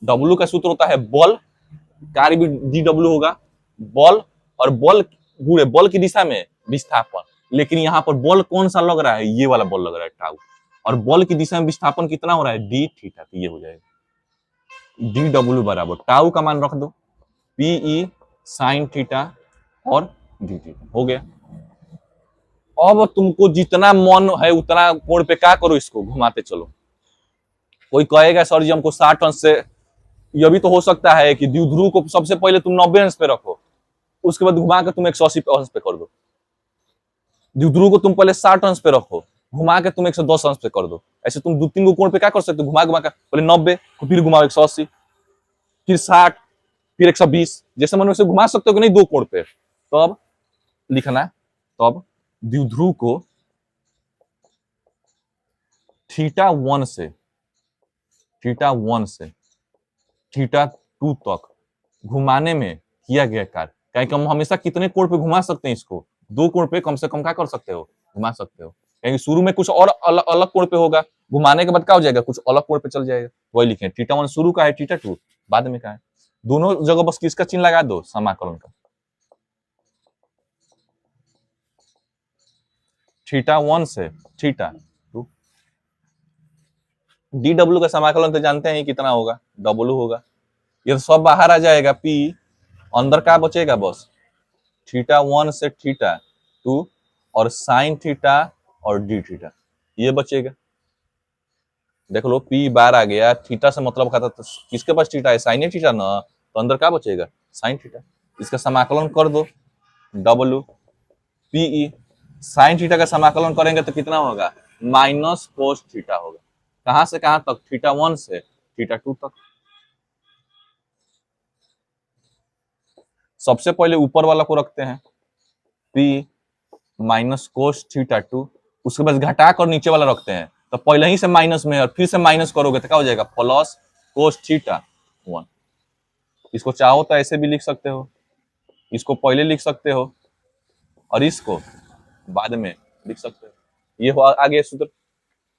डब्ल्यू का सूत्र होता है बल, कार्य भी डी डब्ल्यू होगा, बल, और बल घूरे, बल की दिशा में विस्थापन, लेकिन यहाँ पर बल कौन सा लग रहा है, ये वाला बल लग रहा है टाउ, और बल की दिशा में विस्थापन कितना हो रहा है, डी थीटा। तो ये हो जाएगा डी डब्ल्यू बराबर टाउ का मान रख दो, पीई साइन थीटा और डी थीटा हो गया। अब तुमको जितना मन है उतना कोण पे क्या करो, इसको घुमाते चलो। कोई कहेगा सर जी हमको 60 अंश से, यह भी तो हो सकता है कि द्विध्रुव को सबसे पहले तुम 90 अंश पे रखो, उसके बाद घुमा के तुम 180 अंश पे कर दो। द्विध्रुव को तुम पहले 60 अंश पे रखो, घुमा के तुम 110 अंश पे कर दो। ऐसे तुम 2-3 कोण पे क्या कर सकते हो, घुमा घुमा के पहले 90, फिर घुमाओ 180, फिर 60, फिर 120, जैसे मन वैसे घुमा सकते हो कि नहीं, 2 कोण पे। तो अब लिखना, तो अब द्विध्रुव को थीटा 1 से थीटा 2 तक घुमाने में किया गया कार्य, क्या हम हमेशा कितने कोण पे घुमा सकते हैं इसको, 2 कोण पे कम से कम क्या कर सकते हो, घुमा सकते हो। क्योंकि शुरू में कुछ और अलग अलग कोण पे होगा, घुमाने के बाद क्या हो जाएगा, कुछ अलग कोण पे चल जाएगा। वही लिखे थीटा 1 शुरू का है, थीटा 2 बाद में का है। दोनों जगह बस किसका चिन्ह लगा दो, समाकलन का। थीटा 1 से थीटा 2, डी डब्ल्यू का समाकलन तो जानते हैं कितना होगा, डब्ल्यू होगा। ये तो सब बाहर आ जाएगा, पी अंदर क्या बचेगा, बस थीटा 1 से थीटा 2 और साइन थीटा और डी थीटा, ये बचेगा। देख लो पी बार आ गया, थीटा से मतलब खाता, तो किसके पास थीटा है, साइन थीटा ना, तो अंदर क्या बचेगा, साइन थीटा। इसका समाकलन कर दो, डब्ल्यू पीई, साइन थीटा का समाकलन करेंगे तो कितना होगा, माइनस कोस थीटा होगा। कहां से कहां तक, थीटा 1 से थीटा 2 तक। सबसे पहले ऊपर वाला को रखते हैं, पी माइनस कोस थीटा 2, उसके बाद घटा कर नीचे वाला रखते हैं, तो पहले ही से माइनस में और फिर से माइनस करोगे तो क्या हो जाएगा, प्लस कोस थीटा 1। इसको चाहो तो ऐसे भी लिख सकते हो, इसको पहले लिख सकते हो और इसको बाद में लिख सकते हो। ये हो आगे सूत्र,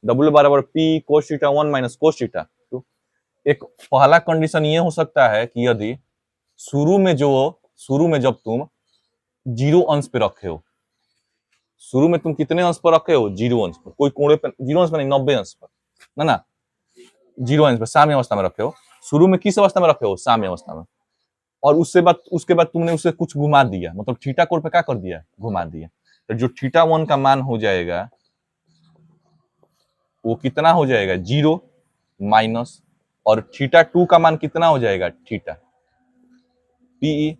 डब्ल्यू बराबर P cos theta 1 minus cos theta 2। एक पहला कंडीशन ये हो सकता है कि यदि शुरू में जब तुम 0 अंश पे रखे हो, शुरू में तुम कितने अंश पर रखे हो, 0 अंश पर, कोई कोणे पे 0 अंश पर नहीं, 90 अंश पर ना 0 अंश पर साम्य अवस्था में रखे हो। शुरू में किस अवस्था में रखे हो, साम्य अवस्था में, और उसके बाद तुमने उसे कुछ घुमा दिया, मतलब थीटा कोण पे क्या कर दिया, घुमा दिया। तो जो थीटा 1 का मान हो जाएगा वो कितना हो जाएगा, 0 माइनस, और थीटा 2 का मान कितना हो जाएगा, थीटा पीई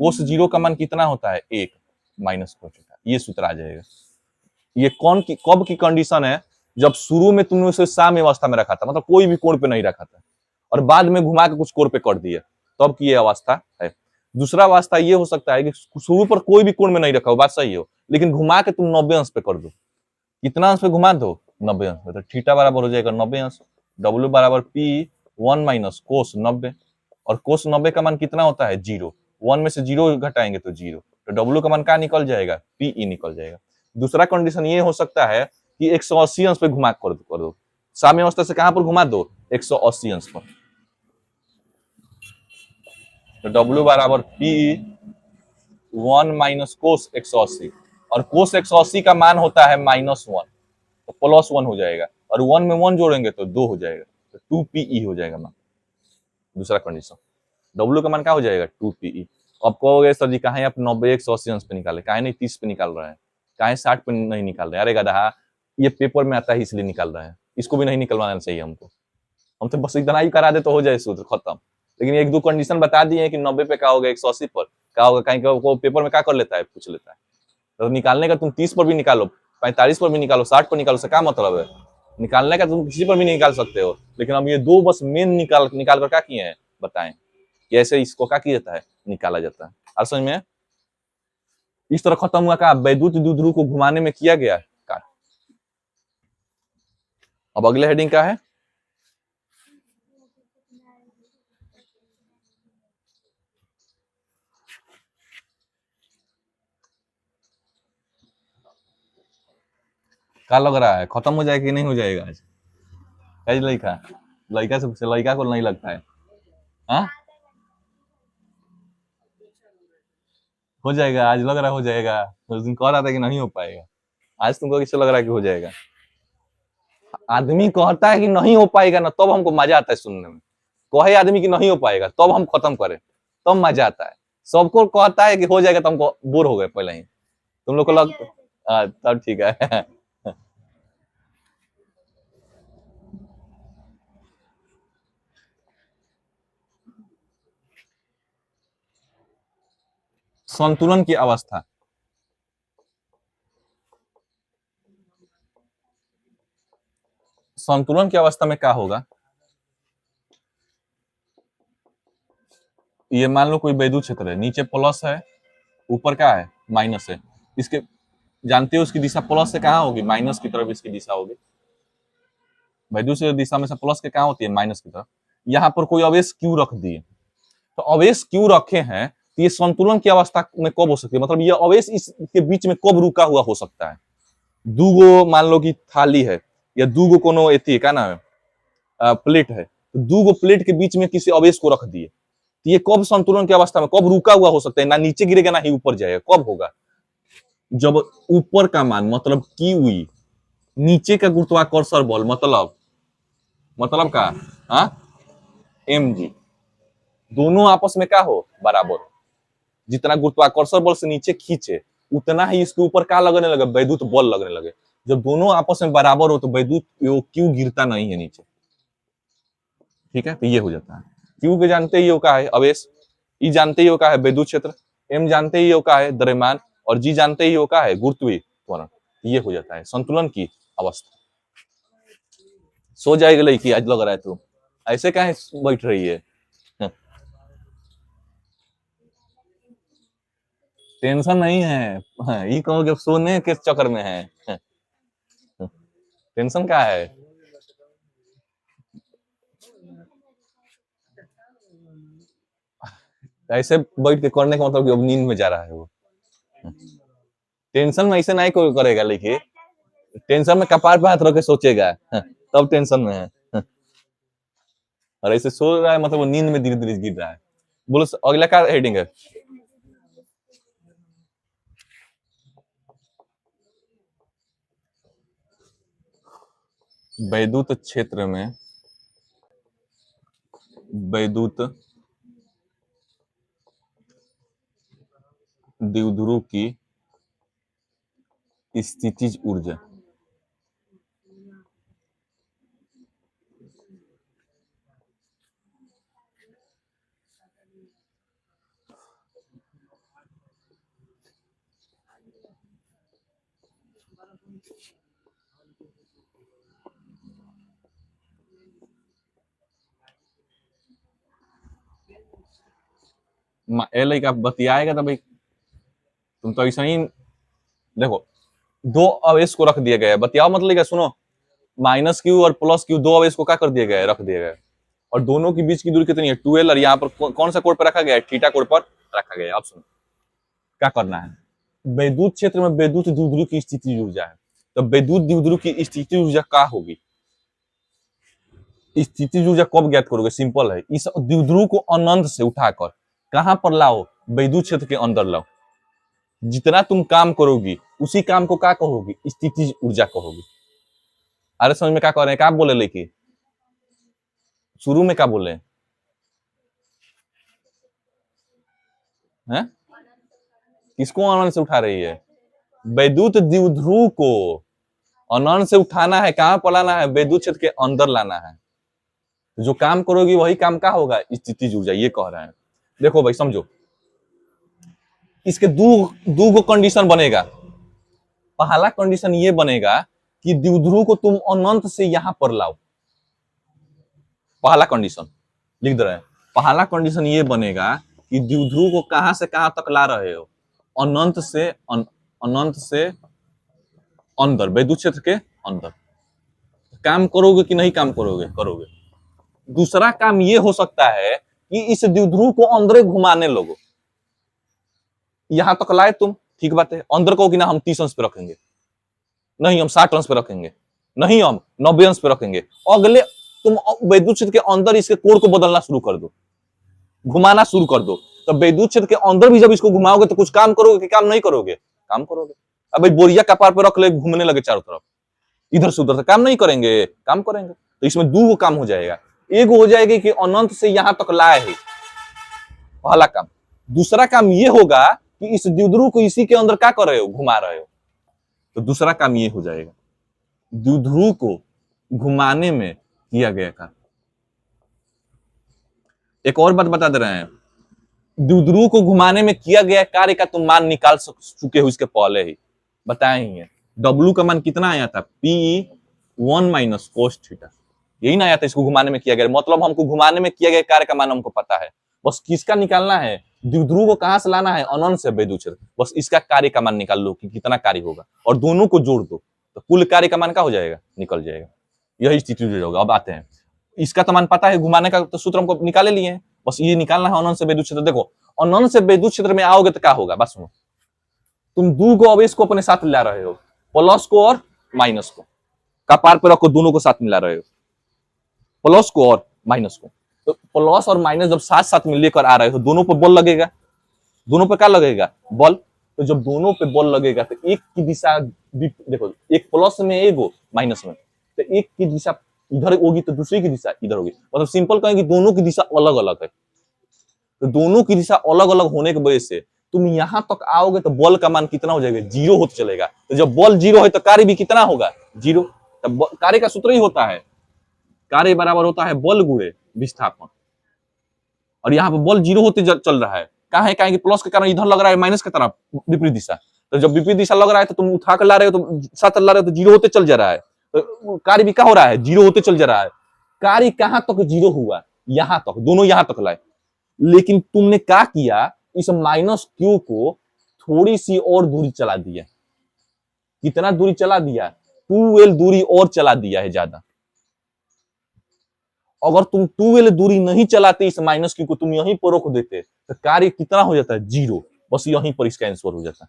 कोस 0 का मान कितना होता है, 1 माइनस कोस थीटा। ये सूत्र आ जाएगा। ये कब की कंडीशन है, जब शुरू में तुमने उसे साम्य अवस्था में रखा था, मतलब कोई भी कोण पे नहीं रखा था, और बाद में घुमा के कुछ कोण पे कर दिया, तब की ये अवस्था है। दूसरा अवस्था ये हो सकता है कि शुरू पर कोई भी कोण में नहीं रखा हो, बात सही हो, लेकिन घुमा के तुम 90 अंश पे कर दो। कितना अंश पे घुमा दो, 90 अंश पे, तो थीटा बराबर हो जाएगा 90 अंश। डब्ल्यू बराबर पी 1 माइनस कोस 90, और कोस 90 का मान कितना होता है, 0। 1 में से 0 घटाएंगे तो 0, तो डब्ल्यू का मान क्या निकल जाएगा, पीई निकल जाएगा। दूसरा कंडीशन ये हो सकता है कि 180 अंश पे घुमा कर दो, साम्य अवस्था से कहां पर घुमा दो, 180 अंश पर। तो डब्ल्यू बराबर पी 1 माइनस कोस 180, और कोस 180 का मान होता है -1, तो +1 हो जाएगा, और 1 में 1 जोड़ेंगे तो 2 हो जाएगा, तो 2 पीई हो जाएगा मान। दूसरा कंडीशन, डब्ल्यू का मान क्या हो जाएगा, 2 पीई। अब कहोगे सर जी कहाँ आप 90 180 अंश पे निकाले, काहे नहीं 30 पे निकाल रहे हैं, काहे 60 पे नहीं निकाल रहे हैं, अरे गधा, ये पेपर में आता है इसलिए निकाल रहे हैं, इसको भी नहीं निकलवाना चाहिए हमको, हम तो बस इतना ही करा दे तो हो जाए सूत्र खत्म। लेकिन एक दो कंडीशन बता दिए कि 90 पे क्या होगा, 180 पर क्या होगा, कहीं वो पेपर में क्या कर लेता है, पूछ लेता है। तो निकालने का तुम 30 पर भी निकालो, 45 पर भी निकालो, 60 पर निकालो, से क्या मतलब है, निकालने का तुम किसी पर भी नहीं निकाल सकते हो। लेकिन हम ये दो बस मेन निकाल कर क्या किए हैं, बताएं कि ऐसे इसको क्या किया जाता है, निकाला जाता है। और समझ में इस तरह खत्म हुआ का वैद्युत द्विध्रुव को घुमाने में किया गया कार्य। अब अगले हेडिंग क्या है, क्या लग रहा है, खत्म हो जाएगा कि नहीं हो जाएगा आज? कई लड़का लड़का से लड़का को नहीं लगता है। हाँ, हो जाएगा आज, लग रहा है हो जाएगा। उस दिन कह रहा था कि नहीं हो पाएगा, आज तुमको किससे लग रहा है कि हो जाएगा? आदमी कहता है कि नहीं हो पाएगा ना, तब हमको मजा आता है सुनने में। कहे आदमी कि नहीं हो पाएगा, तब हम खत्म करें, तब मजा आता है। सबको कहता है कि हो जाएगा, तो हमको बोर हो गए पहले ही। तुम लोग को लग तब ठीक है। संतुलन की अवस्था, संतुलन की अवस्था में क्या होगा? ये मान लो कोई वैद्युत क्षेत्र है, नीचे प्लस है, ऊपर क्या है, माइनस है। इसके जानते हो उसकी दिशा प्लस से कहाँ होगी? माइनस की तरफ इसकी दिशा होगी। वैद्युत से दिशा में से प्लस के कहाँ होती है? माइनस की तरफ। यहाँ पर कोई अवेश क्यों रख दिए, तो अवेश क्यों रखे हैं, तो ये संतुलन की अवस्था में कब हो सकती है, मतलब ये अवेश इसके बीच में कब रुका हुआ हो सकता है? दूगो मान लो कि थाली है, या दूगो कोनो एथी क्या नाम है, प्लेट है, तो दूगो प्लेट के बीच में किसी अवेश को रख दिए, तो ये कब संतुलन की अवस्था में, कब रुका हुआ हो सकता है? ना नीचे गिरेगा ना ही ऊपर जाएगा, कब होगा? जब ऊपर का मान मतलब की हुई, नीचे का गुरुत्वाकर्षण बल मतलब का, हाँ, एम जी, दोनों आपस में क्या हो, बराबर। जितना गुरुत्वाकर्षण बल से नीचे खींचे, उतना ही इसके ऊपर क्या लगने लगे, वैद्युत बल लगने लगे। जब दोनों आपस में बराबर हो तो वैद्युत क्यों गिरता नहीं है नीचे। ठीक है, तो ये हो जाता है। क्यू के जानते ही हो का है अवेश, ई जानते ही हो का है वैद्युत क्षेत्र, एम जानते ही हो का है द्रव्यमान, और जी जानते ही हो का है गुरुत्वीय त्वरण। ये हो जाता है संतुलन की अवस्था। सो जाएगा लड़की, आज लग रहा है तू ऐसे काहे बैठ रही है? टेंशन नहीं है, ये कहो कि सोने के चक्कर में है। टेंशन क्या है? ऐसे बैठ के करने का मतलब कि अब नींद में जा रहा है वो। टेंशन में ऐसे नहीं कोई करेगा, लेकिन टेंशन में कपार पे हाथ रख के सोचेगा, तब टेंशन में है। और ऐसे सो रहा है मतलब वो नींद में धीरे धीरे गिर रहा है। बोलो अगला क्या हेडिंग है? वैद्युत क्षेत्र में वैद्युत द्विध्रुव की स्थितिज ऊर्जा। ए लड़का बतियाएगा तो भाई तुम तो ऐसा ही। देखो, दो आवेश को रख दिया गया है, बतियाओ मतलब क्या, सुनो। माइनस क्यू और प्लस क्यू, दो आवेश को क्या कर दिया गया है, रख दिया गया है। और दोनों के बीच की दूरी कितनी है, 12, और यहाँ पर कौन सा कोण पर रखा गया है, थीटा कोण पर रखा गया है। अब सुनो क्या करना है। वैद्युत क्षेत्र में वैद्युत द्विध्रुव की स्थिति ऊर्जा है, तो वैद्युत द्विध्रुव की स्थिति ऊर्जा क्या होगी? स्थिति ऊर्जा कब ज्ञात करोगे? सिंपल है, इस द्विध्रुव को अनंत से उठाकर कहां पर लाओ, वैद्युत क्षेत्र के अंदर लाओ। जितना तुम काम करोगी उसी काम को क्या कहोगी, स्थिति ऊर्जा कहोगी। अरे समझ में क्या कह रहे हैं, क्या बोले लेके शुरू में क्या बोले हैं? किसको अनंत से उठा रही है? वैद्युत द्विध्रुव को अनंत से उठाना है, कहां पर लाना है, वैद्युत क्षेत्र के अंदर लाना है। जो काम करोगी वही काम का होगा, स्थिति ऊर्जा, ये कह रहे हैं। देखो भाई समझो, इसके दो गो कंडीशन बनेगा। पहला कंडीशन ये बनेगा कि द्विध्रुव को तुम अनंत से यहां पर लाओ। पहला कंडीशन लिख दे रहे हैं। पहला कंडीशन ये बनेगा कि द्विध्रुव को कहां से कहां तक ला रहे हो, अनंत से अनंत से अंदर, वैद्युत क्षेत्र के अंदर। काम करोगे कि नहीं काम करोगे? करोगे। दूसरा काम ये हो सकता है कि इस द्विध्रुव को अंदर घुमाने लोगो। यहां तक लाए तुम, ठीक बात है, अंदर कहोगे ना हम 30 अंश पे रखेंगे, नहीं हम 60 अंश पे रखेंगे, नहीं हम 90 अंश पे रखेंगे। अगले तुम वैद्युत क्षेत्र के अंदर इसके कोण को बदलना शुरू कर दो, घुमाना शुरू कर दो। तो वैद्युत क्षेत्र के अंदर भी जब इसको घुमाओगे तो कुछ काम करोगे कि काम नहीं करोगे? काम करोगे। अब भाई बोरिया कपार पे रख ले, घूमने लगे चारों तरफ, इधर से उधर से काम नहीं करेंगे? काम करेंगे। तो इसमें दो काम हो जाएगा, एक हो जाएगा कि अनंत से यहां तक लाए है, पहला काम। दूसरा काम ये होगा कि इस द्विध्रुव को इसी के अंदर क्या कर रहे हो? घुमा रहे हो। तो दूसरा काम ये हो जाएगा, द्विध्रुव को घुमाने में किया गया काम। एक और बात बता दे रहे हैं, द्विध्रुव को घुमाने में किया गया कार्य का तुम मान निकाल चुके हो इसके पहले ही बताए ही है। W का मान कितना आया था? P1 माइनस cos थीटा, यही ना आया था इसको घुमाने में किया गया। मतलब हमको घुमाने में किया गया कार्य का मान हमको पता है, बस किसका निकालना है? द्विध्रुव को कहां से लाना है? अनंत से वैद्युत क्षेत्र। बस इसका कार्य का मान निकाल लो कि कितना कार्य होगा और दोनों को जोड़ दो तो कुल कार्य का मान क्या हो जाएगा? निकल जाएगा। यही स्थिति होगा। अब आते हैं, इसका तो मान पता है, घुमाने का तो सूत्र हमको निकाले लिए हैं, बस ये निकालना है अनंत से वैद्युत क्षेत्र। देखो अनंत से वैद्युत क्षेत्र में आओगे तो क्या होगा? बस सुनो, तुम दो को आवेश को अपने साथ ला रहे हो, प्लस को और माइनस को, कपार पे रखो, दोनों को साथ मिला रहे हो, प्लस को और माइनस को। तो प्लस और माइनस जब साथ साथ में लेकर आ रहे हो, दोनों पर बल लगेगा। दोनों पे क्या लगेगा? बल। तो जब दोनों पे बल लगेगा तो एक की दिशा, देखो एक प्लस में एक माइनस में, तो एक की दिशा इधर होगी तो दूसरी की दिशा इधर होगी। मतलब सिंपल कहेंगे दोनों की दिशा अलग अलग है। तो दोनों की दिशा अलग अलग होने की वजह से तुम यहां तक आओगे तो बल का मान कितना हो जाएगा? 0 होते चलेगा। तो जब बल 0 है तो कार्य भी कितना होगा? 0। तब कार्य का सूत्र ही होता है, कार्य बराबर होता है बल गुणे विस्थापन। और यहाँ पे बल 0 होते चल रहा है, कहाँ है? कहेंगे प्लस के कारण इधर लग रहा है माइनस की तरफ, विपरीत दिशा। तो जब विपरीत दिशा लग रहा है तो तुम उठा कर ला रहे हो, तो साथ ला रहे हो तो 0 होते चल जा रहा है। तो कार्य भी क्या हो रहा है? 0 होते चल जा रहा है। कार्य कहां तक 0 हुआ? यहां तक, दोनों यहां तक लाए। लेकिन तुमने क्या किया? इस माइनस क्यू को थोड़ी सी और दूरी चला दिया। कितना दूरी चला दिया? 2l दूरी और चला दिया है ज्यादा। अगर तुम 2l दूरी नहीं चलाते इस माइनस क्यू को, तुम यहीं पर रोक देते तो कार्य कितना हो जाता है? 0। बस यहीं पर इसका आंसर हो जाता।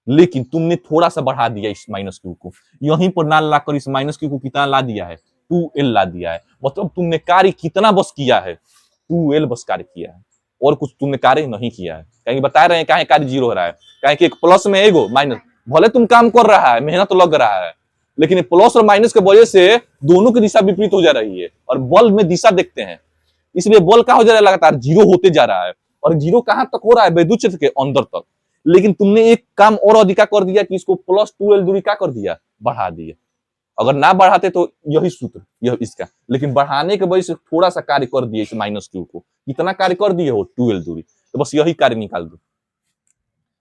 लेकिन तुमने थोड़ा सा बढ़ा दिया इस माइनस क्यू को, यहीं पर ना लाकर इस माइनस क्यू को कितना ला दिया है? 2l ला दिया है। मतलब तुमने कार्य कितना बस किया है? 2l बस कार्य किया है, और कुछ तुमने कार्य नहीं किया है। कहीं बता रहे हैं कहीं कार्य 0 हो रहा है, कहीं कि एक प्लस में एगो माइनस, भले तुम काम कर रहा है, मेहनत तो लग रहा है, लेकिन प्लस और माइनस के वजह से दोनों की दिशा विपरीत हो जा रही है। और बल में दिशा देखते हैं, इसलिए बल क्या हो जा रहा है? लगातार 0 होते जा रहा है। और 0 कहां तक हो रहा है? वैद्युत क्षेत्र के अंदर तक। लेकिन तुमने एक काम और अधिका कर दिया कि इसको प्लस 2l दूरी क्या कर दिया? बढ़ा दिया। अगर ना बढ़ाते तो यही सूत्र, यह इसका, लेकिन बढ़ाने के वजह से थोड़ा सा कार्य कर दिए इस माइनस क्यू को। कितना कार्य कर दिए हो? 2l दूरी। तो बस यही कार्य निकाल दो।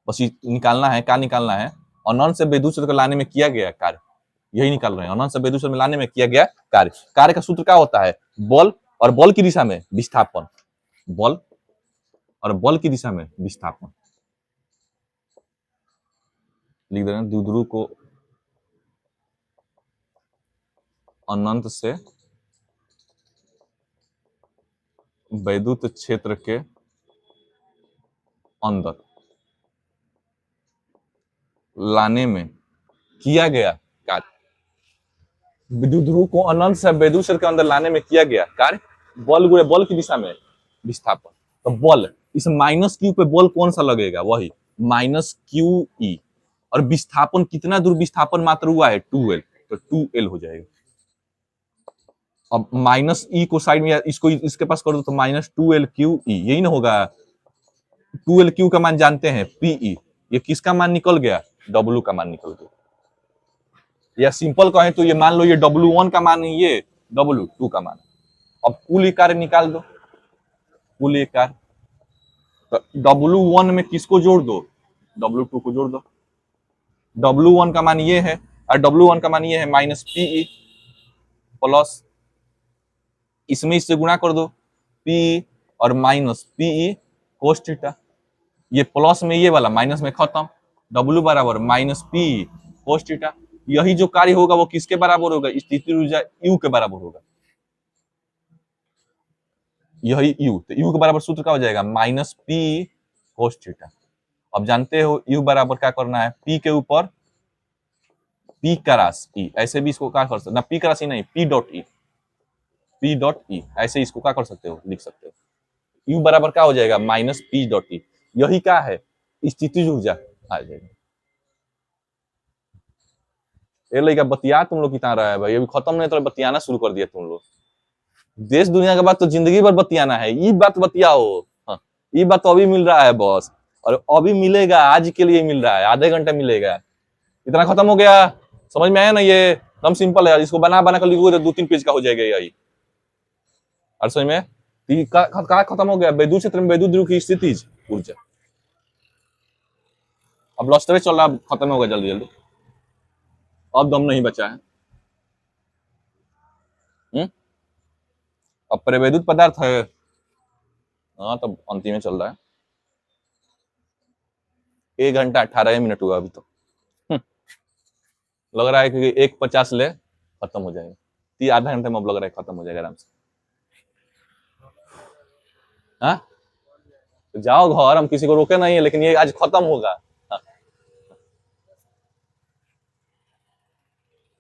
बस निकालना है, क्या निकालना है? अनंत से वैद्युत क्षेत्र को लाने में किया गया कार्य, यही निकाल रहे हैं। अनंत से वैद्युत क्षेत्र में लाने में किया गया कार्य। कार्य का सूत्र क्या होता है? बल, और बल की दिशा में विस्थापन। बल और बल की दिशा में विस्थापन। लिख दे रहे हैं, द्विध्रुव को अनंत से वैद्युत क्षेत्र के अंदर लाने में किया गया कार्य। द्विध्रुव को अनंत से वैद्युत क्षेत्र के अंदर लाने में किया गया कार्य, बल गुणे बल की दिशा में विस्थापन। तो बल, इस माइनस क्यू पे बल कौन सा लगेगा? वही माइनस क्यू ई। और विस्थापन कितना दूर विस्थापन मात्र हुआ है? 2l। तो 2l हो जाएगा। अब माइनस ई को साइड में, इसको इसके पास कर दो तो माइनस 2l क्यू ई, यही ना होगा। 2l क्यू का मान जानते हैं, पीई। ये किसका मान निकल गया? W का मान निकल गया। या सिंपल कहें तो ये मान लो ये W1 का मान है, ये W2 का मान। अब कुल कार्य निकाल दो, कुल कार्य। तो W1 में किसको जोड़ दो? W2 को जोड़ दो। W1 का मान ये है और W1 का मान ये है, माइनस पीई, प्लस इसमें इससे गुणा कर दो, पी और माइनस पीई कोस थीटा। ये प्लस में ये वाला माइनस में खत्म। W बराबर माइनस पी कोस थीटा। यही जो कार्य होगा वो किसके बराबर होगा? स्थितिज ऊर्जा U के बराबर होगा। यही U, तो U के बराबर सूत्र क्या हो जाएगा? Minus P cos theta. अब जानते हो U बराबर क्या करना है? P के ऊपर पी का राशि ई, ऐसे भी इसको क्या कर सकते ना, पी का राशि नहीं, P dot E, P dot E, ऐसे इसको क्या कर सकते हो, लिख सकते हो। यू बराबर क्या हो जाएगा, माइनस पी डॉट ई, यही क्या है, स्थितिज ऊर्जा आ जाएगा। ये लड़का बतिया तुम लोग कितना रहा है भाई, अभी खत्म नहीं तो बतियाना शुरू कर दिया तुम लोग। देश दुनिया के बात तो जिंदगी भर बतियाना है, ये बात बतियाओ। हाँ, ये बात तो अभी मिल रहा है बॉस, और अभी मिलेगा, आज के लिए मिल रहा है, आधे घंटे मिलेगा, इतना खत्म हो गया। समझ में आया ना, ये एकदम सिंपल है, इसको बना बना कर लिखोगे तो 2-3 पेज का हो जाएगा यही। और समझ में कहा खत्म हो गया, वैद्युत क्षेत्र में वैद्युत ध्रुव की स्थिति ऊर्जा। अब लॉस्ट चल रहा, खत्म होगा जल्दी जल्दी, अब दम नहीं बचा है। अब परिवैद्युत पदार्थ है, हाँ तब अंतिम में चल रहा है, 1 घंटा 18 मिनट हुआ अभी तो। लग रहा है कि 1:50 ले खत्म हो जाएगा, आधा घंटे में अब लग रहा है खत्म हो जाएगा आराम से। हाँ तो जाओ घर, हम किसी को रोके नहीं है, लेकिन ये आज खत्म होगा। हाँ।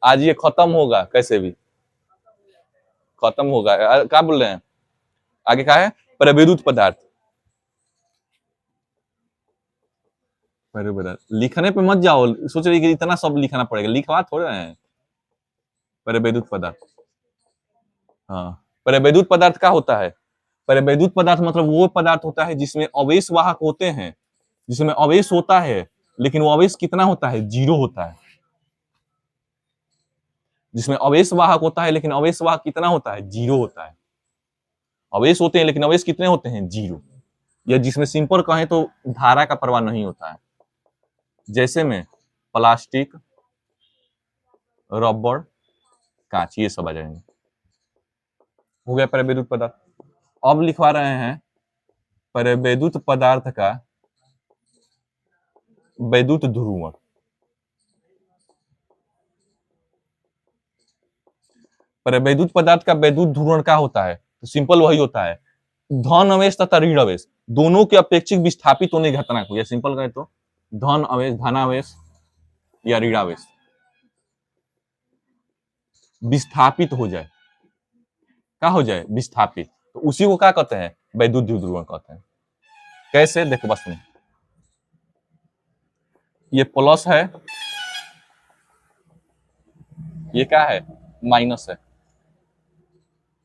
आज ये खत्म होगा, कैसे भी खत्म होगा। क्या बोल रहे हैं, आगे क्या है, परिवैद्युत पदार्थ। परिवैद्युत लिखने पे मत जाओ, सोच रही कि इतना सब लिखना पड़ेगा, लिखवा थोड़े रहे हैं। परिवैद्युत पदार्थ, हाँ परिवैद्युत पदार्थ क्या होता है, परिवैद्युत पदार्थ मतलब वो पदार्थ होता है जिसमें अवेश वाहक होते हैं, जिसमें अवेश होता है, लेकिन वो अवेश कितना होता है, 0 होता है। जिसमें अवेश वाहक होता है लेकिन अवेश वाहक कितना होता है, 0 होता है। अवेश होते हैं लेकिन अवेश कितने होते हैं, 0। या जिसमें सिंपल कहें तो धारा का प्रवाह नहीं होता है, जैसे में प्लास्टिक, रबड़, कांच, ये सब आ जाएंगे। हो गया परिवैद्युत पदार्थ। अब लिखवा रहे हैं परिवैद्युत पदार्थ का वैद्युत ध्रुवण। परिवैद्युत पदार्थ का वैद्युत ध्रुवण क्या होता है, तो सिंपल वही होता है, धन आवेश तथा ऋण आवेश दोनों के अपेक्षिक विस्थापित होने की घटना को, या सिंपल कहे तो धन आवेश, धनावेश या ऋणावेश विस्थापित हो जाए, क्या हो जाए, विस्थापित, तो उसी को क्या कहते हैं, वैद्युत ध्रुवण कहते हैं। कैसे, देखो बस में, ये प्लस है, ये क्या है, माइनस है,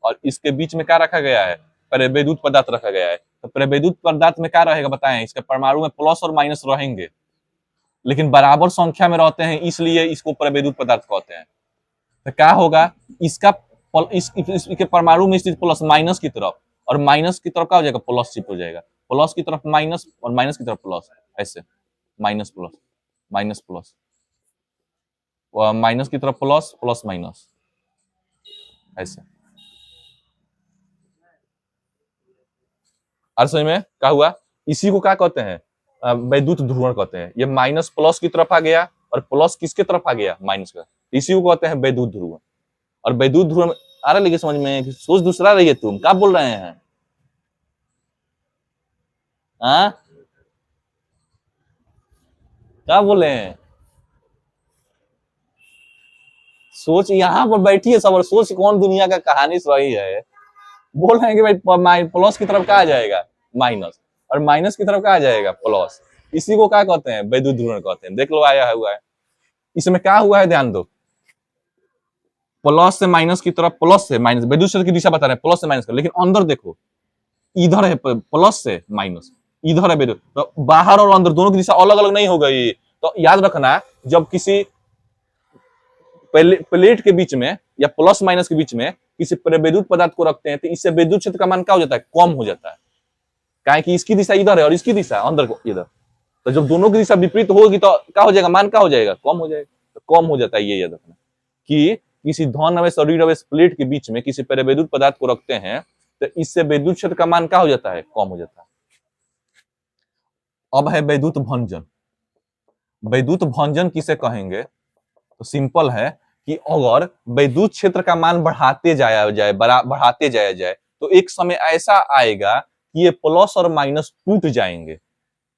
और इसके बीच में क्या रखा गया है, परिवैद्युत पदार्थ रखा गया है। तो परिवैद्युत पदार्थ में क्या रहेगा बताएं, इसके परमाणु में प्लस और माइनस रहेंगे, लेकिन बराबर संख्या में रहते हैं, इसलिए इसको परिवैद्युत पदार्थ कहते हैं। तो क्या होगा, इसका इसके परमाणु में स्थित प्लस माइनस की तरफ, और माइनस की तरफ क्या हो जाएगा, प्लस शिफ्ट हो जाएगा, प्लस की तरफ माइनस और माइनस की तरफ प्लस, ऐसे minus plus, minus plus, minus की तरफ प्लस, प्लस माइनस, ऐसे। और समझ में क्या हुआ, इसी को क्या कहते हैं, वैद्युत ध्रुवण कहते हैं। ये माइनस प्लस की तरफ आ गया, और प्लस किसके तरफ आ गया, माइनस का, इसी को कहते हैं वैद्युत ध्रुवण। और वैद्युत ध्रुवण आ रहा लेकिन समझ में, सोच दूसरा रही है, तुम क्या बोल रहे हैं, हाँ क्या बोले हैं, सोच यहाँ पर बैठी है सब, और सोच कौन दुनिया का कहानी सही है। बोल रहे हैं कि भाई प्लस की तरफ क्या आ जाएगा, माइनस, और माइनस की तरफ क्या आ जाएगा, प्लस, इसी को क्या कहते हैं, वैद्युत ध्रुवण कहते हैं। देख लो आया हुआ है, इसमें क्या हुआ है, ध्यान दो, प्लस से माइनस की तरफ, प्लस से माइनस, वैद्युत क्षेत्र की दिशा बता रहे हैं प्लस से माइनस, लेकिन अंदर देखो, इधर है प्लस से माइनस, इधर है वैद्युत, तो बाहर और अंदर दोनों की दिशा अलग अलग नहीं हो गई। तो याद रखना, जब किसी प्लेट के बीच में या प्लस माइनस के बीच में किसी वैद्युत पदार्थ को रखते हैं, तो इससे वैद्युत क्षेत्र का मान क्या हो जाता है, कम हो जाता है, क्या कि इसकी दिशा इधर है और इसकी दिशा अंदर को इधर, तो जब दोनों की दिशा विपरीत होगी तो क्या हो जाएगा, मान क्या हो जाएगा, कम हो जाएगा, तो कम हो जाता है। ये याद रखना कि किसी धन आवेश और ऋण आवेश प्लेट के बीच में किसी वैद्युत पदार्थ को रखते हैं, तो इससे वैद्युत क्षेत्र का मान क्या हो जाता है, कम हो जाता है। अब है वैद्युत भंजन। वैद्युत भंजन किसे कहेंगे, तो सिंपल है कि अगर वैद्युत क्षेत्र का मान बढ़ाते जाया जाए तो एक समय ऐसा आएगा कि ये प्लस और माइनस टूट जाएंगे,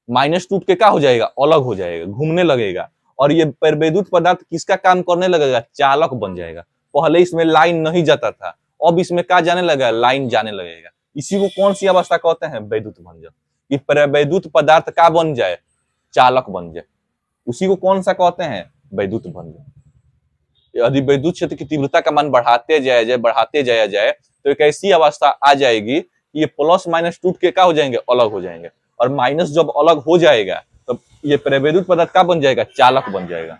माइनस टूट के क्या हो जाएगा, अलग हो जाएगा, घूमने लगेगा, और ये वैद्युत पदार्थ किसका काम करने लगेगा? चालक बन जाएगा। पहले इसमें लाइन नहीं जाता था, अब इसमें क्या जाने लगा? लाइन जाने लगेगा। इसी को कौन सी अवस्था कहते हैं? वैद्युत भंजन। कि वैद्युत पदार्थ का बन जाए? चालक बन जाए। उसी को कौन सा कहते हैं? वैद्युत भंजन। यदि विद्युत क्षेत्र की तीव्रता का मान बढ़ाते जाया जाए तो एक ऐसी अवस्था आ जाएगी कि ये प्लस माइनस टूट के क्या हो जाएंगे? अलग हो जाएंगे। और माइनस जब अलग हो जाएगा तो ये परावैद्युत पदार्थ क्या बन जाएगा? चालक बन जाएगा।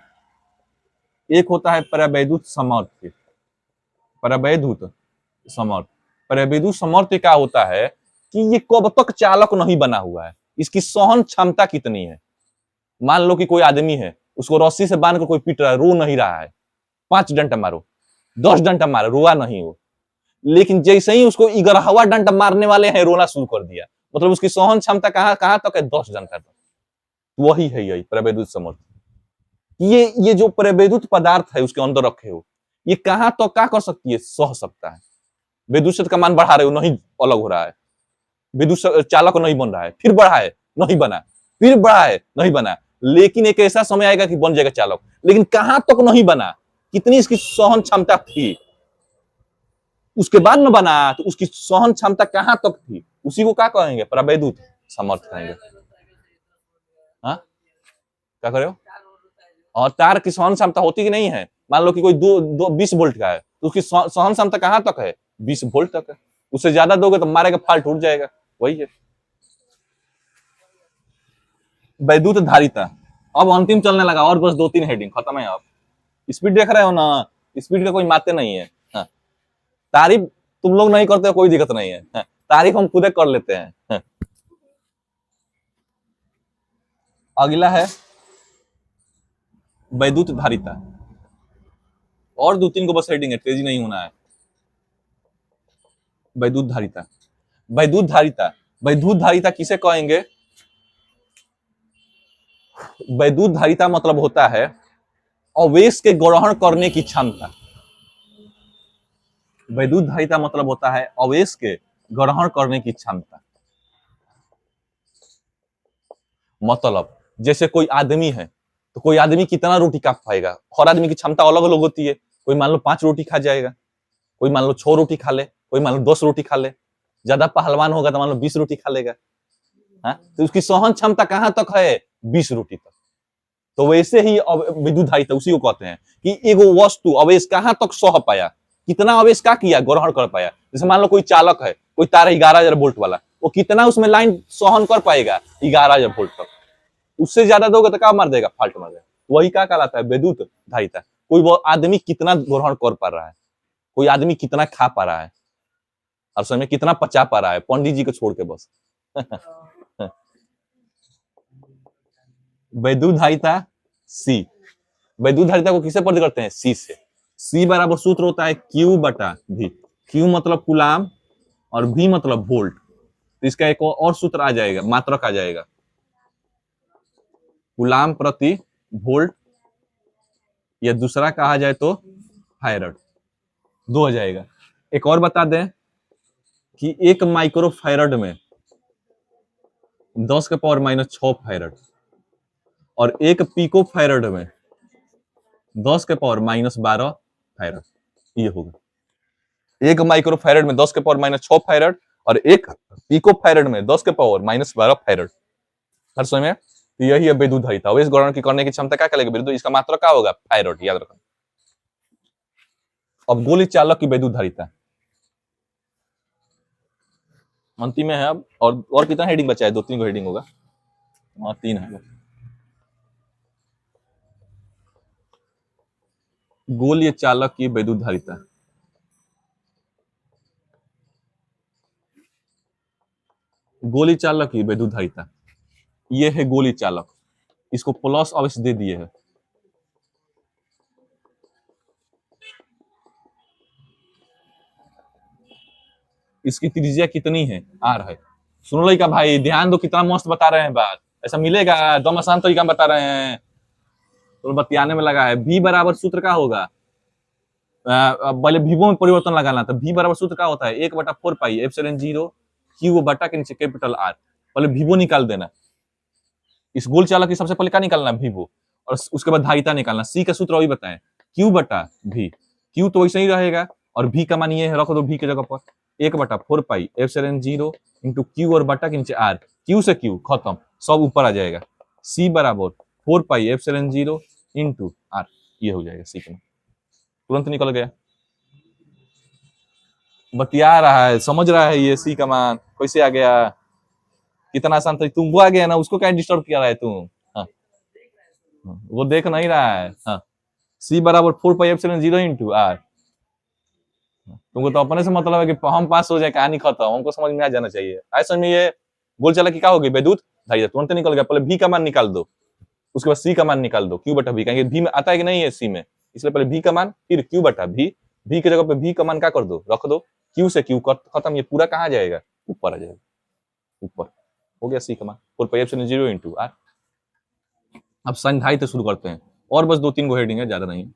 एक होता है परावैद्युत समर्थ्य। परावैद्युत समर्थ। परावैद्युत समर्थ्य क्या होता है कि ये कब तक चालक नहीं बना हुआ है, इसकी सहन क्षमता कितनी है। मान लो कि कोई आदमी है, उसको रस्सी से बांध कर कोई पीट रहा है, रो नहीं रहा है, 5 डंडा मारो, 10 डंडा मारो, रोआ नहीं हो। लेकिन जैसे ही उसको 11वां डंडा मारने वाले हैं, रोना शुरू कर दिया। मतलब उसकी सहन क्षमता कहां तक है? 10 डंडा तक। वही है यही परावैद्युत समर्थ्य। ये जो परावैद्युत पदार्थ है उसके अंदर रखे हो, ये कहां तो क्या कर सकती है? सह सकता है। विद्युत क्षेत्र का मान बढ़ा रहे हो, नहीं अलग हो रहा है। विद्युत चालक नहीं बन रहा है, फिर बढ़ा है, नहीं बना, फिर बढ़ा है, नहीं बना। लेकिन एक ऐसा समय आएगा कि बन जाएगा चालक। लेकिन कहां तक नहीं बना? कितनी इसकी सहन क्षमता थी, उसके बाद में बना, तो उसकी सहन क्षमता कहां तक थी? उसी को क्या कहेंगे? परावैद्युत समर्थ कहेंगे। हाँ, क्या करे हो? और तार की सहन क्षमता होती कि नहीं है? मान लो कि कोई 20 वोल्ट का है, तो उसकी सहन क्षमता कहां तक है? 20 वोल्ट तक है। उससे ज्यादा दोगे तो मारेगा, फाल्ट उठ जाएगा। वही है वैद्युत धारिता। अब अंतिम चलने लगा, और बस 2-3 हेडिंग खत्म है। अब स्पीड देख रहे हो ना? स्पीड का कोई माते नहीं है। हाँ। तारीफ तुम लोग नहीं करते, कोई दिक्कत नहीं है। हाँ। तारीफ हम खुद कर लेते हैं। हाँ। अगला है वैद्युत धारिता। और 2-3 को बस हेडिंग है, तेजी नहीं होना है। वैद्युत धारिता। वैद्युत धारिता, वैद्युत धारिता किसे कहेंगे? वैद्युत धारिता मतलब होता है आवेश के ग्रहण करने की क्षमता। वैद्युत धारिता मतलब होता है आवेश के ग्रहण करने की क्षमता। मतलब जैसे कोई आदमी है, तो कोई आदमी कितना रोटी खा पाएगा? हर आदमी की क्षमता अलग अलग होती है। कोई मान लो 5 रोटी खा जाएगा, कोई मान लो 6 रोटी खा ले, कोई मान लो 10 रोटी खा ले। ज्यादा पहलवान होगा तो मान लो 20 रोटी खा लेगा। हाँ? तो उसकी सहन क्षमता कहां तक है? 20 रोटी तक। तो वैसे ही विद्युत धारिता उसी को कहते हैं कि एगो वस्तु आवेश कहां तक सह पाया, कितना आवेश का किया, ग्रहण कर पाया। जैसे मान लो कोई चालक है, कोई तार 11,000 वोल्ट वाला, वो कितना उसमें लाइन सहन कर पाएगा? 11,000 वोल्ट तक। उससे ज्यादा दोगे तो क्या मार देगा? फाल्ट मार देगा। वही क्या कहलाता है? विद्युत धारिता। कोई वो आदमी कितना ग्रहण कर पा रहा है, कोई आदमी कितना खा पा रहा है, और समय कितना पचा पा रहा है, पंडित जी को छोड़ के बस। वैद्युत धारिता सी। वैद्युत धारिता को किससे प्रकट करते हैं? सी से। सी बराबर सूत्र होता है क्यू बटा भी। क्यू मतलब कुलाम और भी मतलब वोल्ट। तो इसका एक और सूत्र आ जाएगा, मात्रक आ जाएगा, कुलाम प्रति वोल्ट, या दूसरा कहा जाए तो फैरड। 2 आ जाएगा। एक और बता दें कि 1 माइक्रो फैरड में 10 के पावर -6 फैरड, और 1 पिको फैरड में 10 के पावर -12 फैरड। ये होगा 1 माइक्रो फैरड में 10 के पावर -6 फैरड, और 1 पिको फैरड में 10 के पावर -12 फैरड। हर समय में तो यही है विद्युत धारिता। आवेश ग्रहण की करने की क्षमता क्या कहलाएगी? विद्युत, इसका मात्रा क्या होगा? फैरड, याद रखना। अब गोली चालक की विद्युत धारिता अंतिम में है अब। और कितना हेडिंग बचा है? 2-3 को हेडिंग होगा। हाँ, 3 है। गोलीय चालक की विद्युत धारिता। गोली चालक की विद्युत धारिता, ये है गोली चालक। इसको प्लस आवेश दे दिए है। इसकी त्रिज्या कितनी है? आर है। सुन लो का भाई, ध्यान दो, कितना मस्त बता रहे हैं बात। ऐसा मिलेगा? दम आसान तरीका में बता रहे हैं, तो बतियाने में लगा है। भी बराबर सूत्र का होगा, पहले वीवो में परिवर्तन लगाना। तो भी बराबर सूत्र का होता है 1/4 पाई एप्सिलॉन 0 क्यू बटा के नीचे कैपिटल आर। पहले वीवो निकाल देना। इस गोल चालक की सबसे पहले क्या निकालना? वीवो। और उसके बाद धारिता निकालना। सी का सूत्र अभी बताएं, क्यू बटा भी, क्यू तो वैसे ही रहेगा और भी का मान ये है, रख दो भी की जगह पर 1/4 पाई एप्सिलॉन 0 इंटू क्यू और बटा के नीचे आर, क्यू से क्यू खत्म, सब ऊपर आ जाएगा। सी बराबर 4 पाई एप्सिलॉन 0 इंटू आर, ये हो जाएगा सी का मान, तुरंत निकल गया। बतिया रहा है, समझ रहा है ये सी का मान कैसे आ गया, कितना आसान था। तुमको आ गया ना, उसको क्या डिस्टर्ब किया रहा है तुम? हाँ, वो देख नहीं रहा है। हाँ, सी बराबर 4 पाई एप्सिलॉन 0 इंटू आर। तुमको तो अपने से मतलब है कि हम पास हो जाए, कहानी खत्म, हमको समझ में आ जाना चाहिए। ऐसा में ये बोल चला कि क्या होगी वैद्युत धारिता, तुरंत निकल गया। पहले भी का मान निकाल दो, उसके बाद सी का मान निकाल दो, क्यू बटा भी, कहेंगे भी में आता है कि नहीं है सी में, इसलिए पहले भी का मान फिर क्यू बटा भी, भी की जगह पे भी का मान क्या कर दो, रख दो, क्यू से क्यू खत्म, ये पूरा कहाँ जाएगा, ऊपर आ जाएगा, ऊपर हो गया सी का मान 4 पाई एप्सिलॉन 0 इंटू आर। अब संधारित्र शुरू करते हैं, और बस 2-3 गो हेडिंग है, ज्यादा नहीं।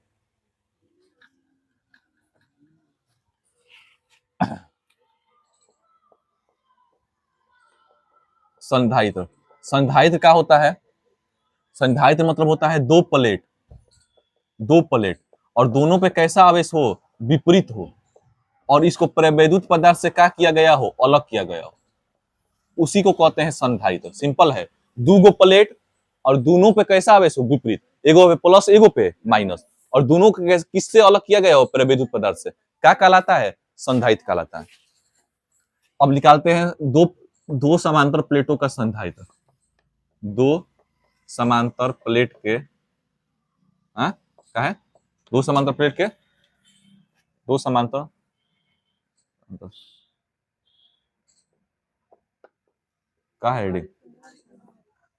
संधारित्र, संधारित्र क्या होता है? संधारित्र मतलब होता है दो प्लेट, दो प्लेट और दोनों पे कैसा आवेश हो, विपरीत हो, और इसको प्रवैद्युत पदार्थ से क्या किया गया हो, अलग किया गया हो, उसी को कहते हैं संधारित्र। सिंपल है, दो गो प्लेट और दोनों पे कैसा आवेश हो, विपरीत, एगो पे प्लस एगो पे माइनस, और दोनों को किससे अलग किया गया हो, प्रवैद्युत पदार्थ से, क्या कहलाता है, संधारित्र कहलाता है। अब निकालते हैं दो दो समांतर प्लेटों का संधारित्र, दो समांतर प्लेट के, हाँ क्या है, दो समांतर प्लेट के, दो समांतर, क्या है हेडिंग,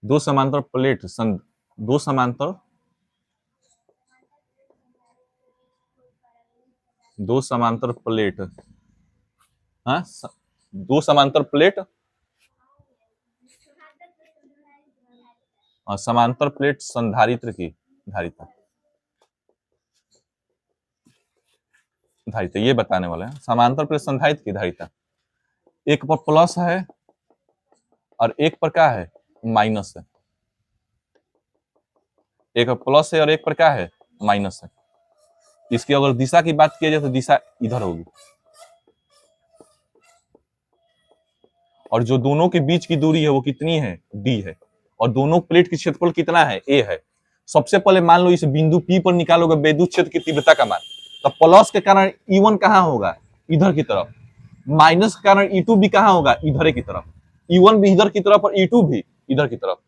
दो समांतर प्लेट दो समांतर, दो समांतर प्लेट, हाँ दो समांतर प्लेट, समांतर प्लेट संधारित्र की धारिता, धारिता ये बताने वाले हैं, समांतर प्लेट संधारित्र की धारिता, एक पर प्लस है और एक पर क्या है, माइनस है, एक पर प्लस है और एक पर क्या है, माइनस है। इसकी अगर दिशा की बात की जाए तो दिशा इधर होगी, और जो दोनों के बीच की दूरी है वो कितनी है, डी है, और दोनों प्लेट की क्षेत्रफल कितना है, ए है। सबसे पहले मान लो इस बिंदु पी पर निकालोगे वैद्युत क्षेत्र की तीव्रता का मान, तो प्लस के कारण E1 कहाँ होगा, इधर की तरफ, माइनस के कारण E2 भी कहाँ होगा, इधर की तरफ, E1 भी इधर की तरफ और E2 भी इधर की तरफ।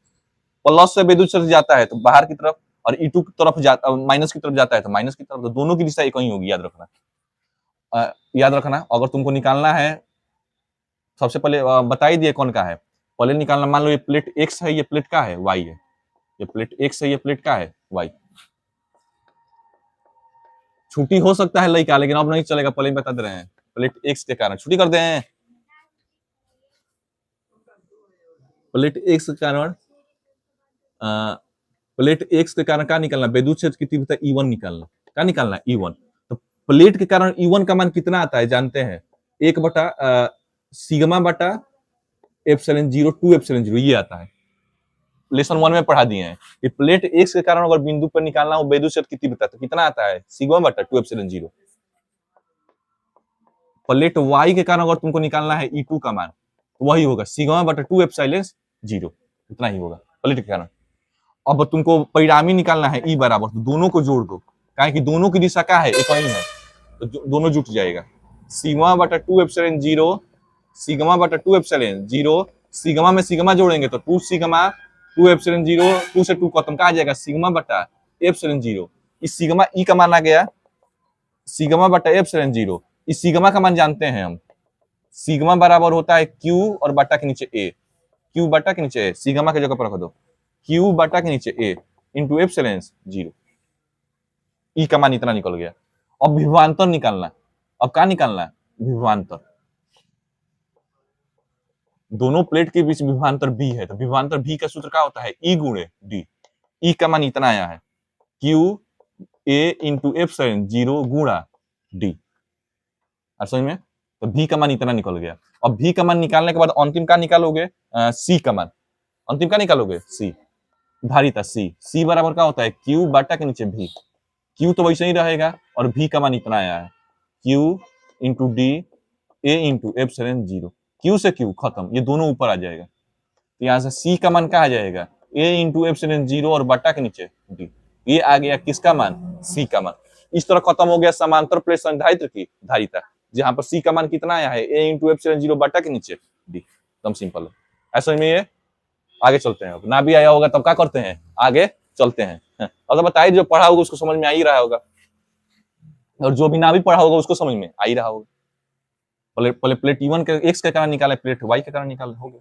प्लस से वैद्युत क्षेत्र जाता है तो बाहर की तरफ, और E2 की तरफ जाता, माइनस की तरफ जाता है तो माइनस की तरफ, तो दोनों की दिशा एक ही होगी, याद रखना। याद रखना, अगर तुमको निकालना है, सबसे पहले बता ही दिए कौन का है, पहले निकालना, मान लो ये प्लेट एक्स है, ये प्लेट का है, वाई है, ये प्लेट एक्स है, ये प्लेट का है, वाई। छुट्टी हो सकता है लड़का, लेकिन अब नहीं चलेगा, पहले ही बता दे रहे हैं, प्लेट एक्स के कारण छुट्टी कर दें, प्लेट एक्स के कारण, प्लेट एक्स के कारण क्या निकालना, वैद्युत क्षेत्र की तीव्रता E1 निकालना, क्या निकालना, E1। तो प्लेट के कारण E1 का मान कितना आता है जानते हैं, 1 बटा सिग्मा बटा एप्सिलॉन 0 2 एप्सिलॉन 0, ये आता है, लेसन 1 में पढ़ा दिए हैं कि प्लेट एक्स के कारण अगर बिंदु पर निकालना हो वैद्युत क्षेत्र की तीव्रता, तो कितना आता है, सिग्मा बटा 2 एप्सिलॉन 0। प्लेट वाई के कारण अगर तुमको निकालना है E2 का मान, तो वही होगा सिग्मा बटा 2 एप्सिलॉन 0, इतना ही होगा प्लेट के कारण। अब तुमको परिणामी निकालना है E बराबर, तो दोनों को जोड़ दो, काहे कि दोनों की दिशा क्या है, एक ही है, तो दोनों जुट जाएगा, सिग्मा बटा 2 एप्सिलॉन 0, सिग्मा बटा 2 एप्सिलॉन 0, सिग्मा में सिग्मा जोड़ेंगे तो 2 सिग्मा 2 एप्सिलॉन 0, 2 से 2 खत्म, कहा जाएगा सिग्मा बटा एप्सिलॉन 0। इस सिग्मा ई का मान आ गया सिग्मा बटा एप्सिलॉन 0। इस सिग्मा का मान जानते हैं हम, सिग्मा बराबर होता है क्यू और बटा के नीचे ए, क्यू बटा के नीचे ए, सिग्मा की जगह पर रख दो, क्यू बटा के नीचे ए इंटू एप्सिलॉन 0। ई का मान इतना निकल गया। अब विभवांतर निकालना, अब क्या निकालना है, विभवांतर, दोनों प्लेट के बीच विभवांतर बी है, तो विभवांतर बी का सूत्र क्या होता है, ई गुणे डी। ई का मान इतना आया है, क्यू ए इंटू एप्सिलॉन 0 गुणा डी, समझ में, तो भी का मान इतना निकल गया। अब भी का मान निकालने के बाद अंतिम का निकालोगे, सी का मान, अंतिम का निकालोगे सी, धारिता सी बराबर क्या होता है, क्यू बटा के नीचे भी। क्यू तो वैसे ही रहेगा और भी का मान इतना आया है, Q into D A into epsilon zero. Q से क्यू खत्म, ये दोनों ऊपर आ जाएगा, तो यहाँ से सी का मान क्या आ जाएगा, ए इंटू एप्सिलॉन जीरो और बटा के नीचे डी। ये आ गया किसका मान, सी का मान। इस तरह खत्म हो गया समांतर प्लेट संधारित्र की धारिता, जहां पर सी का मान कितना आया है, ए इंटू एप्सिलॉन जीरो बटा के नीचे डी। एकदम सिंपल है, ऐसा में ये आगे चलते हैं। अब ना भी आया होगा तब क्या करते हैं, आगे चलते हैं। और तो बताइए, जो पढ़ा होगा उसको समझ में आ ही रहा होगा, और जो भी ना भी पढ़ा होगा उसको समझ में आ ही रहा होगा। पहले पहले प्लेट टी1 के एक्स के कारण निकाले, प्लेट वाई के कारण निकाले, हो गया।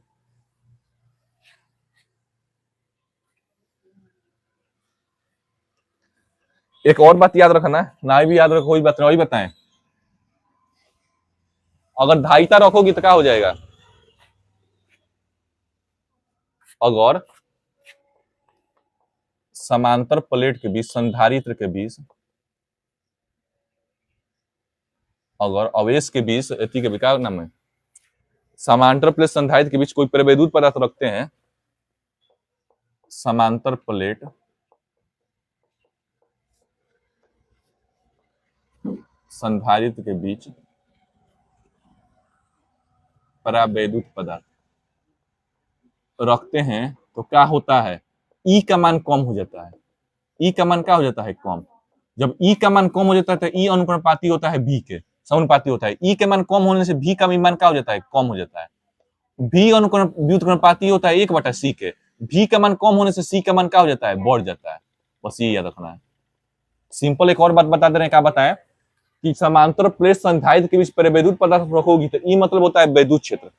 एक और बात याद रखना, ना भी याद रखो, वही बात वही बताएं। अगर धारिता रखोगी तो क्या हो जाएगा, अगर समांतर प्लेट के बीच, संधारित्र के बीच, अगर अवेश के बीच, एथी के क्या नाम है, समांतर प्लेट संधारित्र के बीच कोई प्रवेदूत पदार्थ रखते हैं, समांतर प्लेट संधारित्र के बीच परावैद्युत पदार्थ रखते हैं, तो क्या होता है, ई का मान कम हो जाता है। ई का मान क्या हो जाता है, कम। जब ई का मान कम हो जाता है तो ई अनुपाती होता है बी के, समानुपाती होता है। ई के मान कम होने से भी का मान क्या हो जाता है, कम हो जाता है। भी व्युत्क्रमपाती होता है 1/c के, भी का मान कम होने से सी का मान क्या हो जाता है, बढ़ जाता है। बस ये याद रखना है। सिंपल एक और बात बता दे रहे हैं, क्या बताएं कि समांतर प्लेट संधारित्र के बीच परिवैद्युत पदार्थ रखोगी तो ई मतलब होता है वैद्युत क्षेत्र।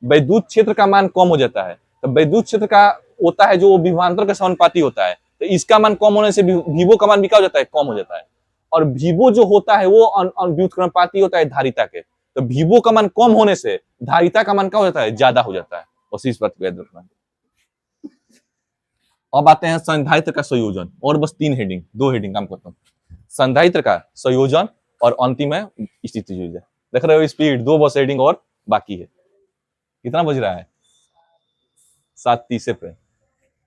वैद्युत क्षेत्र का मान कम हो जाता है, तो वैद्युत क्षेत्र का होता है जो विभवांतर के समानुपाती होता है, तो इसका मान कम होने से वीवो का मान भी क्या हो जाता है, कम हो जाता है। और वीवो जो होता है वो व्युत्क्रमपाती होता है धारिता के, तो वीवो का मान कम होने से धारिता का मान क्या हो जाता है, ज्यादा हो जाता है। बस इस बात को याद रखना। अब आते हैं संधारित्र का संयोजन, और बस 3 हेडिंग, 2 हेडिंग काम करता हूँ। संधारित्र का संयोजन और अंतिम है स्थिति ऊर्जा। देख रहे हो स्पीड, 2 बस हेडिंग और बाकी है। कितना बज रहा है, 7:30 पे,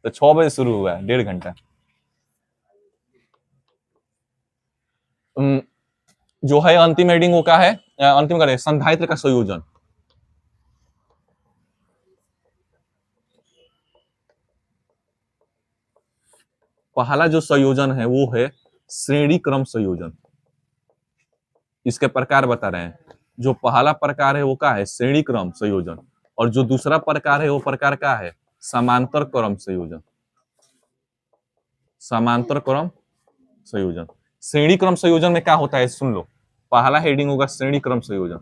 तो 6 बजे शुरू हुआ है, 1.5 घंटा। जो है अंतिम हेडिंग वो क्या है, अंतिम का संधारित्र का संयोजन। पहला जो संयोजन है वो है श्रेणी क्रम संयोजन। इसके प्रकार बता रहे हैं। जो पहला प्रकार है वो क्या है, श्रेणी क्रम संयोजन, और जो दूसरा प्रकार है वो प्रकार क्या है, समांतर क्रम संयोजन। समांतर क्रम संयोजन। श्रेणी क्रम संयोजन में क्या होता है, सुन लो। पहला हेडिंग होगा श्रेणी क्रम संयोजन।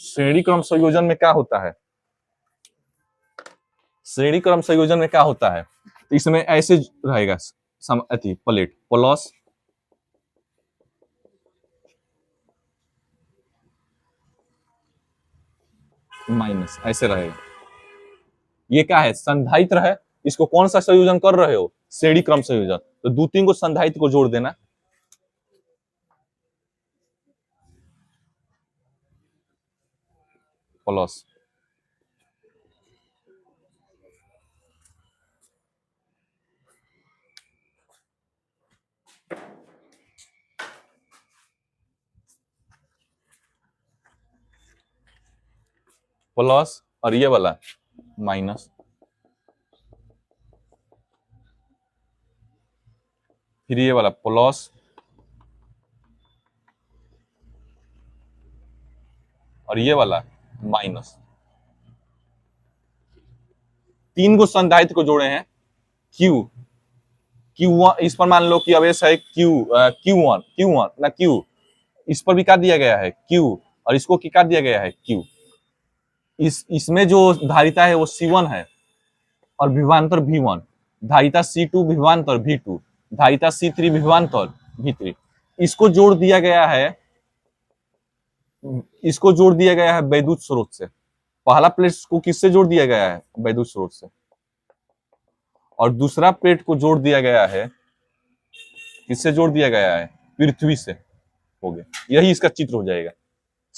श्रेणी क्रम संयोजन में क्या होता है, श्रेणी क्रम संयोजन में क्या होता है, तो इसमें ऐसे रहेगा, प्लेट प्लस माइनस, ऐसे रहेगा। ये क्या है, संधारित्र है। इसको कौन सा संयोजन कर रहे हो, श्रेणी क्रम संयोजन, तो 2-3 को संधारित्र को जोड़ देना। प्लस प्लस और ये वाला माइनस, फिर ये वाला प्लस और ये वाला माइनस। 3 को संधारित्र को जोड़े हैं, क्यू Q1, इस पर मान लो कि अवेश है Q1 ना Q, इस पर भी क्या दिया गया है Q, और इसको क्या दिया गया है Q। इसमें जो धारिता है वो C1 है और विभवांतर V1, धारिता C2 विभवांतर V2, धारिता C3 विभवांतर V3। इसको जोड़ दिया गया है, इसको जोड़ दिया गया है वैद्युत स्रोत से। पहला प्लेट को किससे जोड़ दिया गया है, वैद्युत स्रोत से, और दूसरा प्लेट को जोड़ दिया गया है, किससे जोड़ दिया गया है, पृथ्वी से। हो गया, यही इसका चित्र हो जाएगा।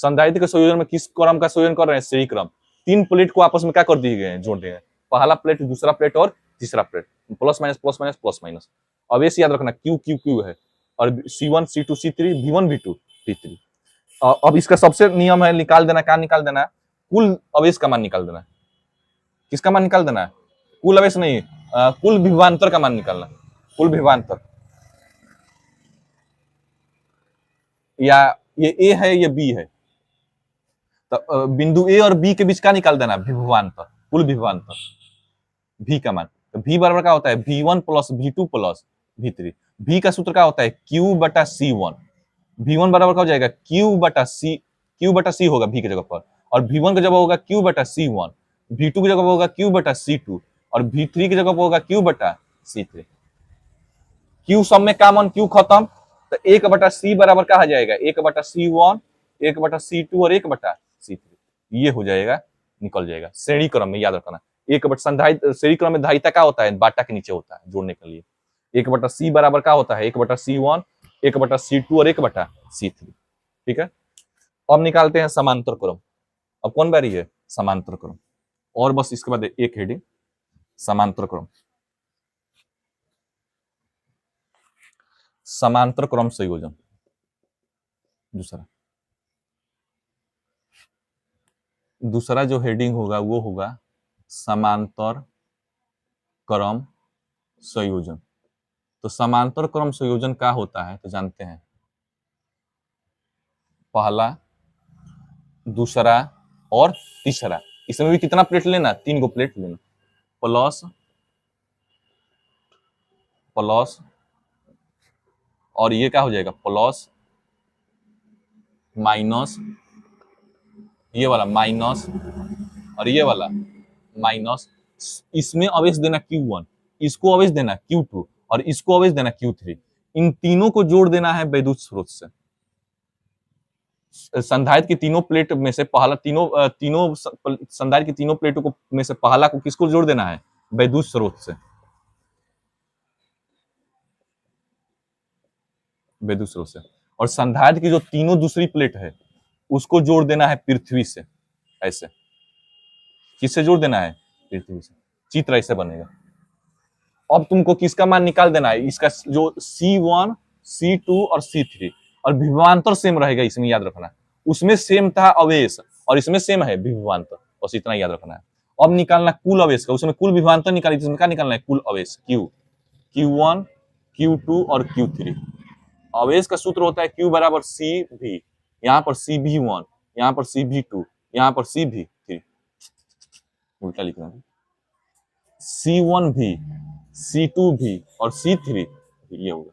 संधारित्र के संयोजन में किस क्रम का संयोजन कर रहे हैं? श्रेणी क्रम। तीन प्लेट को आपस में क्या कर दिए गए हैं? जोड़ दिए हैं। पहला प्लेट, दूसरा प्लेट और तीसरा plate, plus minus plus minus plus minus. अब ये याद रखना, क्यू क्यू क्यू है, और C1 C2 C3 V1 V2 V3। अब इसका सबसे नियम है निकाल देना, क्या निकाल देना है? कुल अवेश का मान निकाल देना है। किसका मान निकाल देना है? कुल अवेश नहीं, कुल विभवांतर का मान निकालना। कुल विभवांतर, या ये ए है ये बी है, तो बिंदु ए और बी के बीच का निकाल देना? विभवांतर, कुल विभवांतर, भी का मान। तो भी बराबर क्या होता है? V1 plus V2 plus V3। भी का सूत्र क्या होता है? Q बटा C1। V1 बराबर क्या हो जाएगा? Q बटा C होगा भी की जगह पर, और V1 की जगह होगा Q बटा C1, V2 की जगह होगा Q बटा C2, और V3 की जगह होगा Q बटा C3। Q सब में कॉमन, Q खत्म, तो 1 बटा C बराबर क्या आ जाएगा? 1 बटा C1, 1 बटा C2 और 1 बटा C3। ये हो जाएगा, निकल जाएगा। श्रेणी क्रम में याद रखना, 1 बटा संधारित्र श्रेणी क्रम में धारिता क्या होता है? बाटा के नीचे होता है जोड़ने के लिए। 1 बटा C बराबर क्या होता है? 1 बटा C1, 1 बटा C2 और 1 बटा C3। ठीक है, अब निकालते हैं समांतर क्रम। अब कौन बारी है? समांतर क्रम। और बस इसके बाद एक हेडिंग, समांतर क्रम। समांतर क्रम संयोजन दूसरा जो हेडिंग होगा वो होगा समांतर क्रम संयोजन। तो समांतर क्रम संयोजन क्या होता है तो जानते हैं। पहला, दूसरा और तीसरा, इसमें भी कितना प्लेट लेना? 3 गो प्लेट लेना। प्लस प्लस, और ये क्या हो जाएगा? प्लस माइनस, ये वाला माइनस, और ये वाला माइनस। इसमें आवेश देना Q1, इसको आवेश देना Q2, और इसको आवेश देना Q3। इन तीनों को जोड़ देना है वैद्युत स्रोत से। संधारित्र की तीनों प्लेट में से पहला, तीनों संधारित्र की तीनों प्लेटों को में से पहला को किसको जोड़ देना है? वैद्युत स्रोत से। वैद्युत स्रोत से। और संधारित्र की जो तीनों दूसरी प्लेट है उसको जोड़ देना है पृथ्वी से। ऐसे किससे जोड़ देना है? पृथ्वी से। चित्र ऐसे बनेगा। अब तुमको किसका मान निकाल देना है? इसका जो C1 C2 और C3, और विभवांतर सेम रहेगा, इसमें याद रखना। उसमें सेम था अवेश और इसमें सेम है विभवांतर, बस इतना याद रखना है। अब निकालना कुल अवेश का, उसमें कुल विभवांतर निकाली, इसमें क्या निकालना है? कुल अवेश Q1 Q2 और Q3। अवेश का सूत्र होता है Q बराबर CV, यहाँ पर CV1, यहाँ पर CV2, यहाँ पर CV3। उल्टा लिखना है, C1 भी, C2 भी और C3, ये होगा।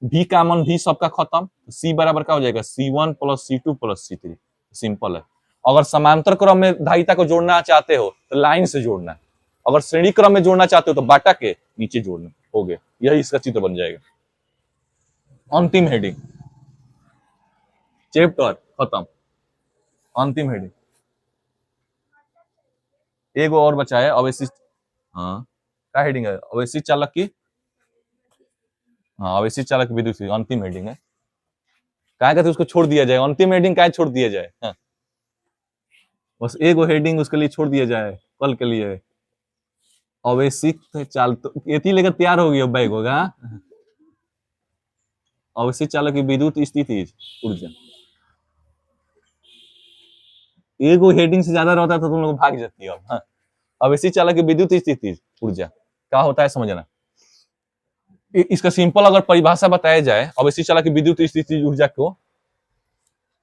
भी का मान भी सबका खत्म, C बराबर क्या हो जाएगा? C1 plus C2 plus C3। Simple है। अगर समांतर क्रम में धारिता को जोड़ना चाहते हो तो लाइन से जोड़ना है, अगर श्रेणी क्रम में जोड़ना चाहते हो तो बाटा के नीचे जोड़ना। हो गया, यही इसका चित्र बन जाएगा। अंतिम हेडिंग, चैप्टर खत्म। अंतिम हेडिंग, एक और बचा है अवशिष्ट। हाँ, क्या हेडिंग है? अवशिष्ट चालक की, हाँ अवशिष्ट चालक विद्युत, अंतिम हेडिंग है। क्या कहते उसको छोड़ दिया जाए? अंतिम हेडिंग क्या छोड़ दिया जाए? हाँ। बस एक हेडिंग उसके लिए छोड़ दिया जाए कल के लिए। अवशिष्ट चाल तो ये लेकर तैयार हो गया, बैग होगा। अवशिष्ट चालक की विद्युत स्थिति ऊर्जा, एक हेडिंग से ज्यादा रहता तो तुम लोग भाग जाती हो। हाँ, अवशिष्ट चालक की विद्युत स्थिति ऊर्जा क्या होता है समझना। इसका सिंपल अगर परिभाषा बताया जाए अवशिष्ट चालक की विद्युत स्थिति ऊर्जा को,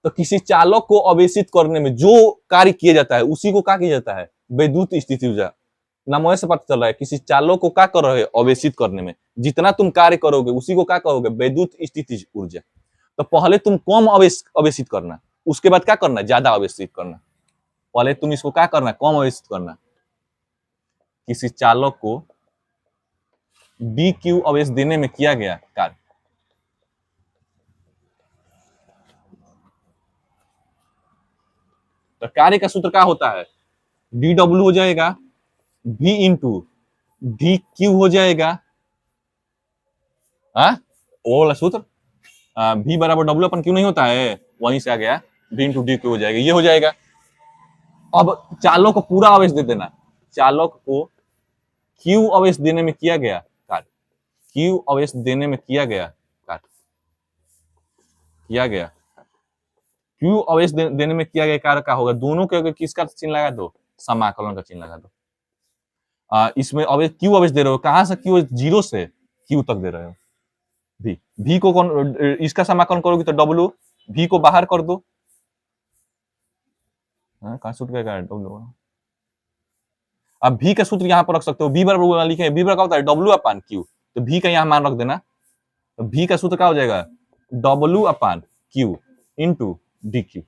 तो किसी चालक को अवेशित करने में जो कार्य किया जाता है उसी को क्या किया जाता है? विद्युत स्थिति ऊर्जा। नाम से पता चल रहा है किसी चालक को क्या कर रहे हो? अवेशित करने में जितना तुम कार्य करोगे उसी को क्या कहोगे? विद्युत स्थिति ऊर्जा। तो पहले तुम कम अवेशित करना, उसके बाद क्या करना? ज्यादा अवेशित करना। पहले तुम इसको क्या करना? कम अवेशित करना। किसी चालक को BQ आवेश देने में किया गया कार्य, तो कार्य का सूत्र क्या होता है? DW हो जाएगा V इंटू DQ हो जाएगा, हाँ वो वाला सूत्र। V बराबर W अपन क्यों नहीं होता है, वहीं से आ गया v इंटू डी क्यू हो जाएगा, ये हो जाएगा। अब चालक को पूरा आवेश दे देना, चालक को क्यू आवेश देने में किया गया कार्य, क्यू आवेश देने में किया गया कार्य, किया गया क्यू आवेश देने में किया गया कार्य का होगा, दोनों के किसका चिन्ह लगा दो, समाकलन का चिन्ह लगा दो। इसमें आवेश क्यू आवेश दे रहे हो, कहां से क्यू, जीरो से क्यू तक दे रहे हो। भी को कौन, इसका समाकलन करोगे तो डब्ल्यू, भी को बाहर कर दो, कहां सूत्र क्या डब्ल्यू, अब भी का सूत्र यहां पर रख सकते हो, बी बराबर लिखे, बी बराबर क्या होता है डब्ल्यू अपान क्यू, तो भी का यहां मान रख देना, तो भी का सूत्र क्या हो जाएगा डब्ल्यू अपान क्यू इंटू डी क्यू।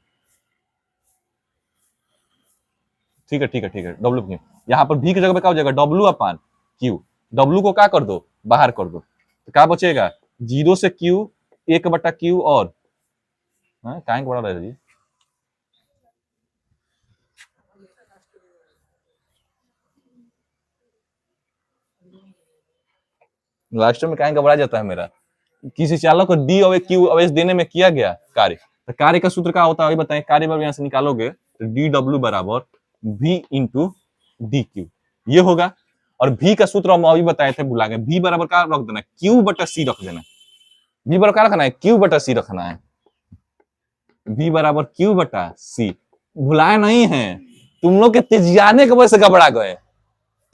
ठीक है ठीक है ठीक है, डब्ल्यू क्यू, यहाँ पर भी की जगह पे क्या हो जाएगा डब्ल्यू अपान क्यू, डब्ल्यू को क्या कर दो बाहर कर दो, तो क्या बचेगा जीरो से क्यू, एक बटा क्यू, और कहां बड़ा रहेगा जी, लास्ट में कहां घबरा जाता है मेरा, किसी चालक को डी और क्यू आवेश देने में किया गया कार्य, तो कार्य का सूत्र क्या होता है बताएं, कार्य बराबर यहां से निकालोगे तो डी डब्ल्यू बराबर v इंटू डी क्यू, ये होगा। और v का सूत्र हम अभी बताए थे, भुला गए, v बराबर क्या रख देना, q बटा c रख देना, v बराबर क्या रखना है, q बटा c रखना है, v बराबर q बटा c, भुलाए नहीं है, तुम लोग के तेजियाने की वजह से घबरा गए,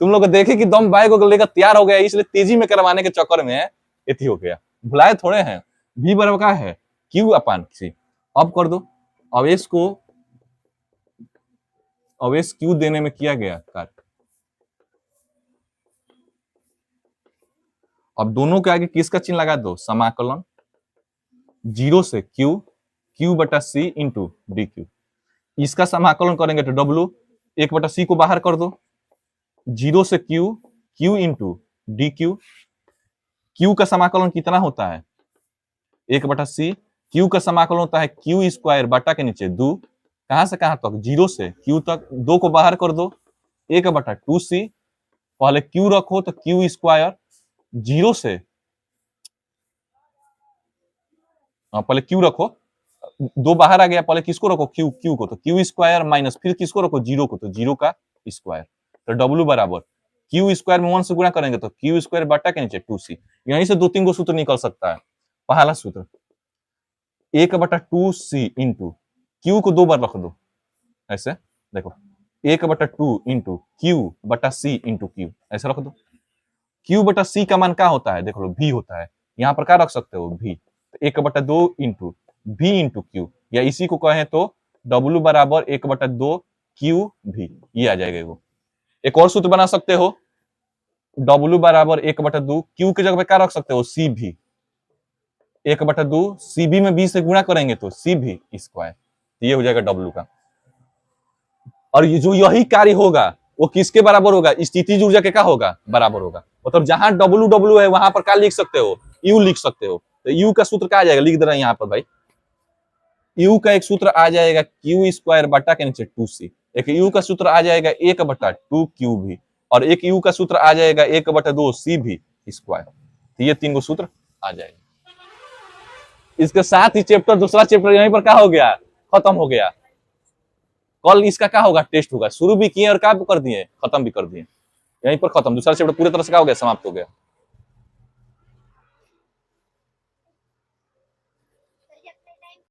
तुम लोग देखे कि दम बाइक को लेकर तैयार हो गया, इसलिए तेजी में करवाने के चक्कर में इति हो गया, भुलाए थोड़े हैं। v बराबर क्या है q अपान c, अब कर दो, आवेश को आवेश q देने में किया गया कार्य, अब दोनों के आगे किसका चिन्ह लगा दो, समाकलन, जीरो से क्यू, क्यू बटा सी इंटू डी क्यू, इसका समाकलन करेंगे तो डब्ल्यू, एक बटा सी को बाहर कर दो, जीरो से Q, Q into D Q, Q का समाकलन कितना होता है एक बटा सी, क्यू का समाकलन होता है क्यू स्क्वायर बटा के नीचे दो, कहां से कहां तक, जीरो से क्यू तक, दो को बाहर कर दो, एक बटा टू सी, पहले क्यू रखो तो क्यू स्क्वायर, जीरो से पहले क्यू रखो, दो बाहर आ गया, पहले किसको रखो क्यू, क्यू को, तो क्यू स्क्वायर माइनस फिर किसको रखो जीरो को, तो जीरो का स्क्वायर, तो डब्ल्यू बराबर क्यू स्क्वायर में वन से गुणा करेंगे तो क्यू स्क्वायर बटा के नीचे टू सी, यहीं से दो तीन को सूत्र निकल सकता है। पहला सूत्र एक बटा टू सी इंटू क्यू को दो बार रख दो, ऐसे देखो एक बटा टू इंटू क्यू बटा सी इंटू क्यू, ऐसे रख दो, क्यू बटा सी का मान क्या होता है देख लो भी होता है, यहाँ पर क्या रख सकते हो भी, तो एक बटा दो इंटू भी इंटू क्यू, या इसी को कहें तो डब्ल्यू बराबर एक बटा दो क्यू भी, ये आ जाएगा वो। एक और सूत्र बना सकते हो, डब्ल्यू बराबर एक बटा दो, क्यू की जगह पे क्या रख सकते हो सी भी, एक बटा दो सी बी में बी से गुणा करेंगे तो सी भी स्क्वायर, ये हो जाएगा डब्ल्यू का। और ये जो यही कार्य होगा वो किसके बराबर होगा, स्थितिज ऊर्जा के क्या होगा बराबर होगा, मतलब जहां डब्ल्यू डब्ल्यू है वहां पर क्या लिख सकते हो, यू लिख सकते हो, तो यू का सूत्र क्या आ जाएगा, लिख दे रहे हैं यहाँ पर भाई, यू का एक सूत्र आ जाएगा क्यू स्क्वायर बटा के नीचे टू सी, एक यू का सूत्र आ जाएगा एक बटा टू क्यू भी, और एक यू का सूत्र आ जाएगा एक बटा दो सी भी स्क्वायर, तो ये तीन को सूत्र आ जाएगा। इसके साथ ही चैप्टर, दूसरा चैप्टर यहीं पर क्या हो गया, खत्म हो गया। कल इसका क्या होगा, टेस्ट होगा, शुरू भी किए और क्या कर दिए, खत्म भी कर दिए, यहीं पर खत्म, दूसरा चैप्टर पूरी तरह से क्या हो गया, समाप्त हो गया।